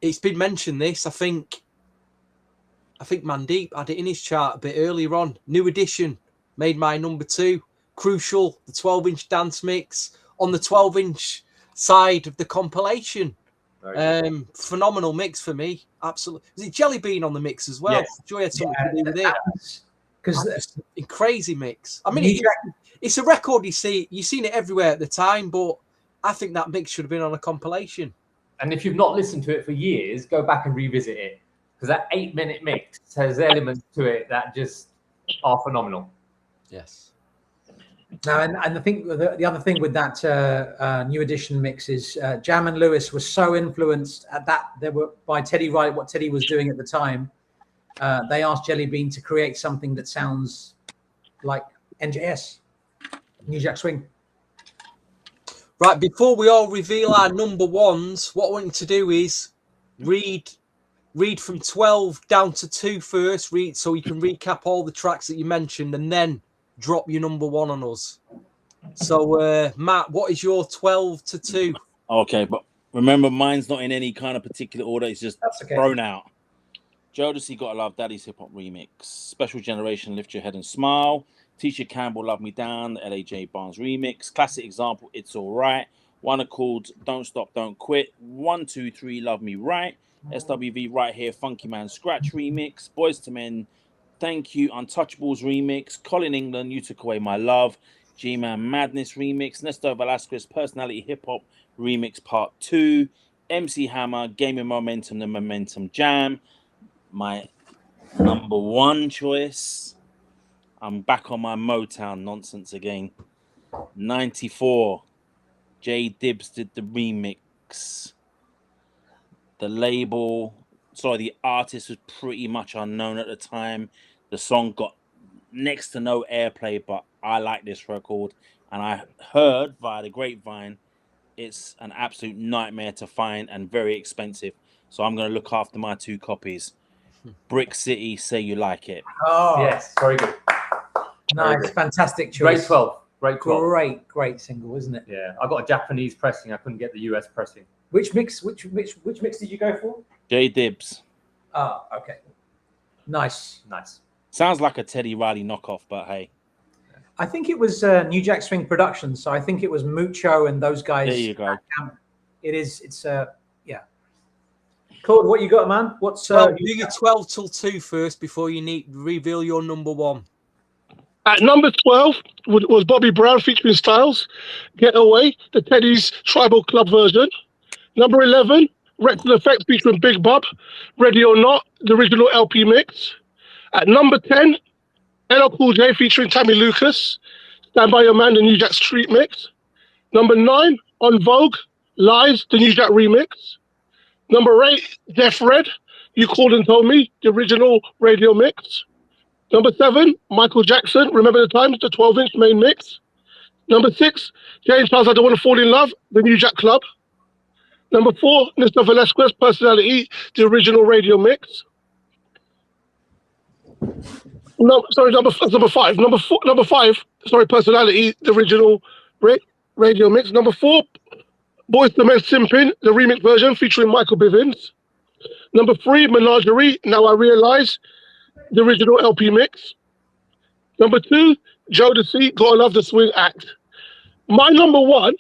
It's been mentioned this. I think Mandeep had it in his chart a bit earlier on. New Edition made my number 2. Crucial, the 12-inch dance mix on the 12-inch side of the compilation. Phenomenal mix for me. Absolutely. Was it Jelly Bean on the mix as well? Yes. Joy had something to do with it. Because a crazy mix. I mean, it's a record you've seen it everywhere at the time, but I think that mix should have been on a compilation. And if you've not listened to it for years, go back and revisit it, because that 8-minute mix has elements to it that just are phenomenal. Yes. Now, and I think the other thing with that New Edition mix is Jam and Lewis was so influenced by Teddy Riley, what Teddy was doing at the time. They asked Jelly Bean to create something that sounds like NJS, New Jack Swing. Right, before we all reveal our number ones, what I want you to do is read from 12 down to 2 first, so you can recap all the tracks that you mentioned, and then drop your number 1 on us. So, Matt, what is your 12 to 2? Okay, but remember, mine's not in any kind of particular order. It's just thrown out. Jodeci, Gotta Love Daddy's Hip Hop Remix. Special Generation, Lift Your Head and Smile. Tisha Campbell, Love Me Down, the LAJ Barnes Remix. Classic Example, It's Alright. One called Don't Stop, Don't Quit. 1, 2, 3, Love Me Right. SWV, Right Here, Funky Man Scratch Remix. Boys to Men, Thank You, Untouchables Remix. Colin England, You Took Away My Love. G-Man Madness Remix. Nestor Velasquez, Personality Hip Hop Remix Part 2. MC Hammer, Game of Momentum, The Momentum Jam. My number 1 choice. I'm back on my Motown nonsense again. 94. J Dibs did the remix. The artist was pretty much unknown at the time. The song got next to no airplay, but I like this record. And I heard via the grapevine, it's an absolute nightmare to find and very expensive. So I'm going to look after my 2 copies. Brick City, Say You Like It. Oh, Yes, very good. nice, fantastic choice. Great 12. Great single, isn't it? Yeah, I got a Japanese pressing. I couldn't get the US pressing. Which mix did you go for? J Dibs. Oh, okay. Nice. Sounds like a Teddy Riley knockoff, but hey. I think it was New Jack Swing Productions, so I think it was Mucho and those guys. There you go. It's yeah. Claude, what you got, man? What's do your 12 till 2 first before you reveal your number 1. At number 12 was Bobby Brown featuring Styles, Get Away, the Teddy's Tribal Club version. Number 11, Rectal Effect featuring Big Bob, Ready or Not, the original LP mix. At number 10, LL Cool J featuring Tammy Lucas, Stand By Your Man, the New Jack Street mix. Number 9, On Vogue, Lies, the New Jack remix. Number 8, Def Red, You Called and Told Me, the original radio mix. Number 7, Michael Jackson, Remember the Times, the 12-inch main mix. Number 6, James Charles, I Don't Want to Fall in Love, the New Jack Club. Number 4, Mr. Velasquez, Personality, the original radio mix. Number 5. Number 5, Personality, the original radio mix. Number 4, Boys to Men Simpin', the remix version featuring Michael Bivins. Number 3, Menagerie, Now I Realize, the original LP mix. Number 2, Jodeci, Gotta Love the Swing Act. My number 1,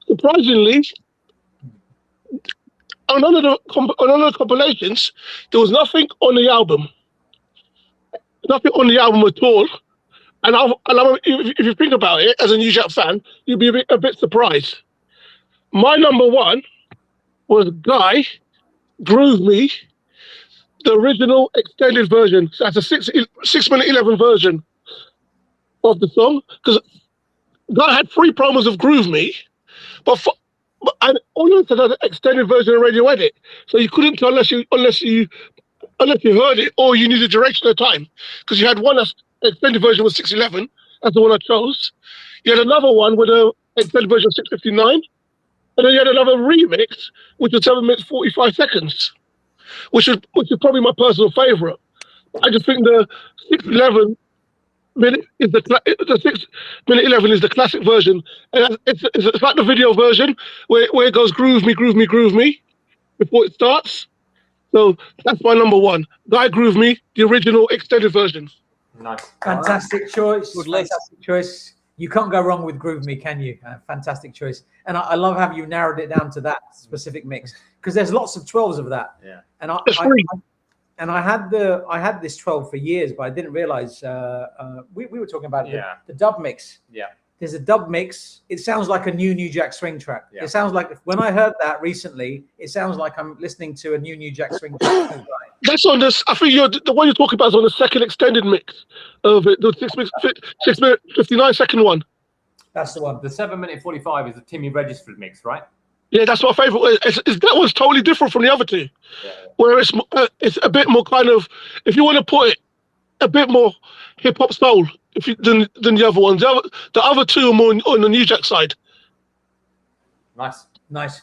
surprisingly, on none of the compilations, there was nothing on the album. nothing on the album at all. And if you think about it, as a New Jack fan, you'd be a bit surprised. My number one was Guy, Groove Me, the original extended version. So that's a 6-minute 11 version of the song. Because Guy had 3 promos of Groove Me, and all you had an extended version of radio edit. So you couldn't tell unless you heard it or you knew the direction at the time. Because you had one extended version was 611. That's the one I chose. You had another one with an extended version of 659. And then you had another remix, which was 7 minutes 45 seconds, which is probably my personal favorite. I just think the 611 minute is the 6-minute 11 is the classic version, and it's like the video version where it goes groove me, groove me, groove me before it starts. So that's my number one. Guy Groove Me, the original extended version. Nice. Fantastic choice. Good list. Fantastic choice. You can't go wrong with Groove Me, can you? Fantastic choice. And I love how you narrowed it down to that specific mix, because there's lots of 12s of that. Yeah. And I had this 12 for years, but I didn't realize we were talking about the dub mix. Yeah. There's a dub mix. It sounds like a New Jack Swing track. Yeah. It sounds like, when I heard that recently, it sounds like I'm listening to a New Jack Swing track. That's on this. I think the one you're talking about is on the second extended mix of it, the 6-minute 59-second one. That's the one. The 7-minute 45 is the Timmy registered mix, right? Yeah, that's my favorite. That one's totally different from the other two. Yeah. Where it's a bit more kind of, if you want to put it, a bit more hip hop soul than the other ones. The other two are more on the New Jack side. Nice.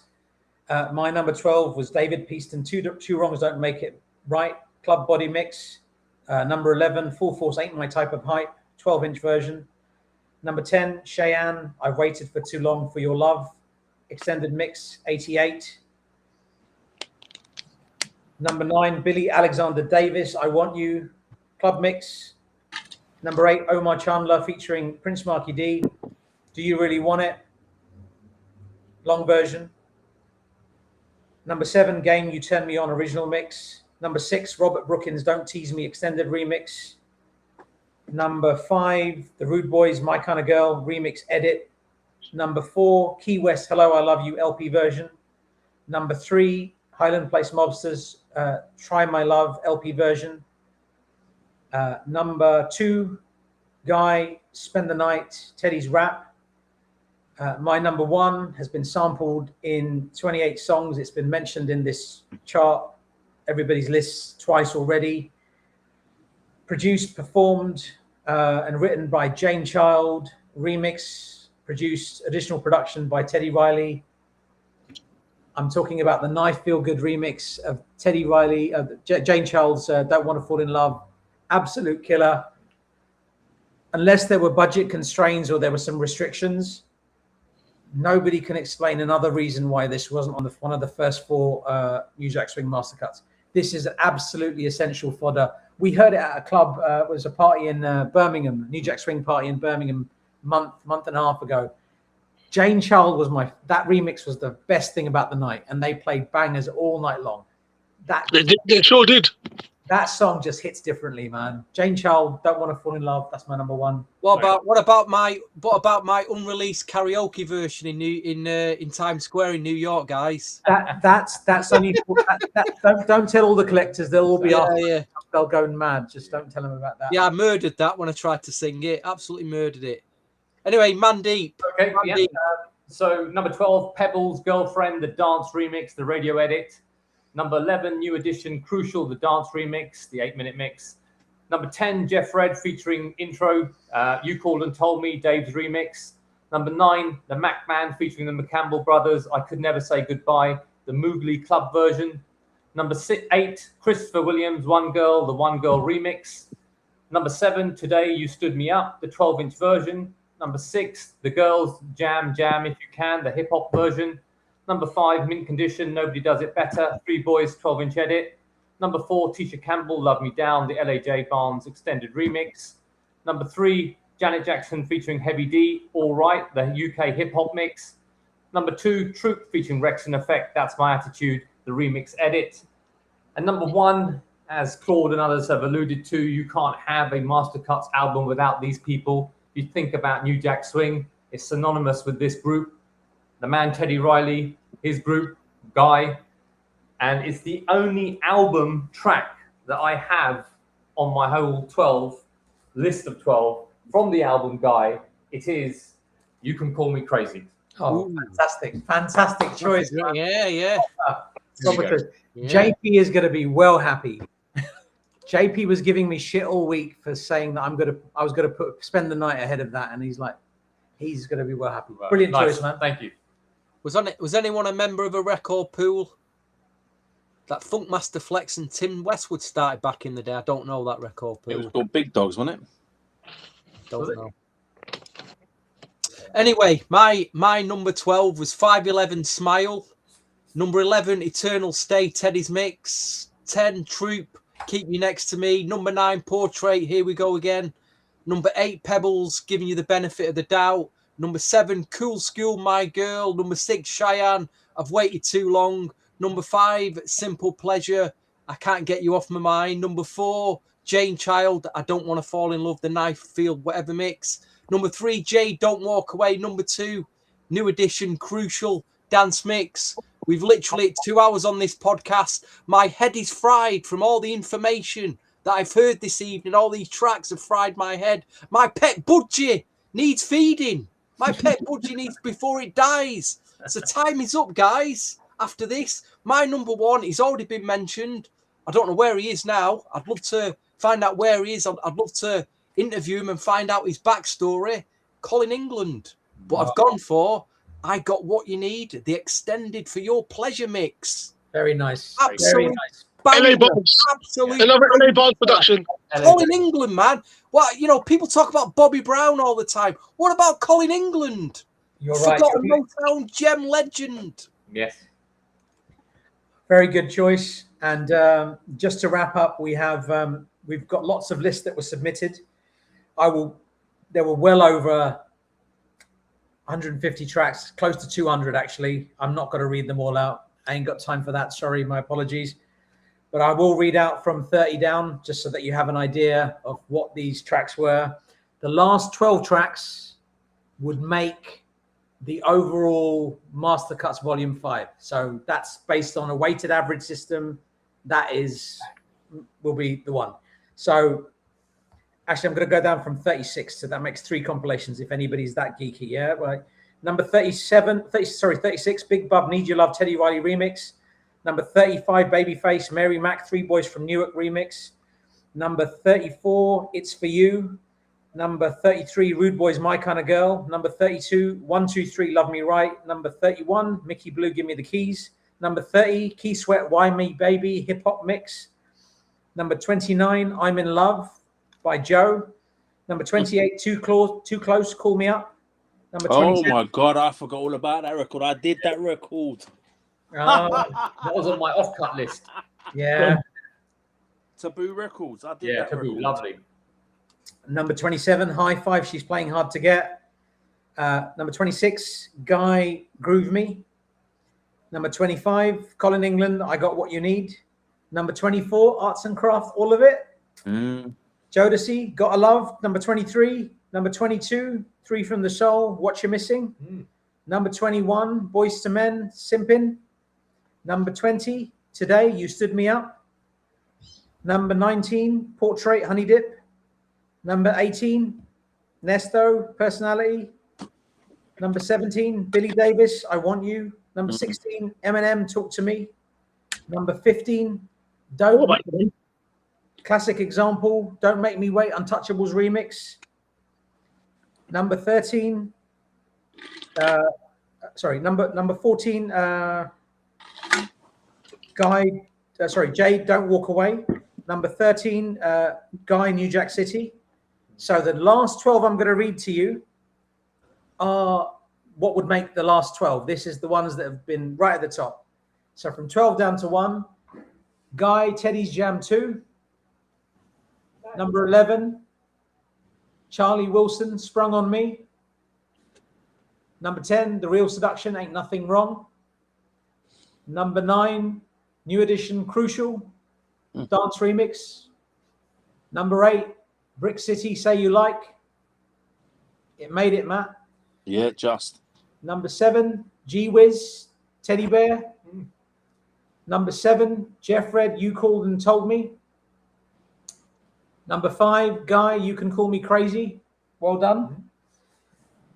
My number 12 was David Peaston. Two wrongs don't make it right. Club body mix. Number 11, Full Force Ain't My Type of Hype, 12-inch version. Number 10, Cheyenne, I've Waited for Too Long for Your Love, extended mix, 88. Number 9, Billy Alexander Davis, I Want You, club mix. Number 8, Omar Chandler featuring Prince Marky D, Do You Really Want It, long version. Number 7, Game You Turn Me On, original mix. Number 6, Robert Brookins, Don't Tease Me, extended remix. Number 5, The Rude Boys, My Kind of Girl, remix edit. Number 4, Key West, Hello, I Love You, LP version. Number 3, Highland Place Mobsters, Try My Love, LP version. Number 2, Guy, Spend the Night, Teddy's Rap. My number 1 has been sampled in 28 songs. It's been mentioned in this chart, everybody's list, twice already. Produced, performed, and written by Jane Child. Remix, produced, additional production by Teddy Riley. I'm talking about the Knife Feel Good remix of Teddy Riley, Jane Child's Don't Want to Fall in Love. Absolute killer. Unless there were budget constraints or there were some restrictions, nobody can explain another reason why this wasn't on one of the first 4 New Jack Swing Mastercuts. This is absolutely essential fodder. We heard it at a club. It was a party in Birmingham, New Jack Swing party in Birmingham, month and a half ago. Jane Child was that remix was the best thing about the night, and they played bangers all night long. They sure did. That song just hits differently, man. Jane Child, Don't Want to Fall in Love. That's my number 1. What about my unreleased karaoke version in Times Square in New York, guys? That's only. Don't tell all the collectors. They'll all be after. Yeah. They'll go mad. Just don't tell them about that. Yeah, I murdered that when I tried to sing it. Absolutely murdered it. Anyway, Man Deep. Okay. Yeah. So number 12, Pebbles, Girlfriend, the dance remix, the radio edit. Number 11, New Edition, Crucial, the dance remix, the 8-minute mix. Number 10, Jeff Red featuring Intro, You Called and Told Me, Dave's remix. Number 9, The Mac Man featuring the McCampbell Brothers, I Could Never Say Goodbye, the Moogly Club version. Number 8, Christopher Williams, One Girl, the One Girl remix. Number 7, Today You Stood Me Up, the 12-inch version. Number 6, The Girls, Jam Jam If You Can, the hip-hop version. Number 5, Mint Condition, Nobody Does It Better, 3 Boys, 12-inch edit. Number 4, Tisha Campbell, Love Me Down, the LAJ Barnes extended remix. Number 3, Janet Jackson featuring Heavy D, All Right, the UK hip-hop mix. Number 2, Troop featuring Rex and Effect, That's My Attitude, the remix edit. And number 1, as Claude and others have alluded to, you can't have a Mastercuts album without these people. If you think about New Jack Swing, it's synonymous with this group. The man Teddy Riley, his group, Guy, and it's the only album track that I have on my whole 12 list of 12 from the album Guy. It is You Can Call Me Crazy. Oh, fantastic choice. Yeah. Yeah. JP is going to be well happy. JP was giving me shit all week for saying that I was going to spend the night ahead of that, and he's going to be well happy. Brilliant choice, man. Thank you. Was anyone a member of a record pool? That Funkmaster Flex and Tim Westwood started back in the day. I don't know that record pool. It was called Big Dogs, wasn't it? Don't know. Anyway, my number 12 was 511 Smile. Number 11, Eternal Stay, Teddy's Mix. 10, Troop, Keep You Next to Me. Number 9, Portrait, Here We Go Again. Number 8, Pebbles, Giving You the Benefit of the Doubt. Number 7, Cool School, My Girl. Number 6, Cheyenne, I've Waited Too Long. Number 5, Simple Pleasure, I Can't Get You Off My Mind. Number 4, Jane Child, I Don't Want to Fall in Love, The Knife Field, Whatever Mix. Number 3, Jade, Don't Walk Away. Number 2, New Edition, Crucial, Dance Mix. We've literally 2 hours on this podcast. My head is fried from all the information that I've heard this evening. All these tracks have fried my head. My pet budgie needs feeding. My pet budgie needs before it dies. So time is up, guys. After this, my number 1, he's already been mentioned. I don't know where he is now. I'd love to find out where he is. I'd love to interview him and find out his backstory. Colin England. But I've gone for I Got What You Need, the extended For Your Pleasure mix. Very nice. Absolutely. Very nice. LA Bonds. Absolutely. Another LA Bonds production. Colin England, man. Well, people talk about Bobby Brown all the time. What about Colin England? You're right. Forgotten Motown gem legend. Yes. Very good choice. And just to wrap up, we've got lots of lists that were submitted. There were well over 150 tracks, close to 200 actually. I'm not going to read them all out. I ain't got time for that. Sorry, my apologies. But I will read out from 30 down just so that you have an idea of what these tracks were. The last 12 tracks would make the overall Mastercuts Volume 5. So that's based on a weighted average system. That will be the one. So actually, I'm going to go down from 36. So that makes 3 compilations if anybody's that geeky. Yeah. Right. Number 36, Big Bub, Need Your Love, Teddy Riley remix. Number 35, Babyface, Mary Mac, 3 Boys from Newark remix. Number 34, It's For You. Number 33, Rude Boys, My Kind of Girl. Number 32, 123, Love Me Right. Number 31, Mickey Blue, Give Me the Keys. Number 30, Key Sweat, Why Me Baby, Hip Hop Mix. Number 29, I'm in Love by Joe. Number 28, Too Close, Call Me Up. Number 27. Oh my God, I forgot all about that record. I did that record. Oh, That was on my off-cut list. yeah. Taboo Records. I did that Taboo, record. lovely. Number 27, High Five, She's Playing Hard to Get. Number 26, Guy, Groove Me. Number 25, Colin England, I Got What You Need. Number 24, Arts and Craft, All of It. Jodeci, Gotta Love. Number 23. Number 22, 3 from the Soul, What You're Missing. Number 21, Boys to Men, Simpin'. Number 20, Today, You Stood Me Up. Number 19, Portrait, Honey Dip. Number 18, Nesto, Personality. Number 17, Billy Davis, I Want You. Number 16, Eminem, Talk to Me. Number 15, Classic Example, Don't Make Me Wait, Untouchables remix. Number 13, number 14, Jade, Don't Walk Away. Number 13, Guy, New Jack City. So the last 12 I'm going to read to you are what would make the last 12. This is the ones that have been right at the top. So from 12 down to 1, Guy, Teddy's Jam 2. Number 11, Charlie Wilson, Sprung on Me. Number 10, The Real Seduction, Ain't Nothing Wrong. Number 9, New Edition, Crucial. Dance Remix. Number 8, Brick City, Say You Like. It made it, Matt. Yeah, just. Number 7, G-Wiz, Teddy Bear. Number 7, Jeff Red, You Called and Told Me. Number 5, Guy, You Can Call Me Crazy. Well done.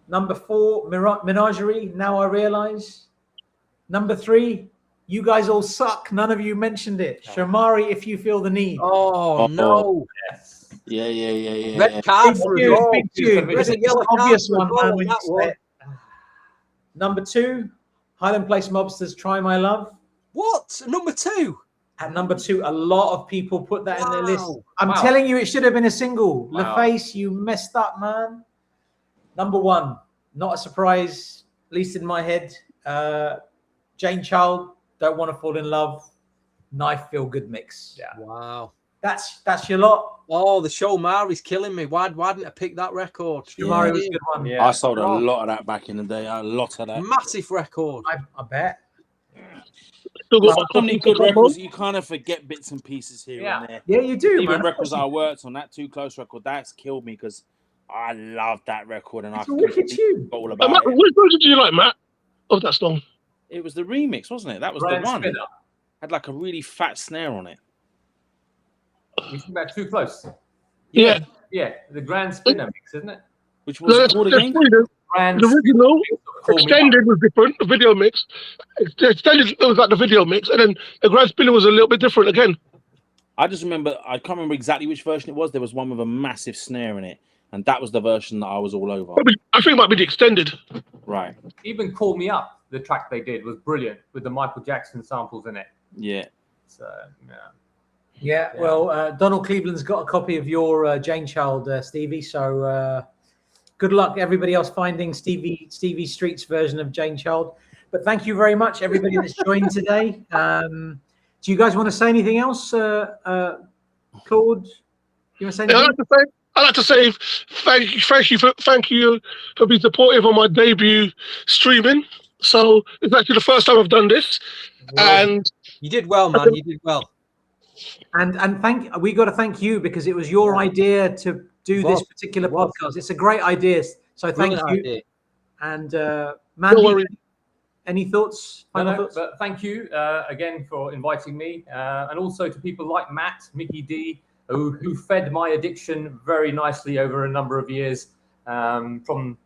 Number 4, Menagerie, Now I Realize. Number 3, You Guys All Suck. None of you mentioned it. Shamari, If You Feel the Need. Oh, no. Yes. Yeah. Red card for us all. Big tune. There's a It's yellow an obvious card one, for us all man, on when you that say one. it. Number 2, Highland Place Mobsters, Try My Love. What? Number 2? At number 2, a lot of people put that in their list. Wow. I'm Wow. telling you, it should have been a single. Wow. LaFace, you messed up, man. Number 1, not a surprise, at least in my head. Jane Child, Don't Want to Fall in Love. Knife Feel Good mix. Yeah. Wow. That's your lot. Oh, the show Mari's killing me. Why didn't I pick that record? Shamari was a good one. Yeah. I sold a lot of that back in the day. A lot of that. Massive record. I bet. Still got my So many copy good to come records. on. You kind of forget bits and pieces here Yeah. and there. Yeah, you do, Even man. records I worked on, that Too Close record, that's killed me because I loved that record and It's I a wicked completely tune. forgot all Matt, about it. which version do you like, Matt, of that song? It was the remix, wasn't it? That was Grand the one. Spinner. Had like a really fat snare on it. You think about Too Close? Yeah. Yeah, the Grand Spinner mix, isn't it? Which was it called again? Grand The original Call Me extended was different, the video mix. The extended was like the video mix, and then the grand spinner was a little bit different again. I just remember, I can't remember exactly which version it was. There was one with a massive snare in it, and that was the version that I was all over. I think it might be the extended. Right. Even Call Me Up, the track they did was brilliant with the Michael Jackson samples in it. Yeah. So, yeah. Yeah, Yeah. well, Donald Cleveland's got a copy of your Jane Child, Stevie. So good luck, everybody else, finding Stevie Street's version of Jane Child. But thank you very much, everybody that's joined today. Do you guys want to say anything else, Claude? You want to say anything? I'd like to say thank you for being supportive on my debut streaming. So it's actually the first time I've done this, and You did well, man. You did well. And we got to thank you because it was your idea to do this particular podcast. It's a great idea. So thank you. Brilliant idea. And don't Mandy, worry. any thoughts? Final thoughts? But thank you again for inviting me, and also to people like Matt, Mickey D, who fed my addiction very nicely over a number of years. From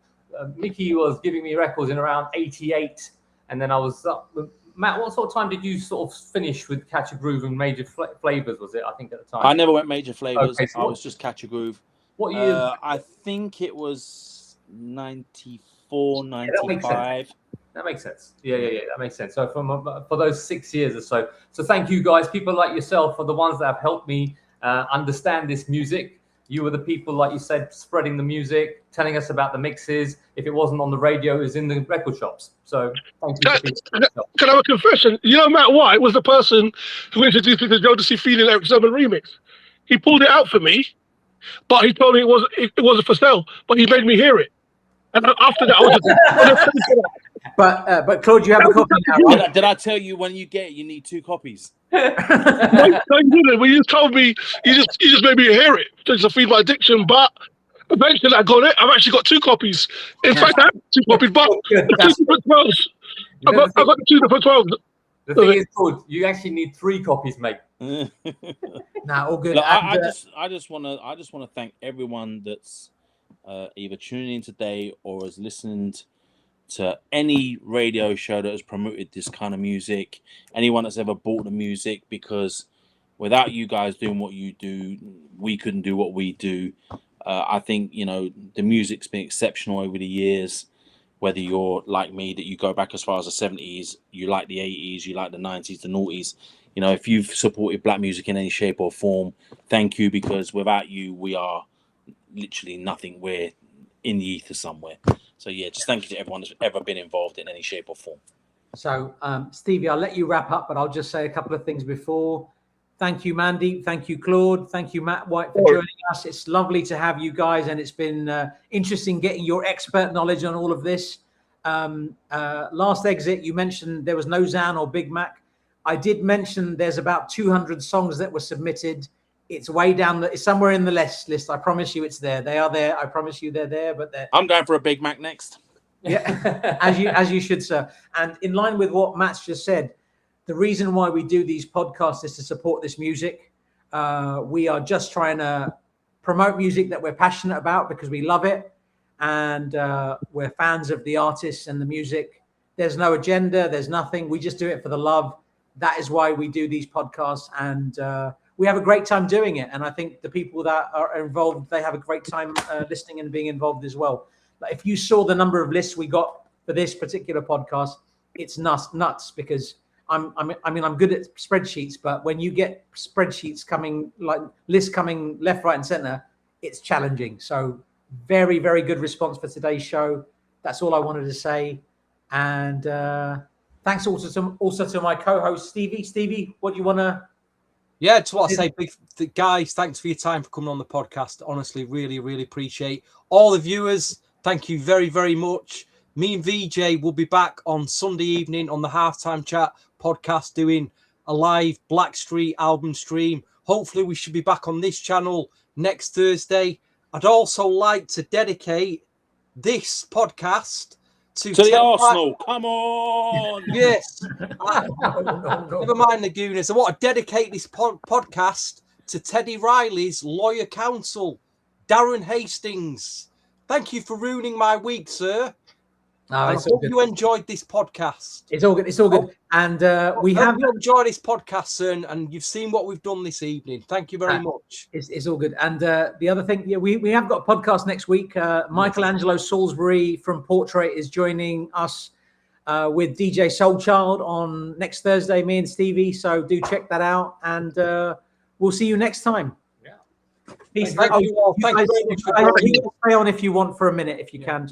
Mickey was giving me records in around '88, and then I was up. Matt, what sort of time did you sort of finish with Catch a Groove and Major Flavors? Was it? I think at the time. I never went Major Flavors. Okay, so I was just Catch a Groove. What year? I think it was 94, that makes 95. That makes sense. Yeah, that makes sense. So for those 6 years or so. So thank you guys. People like yourself are the ones that have helped me understand this music. You were the people, like you said, spreading the music, telling us about the mixes. If it wasn't on the radio, it was in the record shops. So thank you. Can I have a confession? You know, Matt White was the person who introduced me to Jodeci Feeling Eric Sermon remix. He pulled it out for me, but he told me it wasn't for sale. But he made me hear it, and after that, I was But Claude, you have a copy now, right? Did I tell you when you get it, you need 2 copies? No, you didn't. When you told me, you just made me hear it just to feed my addiction. But eventually, I got it. I've actually got 2 copies. In fact, I have 2 copies, but the 2 different 12s. I got the 2 different 12s. The thing is, good. You actually need 3 copies, mate. Nah, all good. Look, I And, just want to thank everyone that's either tuning in today or has listened to any radio show that has promoted this kind of music, anyone that's ever bought the music, because without you guys doing what you do, we couldn't do what we do. I think, the music's been exceptional over the years, whether you're like me, that you go back as far as the 70s, you like the 80s, you like the 90s, the noughties. If you've supported black music in any shape or form, thank you, because without you, we are literally nothing. We're in the ether somewhere. So yeah, just thank you to everyone that's ever been involved in any shape or form. so, Stevie, I'll let you wrap up, but I'll just say a couple of things before. Thank you, Mandy. Thank you, Claude. Thank you, Matt White, for joining us. It's lovely to have you guys, and it's been interesting getting your expert knowledge on all of this. Last exit, you mentioned there was no Zan or Big Mac. I did mention there's about 200 songs that were submitted. It's way down. It's somewhere in the list. I promise you, it's there. They are there. I promise you, they're there. But I'm going for a Big Mac next. Yeah, as you should, sir. And in line with what Matt's just said, the reason why we do these podcasts is to support this music. We are just trying to promote music that we're passionate about because we love it, and we're fans of the artists and the music. There's no agenda. There's nothing. We just do it for the love. That is why we do these podcasts, and we have a great time doing it. And I think the people that are involved, they have a great time listening and being involved as well. Like if you saw the number of lists we got for this particular podcast, it's nuts because I'm good at spreadsheets, but when you get spreadsheets coming, like lists coming left, right, and center, it's challenging. So very, very good response for today's show. That's all I wanted to say. And thanks also to my co-host Stevie. Stevie, what do you want to? Yeah, it's what I say, guys. Thanks for your time for coming on the podcast. Honestly, really, really appreciate all the viewers. Thank you very, very much. Me and VJ will be back on Sunday evening on the Halftime Chat podcast doing a live Blackstreet album stream. Hopefully, we should be back on this channel next Thursday. I'd also like to dedicate this podcast to the Arsenal. Come on. Yes. Never mind the Gooners. I want to dedicate this podcast to Teddy Riley's lawyer counsel, Darren Hastings. Thank you for ruining my week, sir. I hope you enjoyed this podcast. It's all good. It's all good. And we have enjoyed this podcast, sir, and you've seen what we've done this evening. Thank you very much. It's all good. And the other thing, we have got a podcast next week. Michelangelo Salisbury from Portrait is joining us with DJ Soulchild on next Thursday, me and Stevie. So do check that out. And we'll see you next time. Peace. Thank you all. Thank you very much. Stay on if you want for a minute, if you can.